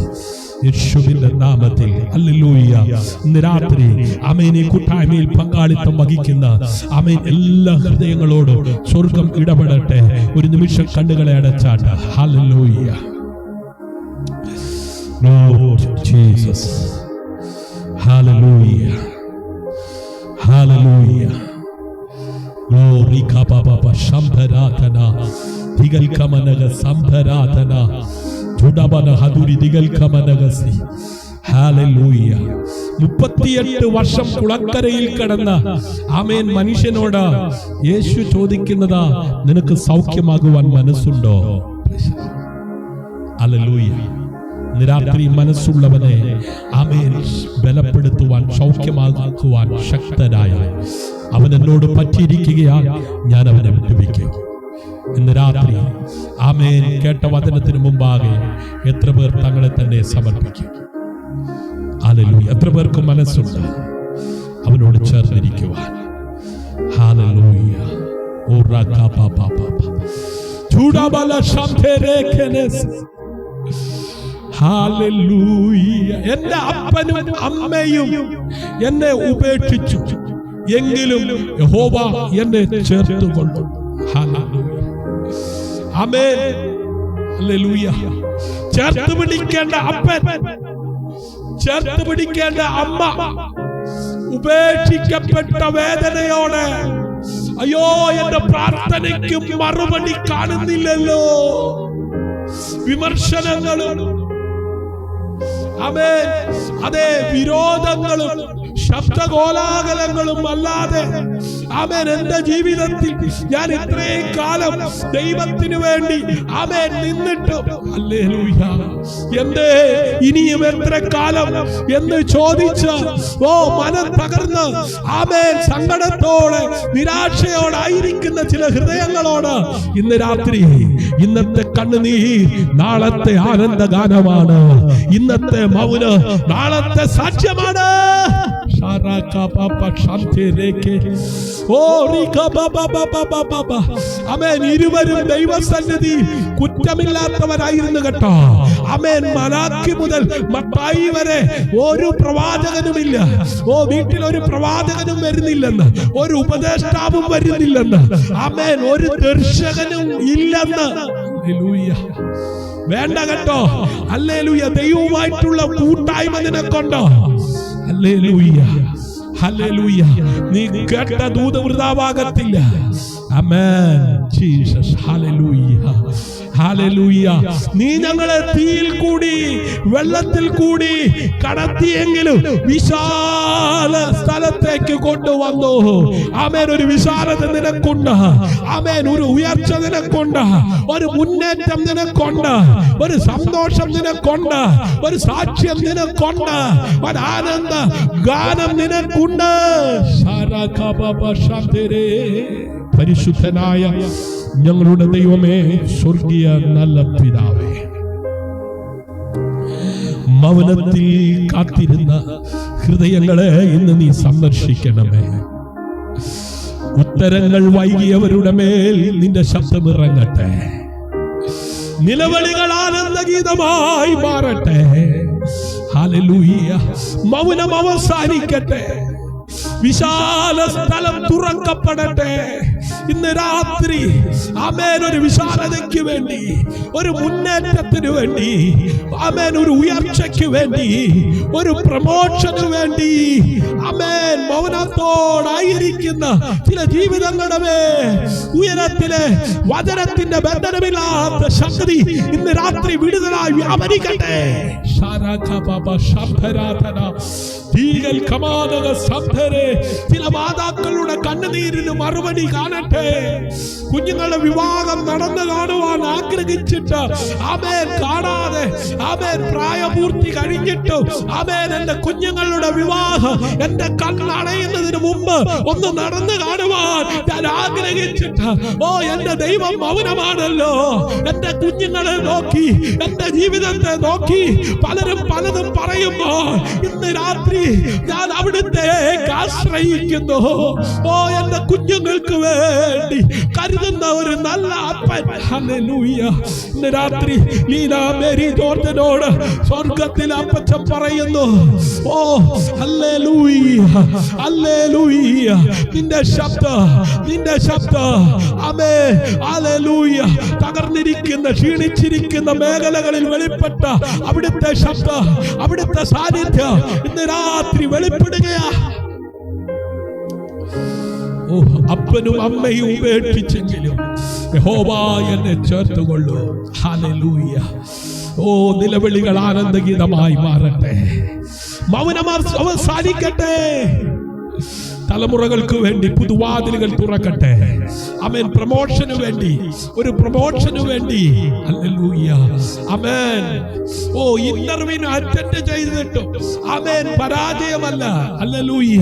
യേശുവിന്റെ നാമത്തിൽ. ഹല്ലേലൂയ. ഇന്ന് രാത്രി ആമേൻ ഈ കൂട്ടായ്മയിൽ പങ്കാളിത്തം വഹിക്കുന്ന ആമേൻ എല്ലാ ഹൃദയങ്ങളോടും സ്വർഗം ഇടപെടട്ടെ. ഒരു നിമിഷം കണ്ണുകളെ അടച്ചാട്ടെ. Hallelujah. Lord Jesus. Hallelujah. Hallelujah. Glory kababa shambharatana digalkamanaga sambharatana judabana haduri digalkamanagasi. Hallelujah. 38 വർഷം കുളക്കരയിൽ കിടന്ന ആമേൻ മനുഷ്യനോട് യേശു ചോദിക്കുന്നതാ, നിനക്ക് സൗഖ്യമാകുവാൻ മനസ്സുണ്ടോ? ഹല്ലേലൂയ. ഇന്ന് രാത്രി മനസ്സുള്ളവനെ ആമേൻ ബലപ്പെടുത്തുവാൻ, സൗഖ്യമാക്കുവാൻ ശക്തനായ അവൻ എന്നോട് പറ്റിയിരിക്കുകയാൽ ഞാൻ അവനെ വിട്ടുവയ്ക്കും. ഇന്ന് രാത്രി ആമേൻ കേട്ട വചനത്തിന് മുമ്പാകെ എത്ര പേർ തങ്ങളെ തന്നെ സമർപ്പിക്കും? ഹല്ലേലൂയ. എത്ര പേർക്ക് മനസ്സുണ്ട് അവനോട് ചേർന്നിരിക്കുവാൻ? ഹല്ലേലൂയ. ഹല്ലേലൂയ. എന്റെ അപ്പനും അമ്മയും എന്നെ ഉപേക്ഷിച്ചു, എങ്കിലും യഹോവ എന്നെ ചേർത്തുകൊണ്ടു. ഹല്ലേലൂയ. ആമേൻ. ഹല്ലേലൂയ. ചേർത്ത് പിടിക്കേണ്ട അപ്പൻ, ചേർത്ത് പിടിക്കേണ്ട അമ്മ ഉപേക്ഷിക്കപ്പെട്ട വേദനയോടെ, അയ്യോ എന്റെ പ്രാർത്ഥനയ്ക്ക് മറുപടി കാണുന്നില്ലല്ലോ, വിമർശനങ്ങളും ആമേൻ അതേ വിരോധങ്ങളും ശബ്ദകോലാഹലങ്ങളും അല്ലാതെ ആമേൻ എന്റെ ജീവിതത്തിൽ ഞാൻ ഇത്രയും കാലം ദൈവത്തിന് വേണ്ടി ആമേൻ നിന്നിട്ട് ഹല്ലേലൂയ എന്തേ ഇനിയും എത്ര കാലം എന്ന് ചോദിച്ച് മനം തകർന്ന് ആമേൻ സങ്കടത്തോടെ നിരാശയോടായിരിക്കുന്ന ചില ഹൃദയങ്ങളോട് ഇന്ന് രാത്രി ഇന്നത്തെ കണ്ണുനീർ നാളത്തെ ആനന്ദഗാനമാണ്, ഇന്നത്തെ മൗനം നാളത്തെ സാക്ഷ്യമാണ്. ആമേൻ. ഇരുവരും ദൈവസന്നിധി കുറ്റമില്ലാത്തവരായിരുന്നു കേട്ടോ. ആമേൻ. മലാക്കി മുതൽ മത്തായി വരെ ഒരു പ്രവാചകനുമില്ല. വീട്ടിൽ ഒരു പ്രവാചകനും വരുന്നില്ലെന്ന്, ഒരു ഉപദേഷ്ടാവും വരുന്നില്ലെന്ന്, ആമേൻ ഒരു ദർശകനും ഇല്ലെന്ന്. വേണ്ട കേട്ടോ. ഹല്ലേലൂയ. ദൈവവുമായിട്ടുള്ള കൂട്ടായ്മ നിനക്കുണ്ടോ? ഹല്ലേലൂയ. ഹല്ലേലൂയ. നീ കേട്ട ദൂത് വൃഥാവാകത്തില്ല. ആമേൻ. ജീസസ്. ഹല്ലേലൂയ. ഹല്ലേലൂയ. നീ ഞങ്ങളെ തീയിൽ കൂടി വെള്ളത്തിൽ കൂടി കടത്തിയെങ്കിലും വിശാല സ്ഥലത്തേക്ക് കൊണ്ടുവന്നു. ആമേൻ. ഒരു വിശാലത നിനക്കുണ്ട്. ആമേൻ. ഒരു ഉയർച്ച നിനക്കുണ്ട്, ഒരു മുന്നേറ്റം നിനക്കുണ്ട്, ഒരു സന്തോഷം നിനക്കുണ്ട്, ഒരു സാക്ഷ്യം നിനക്കുണ്ട്, ഒരു ആനന്ദ ഗാനം നിനക്കുണ്ട്. പരിശുദ്ധനായ ഞങ്ങളുടെ ദൈവമേ, സ്വർഗീയ നല്ല പിതാവേ, മൗനത്തിൽ കാത്തിരുന്ന ഹൃദയങ്ങളെ ഇന്ന് നീ സന്ദർശിക്കണമേ. ഉത്തരങ്ങൾ വൈകിയവരുടെ മേൽ നിന്റെ ശബ്ദം ഇറങ്ങട്ടെ. നിലവിളികൾ ആനന്ദഗീതമായി മാറട്ടെ. ഹല്ലേലൂയ. മൗനം അവസാനിക്കട്ടെ. വിശാല സ്ഥലം തുറക്കപ്പെടട്ടെ. ഇന്ന് രാത്രി ആമേൻ ഒരു വിശാലതയ്ക്ക് വേണ്ടി, ഒരു മുന്നേറ്റത്തിന് വേണ്ടി, ആമേൻ ഒരു ഉയർച്ചയ്ക്ക് വേണ്ടി, ഒരു പ്രമോഷന് വേണ്ടി ആമേൻ മൗനത്തോടായിരിക്കുന്ന ചില ജീവിതങ്ങളുടെ മേൽ ഉയരത്തിലെ വചനത്തിന്റെ ബന്ധനമില്ലാത്ത ശക്തി ഇന്ന് രാത്രി വിടുതലായി വ്യാപരിക്കട്ടെ. ചില മാതാക്കളുടെ കണ്ണുനീരിന് മറുപടി കാണട്ടെ. കുഞ്ഞുങ്ങളുടെ വിവാഹം നടന്നു കാണുവാൻ ആഗ്രഹിച്ചിട്ട് ആമേൻ കാണാതെ, ആമേൻ പ്രായപൂർത്തി കഴിഞ്ഞിട്ട് ആമേൻ എന്റെ കുഞ്ഞുങ്ങളുടെ വിവാഹം എന്റെ കണ്ണടയുന്നതിന് മുമ്പ് ഒന്ന് നടന്നു കാണുവാൻ ഞാൻ ആഗ്രഹിച്ചിട്ട് എന്റെ ദൈവം മൗനമാണല്ലോ. എന്റെ കുഞ്ഞുങ്ങളെ നോക്കി, എന്റെ ജീവിതത്തെ നോക്കി പലരും പലതും പറയുമ്പോൾ ഇന്ന് രാത്രി ഞാൻ അവിടുത്തെ ആശ്രയിക്കുന്നു. എന്റെ കുഞ്ഞുങ്ങൾക്ക് വേണ്ടി കരുതുന്ന ഒരു നല്ല അപ്പൻ. ഹല്ലേലൂയ. ഇന്ന് രാത്രി ലീന മേരി ജോർജനോട് സ്വർഗത്തിൽ അപ്പച്ചൻ പറയുന്നു, ഹല്ലേലൂയ, ഹല്ലേലൂയ. നിന്റെ ശബ്ദം ആമേൻ. ഹല്ലേലൂയ. തകർന്നിരിക്കുന്ന, ക്ഷീണിച്ചിരിക്കുന്ന മേഖലകളിൽ വെളിപ്പെട്ട അവിടുത്തെ ശബ്ദം, അവിടുത്തെ സാന്നിധ്യം ഇന്ന് രാത്രി വെളിപ്പെടുകയാ. അപ്പനും അമ്മയും ഉപേക്ഷിച്ചെങ്കിലും യഹോവ എന്നെ ചേർത്തുകൊള്ളൂ. ഹല്ലേലൂയ. നിലവിളികൾ ആനന്ദഗീതമായി മാറട്ടെ. മൗനം അവസാനിക്കട്ടെ. തലമുറകൾക്ക് വേണ്ടി പുതുവാതിലുകൾ തുറക്കട്ടെ. ആമേൻ. പ്രമോഷന് വേണ്ടി, ഒരു പ്രമോഷന് വേണ്ടി. ഹല്ലേലൂയ. ആമേൻ. ഓ, ഇന്റർവ്യൂവിന് അറ്റൻഡ് ചെയ്തിട്ടും ആമേൻ പരാജയമല്ല. ഹല്ലേലൂയ.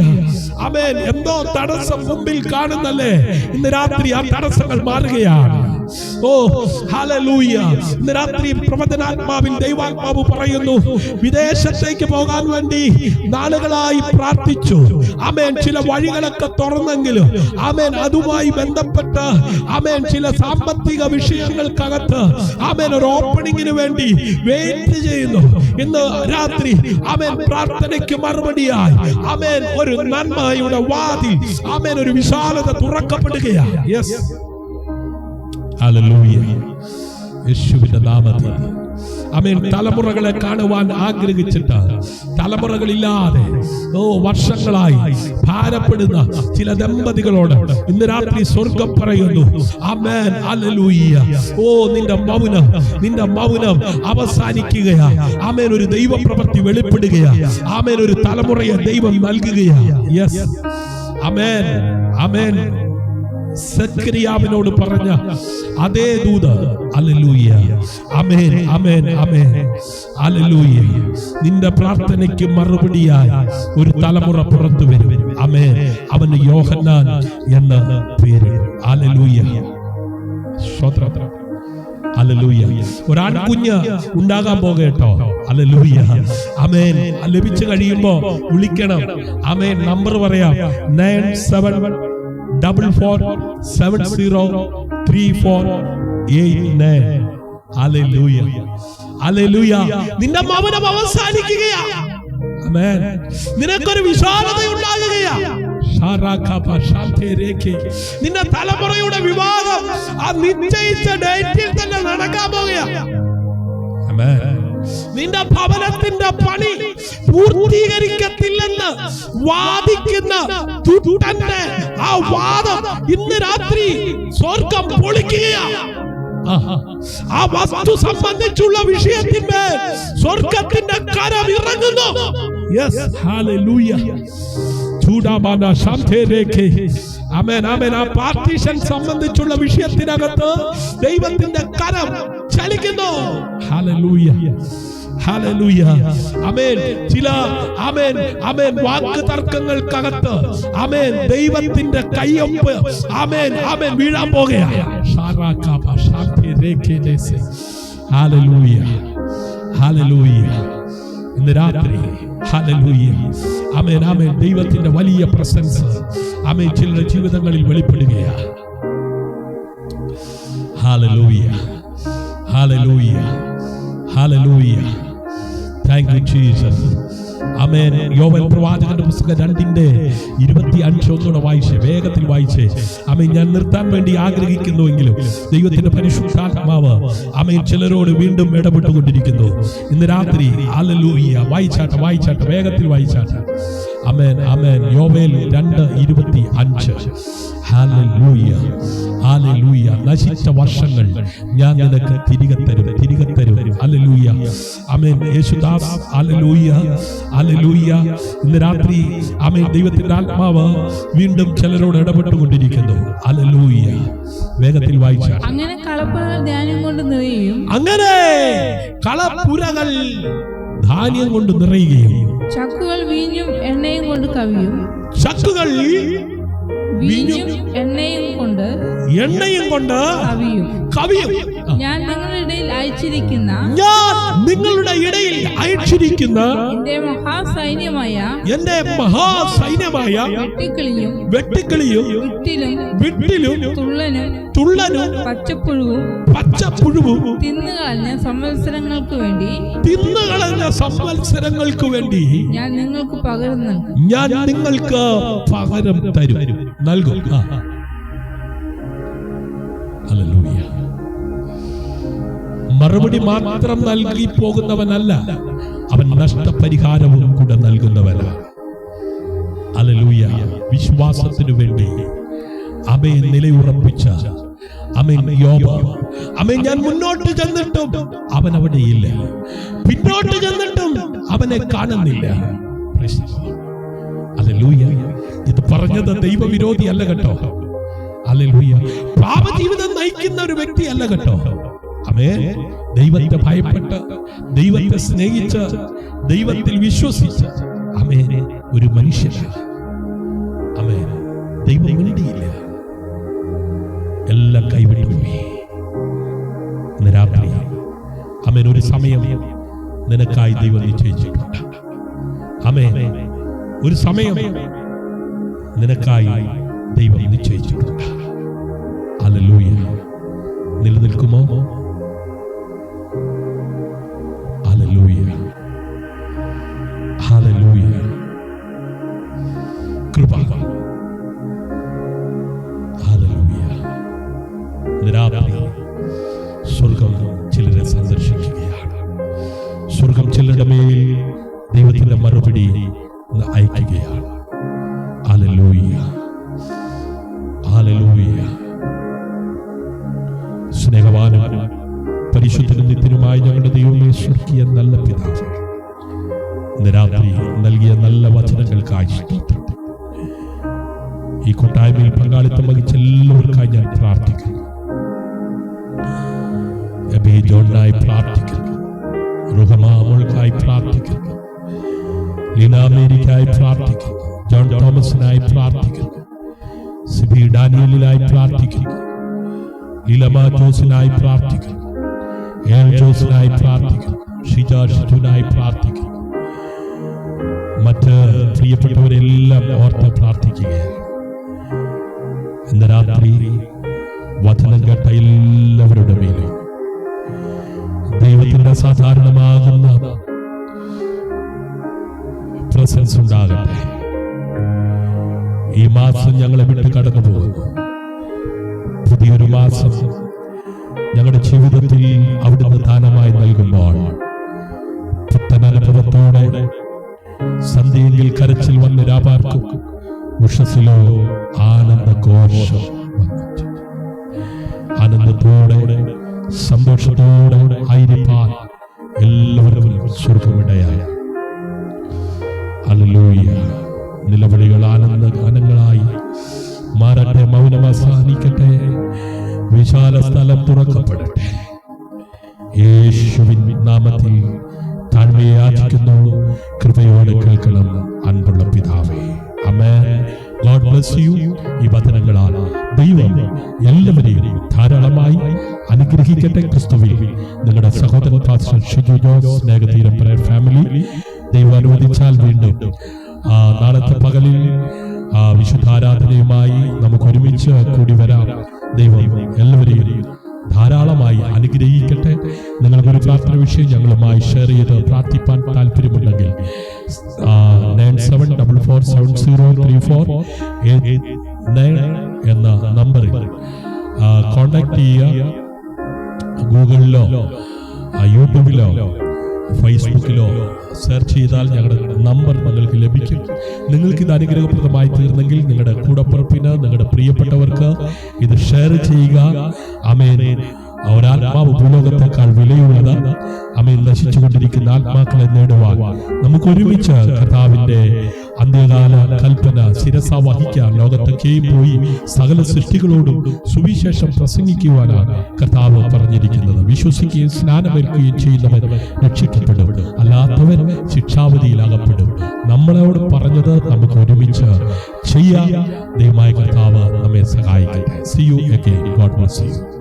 ആമേൻ. എന്തോ തടസ്സം മുമ്പിൽ കാണുന്നല്ലേ, ഇന്ന് രാത്രി ആ തടസ്സങ്ങൾ മാറുകയാണ്. ഓ ഹല്ലേലൂയ. ഇന്ന് രാത്രി പ്രവചനാത്മാവിൽ ദൈവാത്മാവ് പറയുന്നു, വിദേശത്തേക്ക് പോകാൻ വേണ്ടി നാളുകളായി പ്രാർത്ഥിച്ചു. ആമേൻ. ചില വഴികളൊക്കെ തുറന്നെങ്കിലും ആമേൻ അതുമായി ബന്ധപ്പെട്ട് ആമേൻ ചില സാമ്പത്തിക വിഷയങ്ങൾക്കകത്ത് ആമേൻ ഒരു ഓപ്പണിങ്ങിന് വേണ്ടി വെയിറ്റ് ചെയ്യുന്നു. ഇന്ന് രാത്രി ആമേൻ പ്രാർത്ഥനയ്ക്ക് മറുപടിയായി ആമേൻ ഒരു നന്മയുടെ വാതിൽ, ആമേൻ ഒരു വിശാലത തുറക്കപ്പെടുകയാണ്. Yes, hallelujah. യേശുവിന്റെ നാമത്തിൽ ആമേൻ. തലമുറകളെ കാണുവാൻ ആഗ്രഹിച്ചിട്ട് തലമുറകളില്ലാതെ വർഷങ്ങളായി ഭാരപ്പെടുന്ന ചില ദമ്പതികളോട് ഇന്ന് രാത്രി സ്വർഗം പറയുന്നു, ആമേൻ. ഹല്ലേലൂയ. ഓ, നിന്റെ മൗനം അവസാനിക്കുകയാ. ആമേൻ. ഒരു ദൈവപ്രവൃത്തി വെളിപ്പെടുകയാ. ആമേൻ. ഒരു തലമുറയെ ദൈവം നൽകുകയാ. യെസ്, ആമേൻ. ആമേൻ. സക്കറിയാവിനോട് പറഞ്ഞ അതേ ദൂത്. ഹല്ലേലൂയ. ആമേൻ. ആമേൻ. ആമേൻ. ഹല്ലേലൂയ. നിന്റെ പ്രാർത്ഥനയ്ക്ക് മറുപടിയായി ഒരു തലമുറ പുറത്തു വരും. ആമേൻ. അവന് യോഹന്നാൻ എന്ന പേര്. ഹല്ലേലൂയ. സ്തോത്രം. ഹല്ലേലൂയ. ഒരാൺകുഞ്ഞ് ഉണ്ടാകാൻ പോകട്ടോ. ഹല്ലേലൂയ. ആമേൻ. ലഭിച്ചു കഴിയുമ്പോ വിളിക്കണം. ആമേൻ. നമ്പർ പറയാം, 9744703489. ഹല്ലേലൂയ. ഹല്ലേലൂയ. നിന്റെ മൗനം അവസാനിക്കുകയാ. ആമേൻ. നിനക്കൊരു വിശാലത ഉണ്ടാകുകയാ. നിന്റെ തലമുറയുടെ വിവാഹം ആ നിശ്ചയിച്ച ഡേറ്റിൽ തന്നെ നടക്കാൻ പോകുകയാ. ആമേൻ. നിന്റെ ഭവനത്തിന്റെ പണി പൂർത്തീകരിക്കത്തില്ലെന്ന് വാദിക്കുന്ന ദുഷ്ടന്റെ ആ വാദം ഇന്ന് രാത്രി സ്വർഗം പൊളിക്കുകയാണ്. ആ വസ്തു സംബന്ധിച്ചുള്ള വിഷയത്തിന്മേൽ സ്വർഗത്തിന്റെ കരം ഇറങ്ങുന്നു. യെസ്, ഹല്ലേലൂയ. ചൂടാമാന ശാന്തേരേഖേ. ആമേൻ. ആമേൻ. ആ പാർട്ടീഷൻ സംബന്ധിച്ചുള്ള വിഷയത്തിനകത്ത് ദൈവത്തിന്റെ കരം ചലിക്കുന്നു. ഹല്ലേലൂയ. ഹല്ലേലൂയ. ആമേൻ. ചില ആമേൻ ആമേൻ വാക്ക് തർക്കങ്ങൾക്കകത്ത് ആമേൻ ദൈവത്തിന്റെ കയ്യൊപ്പ് ആമേൻ ആമേൻ വീഴാൻ പോകുകയാണ്. ഹല്ലേലൂയ. ഹല്ലേലൂയ. ഇന്ന് രാത്രി ഹല്ലേലൂയ. ആമേൻ. ആമേൻ. ദൈവത്തിന്റെ വലിയ പ്രസൻസ് ആമേൻ ചിലരുടെ ജീവിതങ്ങളിൽ വെളിപ്പെടുകയാണ്. ഹല്ലേലൂയ. ഹല്ലേലൂയ. ഹല്ലേലൂയ. Thank you Jesus. ആമേൻ. യോവേൽ പ്രവാചകന്റെ പുസ്തകം 2:25 ഒന്നുകൂടെ വായിച്ചേ, വേഗത്തിൽ വായിച്ചേ. ആമേൻ. ഞാൻ നിർത്താൻ വേണ്ടി ആഗ്രഹിക്കുന്നുവെങ്കിലും ദൈവത്തിന്റെ പരിശുദ്ധാത്മാവ് ആമേൻ ചിലരോട് വീണ്ടും ഇടപെട്ടുകൊണ്ടിരിക്കുന്നു ഇന്ന് രാത്രി. ഹല്ലേലൂയ. വായിച്ചാട്ടെ, വേഗത്തിൽ വായിച്ചാട്ടെ. ആമേൻ. ആമേൻ. യോവേൽ 2:25. ഹല്ലേലൂയ. ഹല്ലേലൂയ. നശിച്ച വർഷങ്ങൾ ഞാൻ നിനക്ക് തിരികെ തരും. ഹല്ലേലൂയ. ആമേൻ. യേശുദാസ്. ഹല്ലേലൂയ. ഹല്ലേലൂയ. ഇന്ന് രാത്രി ആമേൻ ദൈവത്തിന്റെ ആത്മാവ് വീണ്ടും ചിലരോട് ഇടപെട്ടുകൊണ്ടിരിക്കുന്നു. ഹല്ലേലൂയ. വേഗത്തിൽ വായിച്ചാൽ. അങ്ങനെ കളപ്പുരകൾ ധാന്യം കൊണ്ട് നിറയുകയും ധാന്യം കൊണ്ട് നിറയുകയും ചക്കുകൾ വീഞ്ഞും എണ്ണയും കൊണ്ട് കവിയും. ചക്കുകൾ വീഞ്ഞും എണ്ണയും കൊണ്ട് കവിയും. ഞാൻ നിങ്ങളുടെ ഇടയിൽ അയച്ചിരിക്കുന്ന എന്റെ മഹാസൈന്യമായ വെട്ടുക്കിളിയും വിട്ടിലും തുള്ളനും പച്ചപ്പുഴുവും തിന്നുകളഞ്ഞ സംവത്സരങ്ങൾക്ക് വേണ്ടി ഞാൻ നിങ്ങൾക്ക് പകരം നൽകും. ഹല്ലേലൂയ. മറുപടി മാത്രം നൽകി പോകുന്നവനല്ല, അവൻ നഷ്ടപരിഹാരവും കൂടെ നൽകുന്നവനാണ്. ഹല്ലേലൂയ. വിശ്വാസത്തിനു വേണ്ടി ആമേൻ നിലയുറപ്പിച്ച ആമേൻ യോബ്. ആമേൻ. ഞാൻ മുന്നോട്ട് ചെന്നിട്ടും അവൻ അവിടെയില്ല, പിന്നോട്ട് ചെന്നിട്ടും അവനെ കാണുന്നില്ല. ഹല്ലേലൂയ. ഇത് പറഞ്ഞത് ദൈവവിരോധി അല്ല കേട്ടോ. ഹല്ലേലൂയ. പാപജീവിതം നയിക്കുന്ന ഒരു വ്യക്തി അല്ല കേട്ടോ. ആമേൻ. ദൈവത്തെ ഭയപ്പെട്ട്, ദൈവത്തെ സ്നേഹിച്ച്, ദൈവത്തിൽ വിശ്വസിച്ച് ആമേൻ ഒരു മനുഷ്യനാണ്. ആമേൻ. ദൈവം മിണ്ടിയില്ല, എല്ലാം കൈവിട്ടുപോയി. ഇന്ന് രാത്രി ആമേൻ ഒരു സമയം നിനക്കായി ദൈവം നിശ്ചയിച്ചിട്ടുണ്ട്. ആമേൻ. ഒരു സമയം നിനക്കായി ദൈവം നിശ്ചയിച്ചിട്ടുണ്ട്. ഹല്ലേലൂയ. നിലനിൽക്കുമോ? ഹല്ലേലൂയ. ഹല്ലേലൂയ. കൃപ. ഹല്ലേലൂയ. രാത്രി സ്വർഗം ചിലരെ സന്ദർശിക്കുകയാണ്. സ്വർഗം ചിലരുടെ മേൽ ദൈവത്തിന്റെ മറുപടി അയക്കുകയാണ്. ഹല്ലേലൂയ. ഹല്ലേലൂയ. സ്നേഹവാനും പരിശുദ്ധനും നിത്യനുമായി ഞങ്ങളുടെ ദൈവമേ, സ്വർഗീയ നല്ല പിതാവേ, ഇന്ന് രാത്രി നൽകിയ നല്ല വചനങ്ങൾക്കായി സ്തോത്രം. ഈ കൂട്ടായ്മയിൽ പങ്കാളിത്തം വഹിച്ച എല്ലാവർക്കായി ഞാൻ പ്രാർത്ഥിക്കുന്നു. എബി ജോണിനായി പ്രാർത്ഥിക്കുന്നു, റുഹമാമോൾക്കായി പ്രാർത്ഥിക്കുന്നു, ലീന മേരിക്കായി പ്രാർത്ഥിക്കുന്നു, ജോൺ തോമസിനായി പ്രാർത്ഥിക്കുന്നു, സിബി ഡാനിയലിനായി പ്രാർത്ഥിക്കുന്നു, ലീലമ ജോസിനായി പ്രാർത്ഥിക്കുന്നു, എൽ ജോസിനായി പ്രാർത്ഥിക്കുന്നു, ഷിജ ഷിജുനായി പ്രാർത്ഥിക്കുന്നു. മറ്റ് പ്രിയപ്പെട്ടവരെല്ലാം ഓർത്ത് പ്രാർത്ഥിക്കുകയാണ്. ഇന്ന് രാത്രി വചനം കേട്ട എല്ലാവരുടെ മേലും ദൈവത്തിന്റെ സാധാരണമാകുന്ന പ്രസൻസ് ഉണ്ടാകട്ടെ. ഈ മാസം ഞങ്ങളെ വിട്ട് കടന്നു പോകുന്നു. പുതിയൊരു മാസം ഞങ്ങളുടെ ജീവിതത്തിൽ അവിടുന്ന് ദാനമായി നൽകുമ്പോൾ പുത്തൻ അനുഭവത്തോടെ സന്ധ്യയിൽ കരച്ചിൽ വന്ന് രാപാർക്കും ഉഷസ്സിലോ ആനന്ദഘോഷം വന്നു. ആനന്ദത്തോടെ സന്തോഷത്തോടെ ആയിരിക്കാൻ എല്ലാവർക്കും സ്വർഗമിടയായ. ഹല്ലേലൂയ. നിലവിളികൾ ആനന്ദ ഗാനങ്ങളായി മാറട്ടെ. മൗനം അവസാനിക്കട്ടെ. വിശാല സ്ഥലം തുറക്കപ്പെടട്ടെ. യേശുവിൻ നാമത്തിൽ താഴ്മയെ യാചിക്കുന്നു. കൃപയോടെ കേൾക്കണം അൻപുള്ള പിതാവേ. ആമേൻ. God bless you. ഈ വചനങ്ങളാൽ ദൈവം എല്ലാവരെയും ധാരാളമായി അനുഗ്രഹിക്കട്ടെ. ക്രിസ്തുവിൽ നിങ്ങളുടെ സഹോദരൻ pastor Shiju Jose, Snehatheeram prayer family. ദൈവം അനുവദിച്ചാൽ വീണ്ടും നാളത്തെ പകലിൽ വിശുദ്ധാരാധനയുമായി നമുക്ക് ഒരുമിച്ച് കൂടി വരാം. ദൈവം എല്ലാവരെയും ധാരാളമായി അനുഗ്രഹിക്കട്ടെ. നിങ്ങൾക്കൊരു പ്രാർത്ഥന വിഷയം ഞങ്ങളുമായി ഷെയർ ചെയ്ത് പ്രാർത്ഥിപ്പാൻ താല്പര്യമുണ്ടെങ്കിൽ 9744703489 എന്ന നമ്പറിൽ കോൺടാക്ട് ചെയ്യുക. ഗൂഗിളിലോ യൂട്യൂബിലോ ഫേസ്ബുക്കിലോ സെർച്ച് ചെയ്താൽ ഞങ്ങളുടെ നമ്പർ നിങ്ങൾക്ക് ലഭിക്കും. നിങ്ങൾക്ക് ഇത് അനുഗ്രഹപ്രദമായി തീർന്നെങ്കിൽ നിങ്ങളുടെ കൂടപ്പുറപ്പിന്, നിങ്ങളുടെ പ്രിയപ്പെട്ടവർക്ക് ഇത് ഷെയർ ചെയ്യുക. ആമേൻ. ഒരാത്മാവ് ഭൂലോകത്തെക്കാൾ വിലയുള്ളത്. ആമേൻ. നശിച്ചുകൊണ്ടിരിക്കുന്ന ആത്മാക്കളെ നേടുവാൻ നമുക്ക് ഒരുമിച്ച് കർത്താവിന്റെ അന്ത്യകാല കൽപ്പന ശിരസ വഹിക്കാൻ ലോകത്തൊക്കെയും പോയി സകല സൃഷ്ടികളോടും സുവിശേഷം പ്രസംഗിക്കുവാനാണ് കർത്താവ് പറഞ്ഞിരിക്കുന്നത്. വിശ്വസിക്കുകയും സ്നാനമേൽക്കുകയും ചെയ്യുന്നവൻ രക്ഷിക്കപ്പെടും, അല്ലാത്തവൻ ശിക്ഷാവധിയിലാകപ്പെടും. നമ്മളോട് പറഞ്ഞത് നമുക്ക് ഒരുമിച്ച് ചെയ്യാം. ദൈവമായ കർത്താവ് നമ്മെ സഹായിക്കട്ടെ. See you again. God bless you.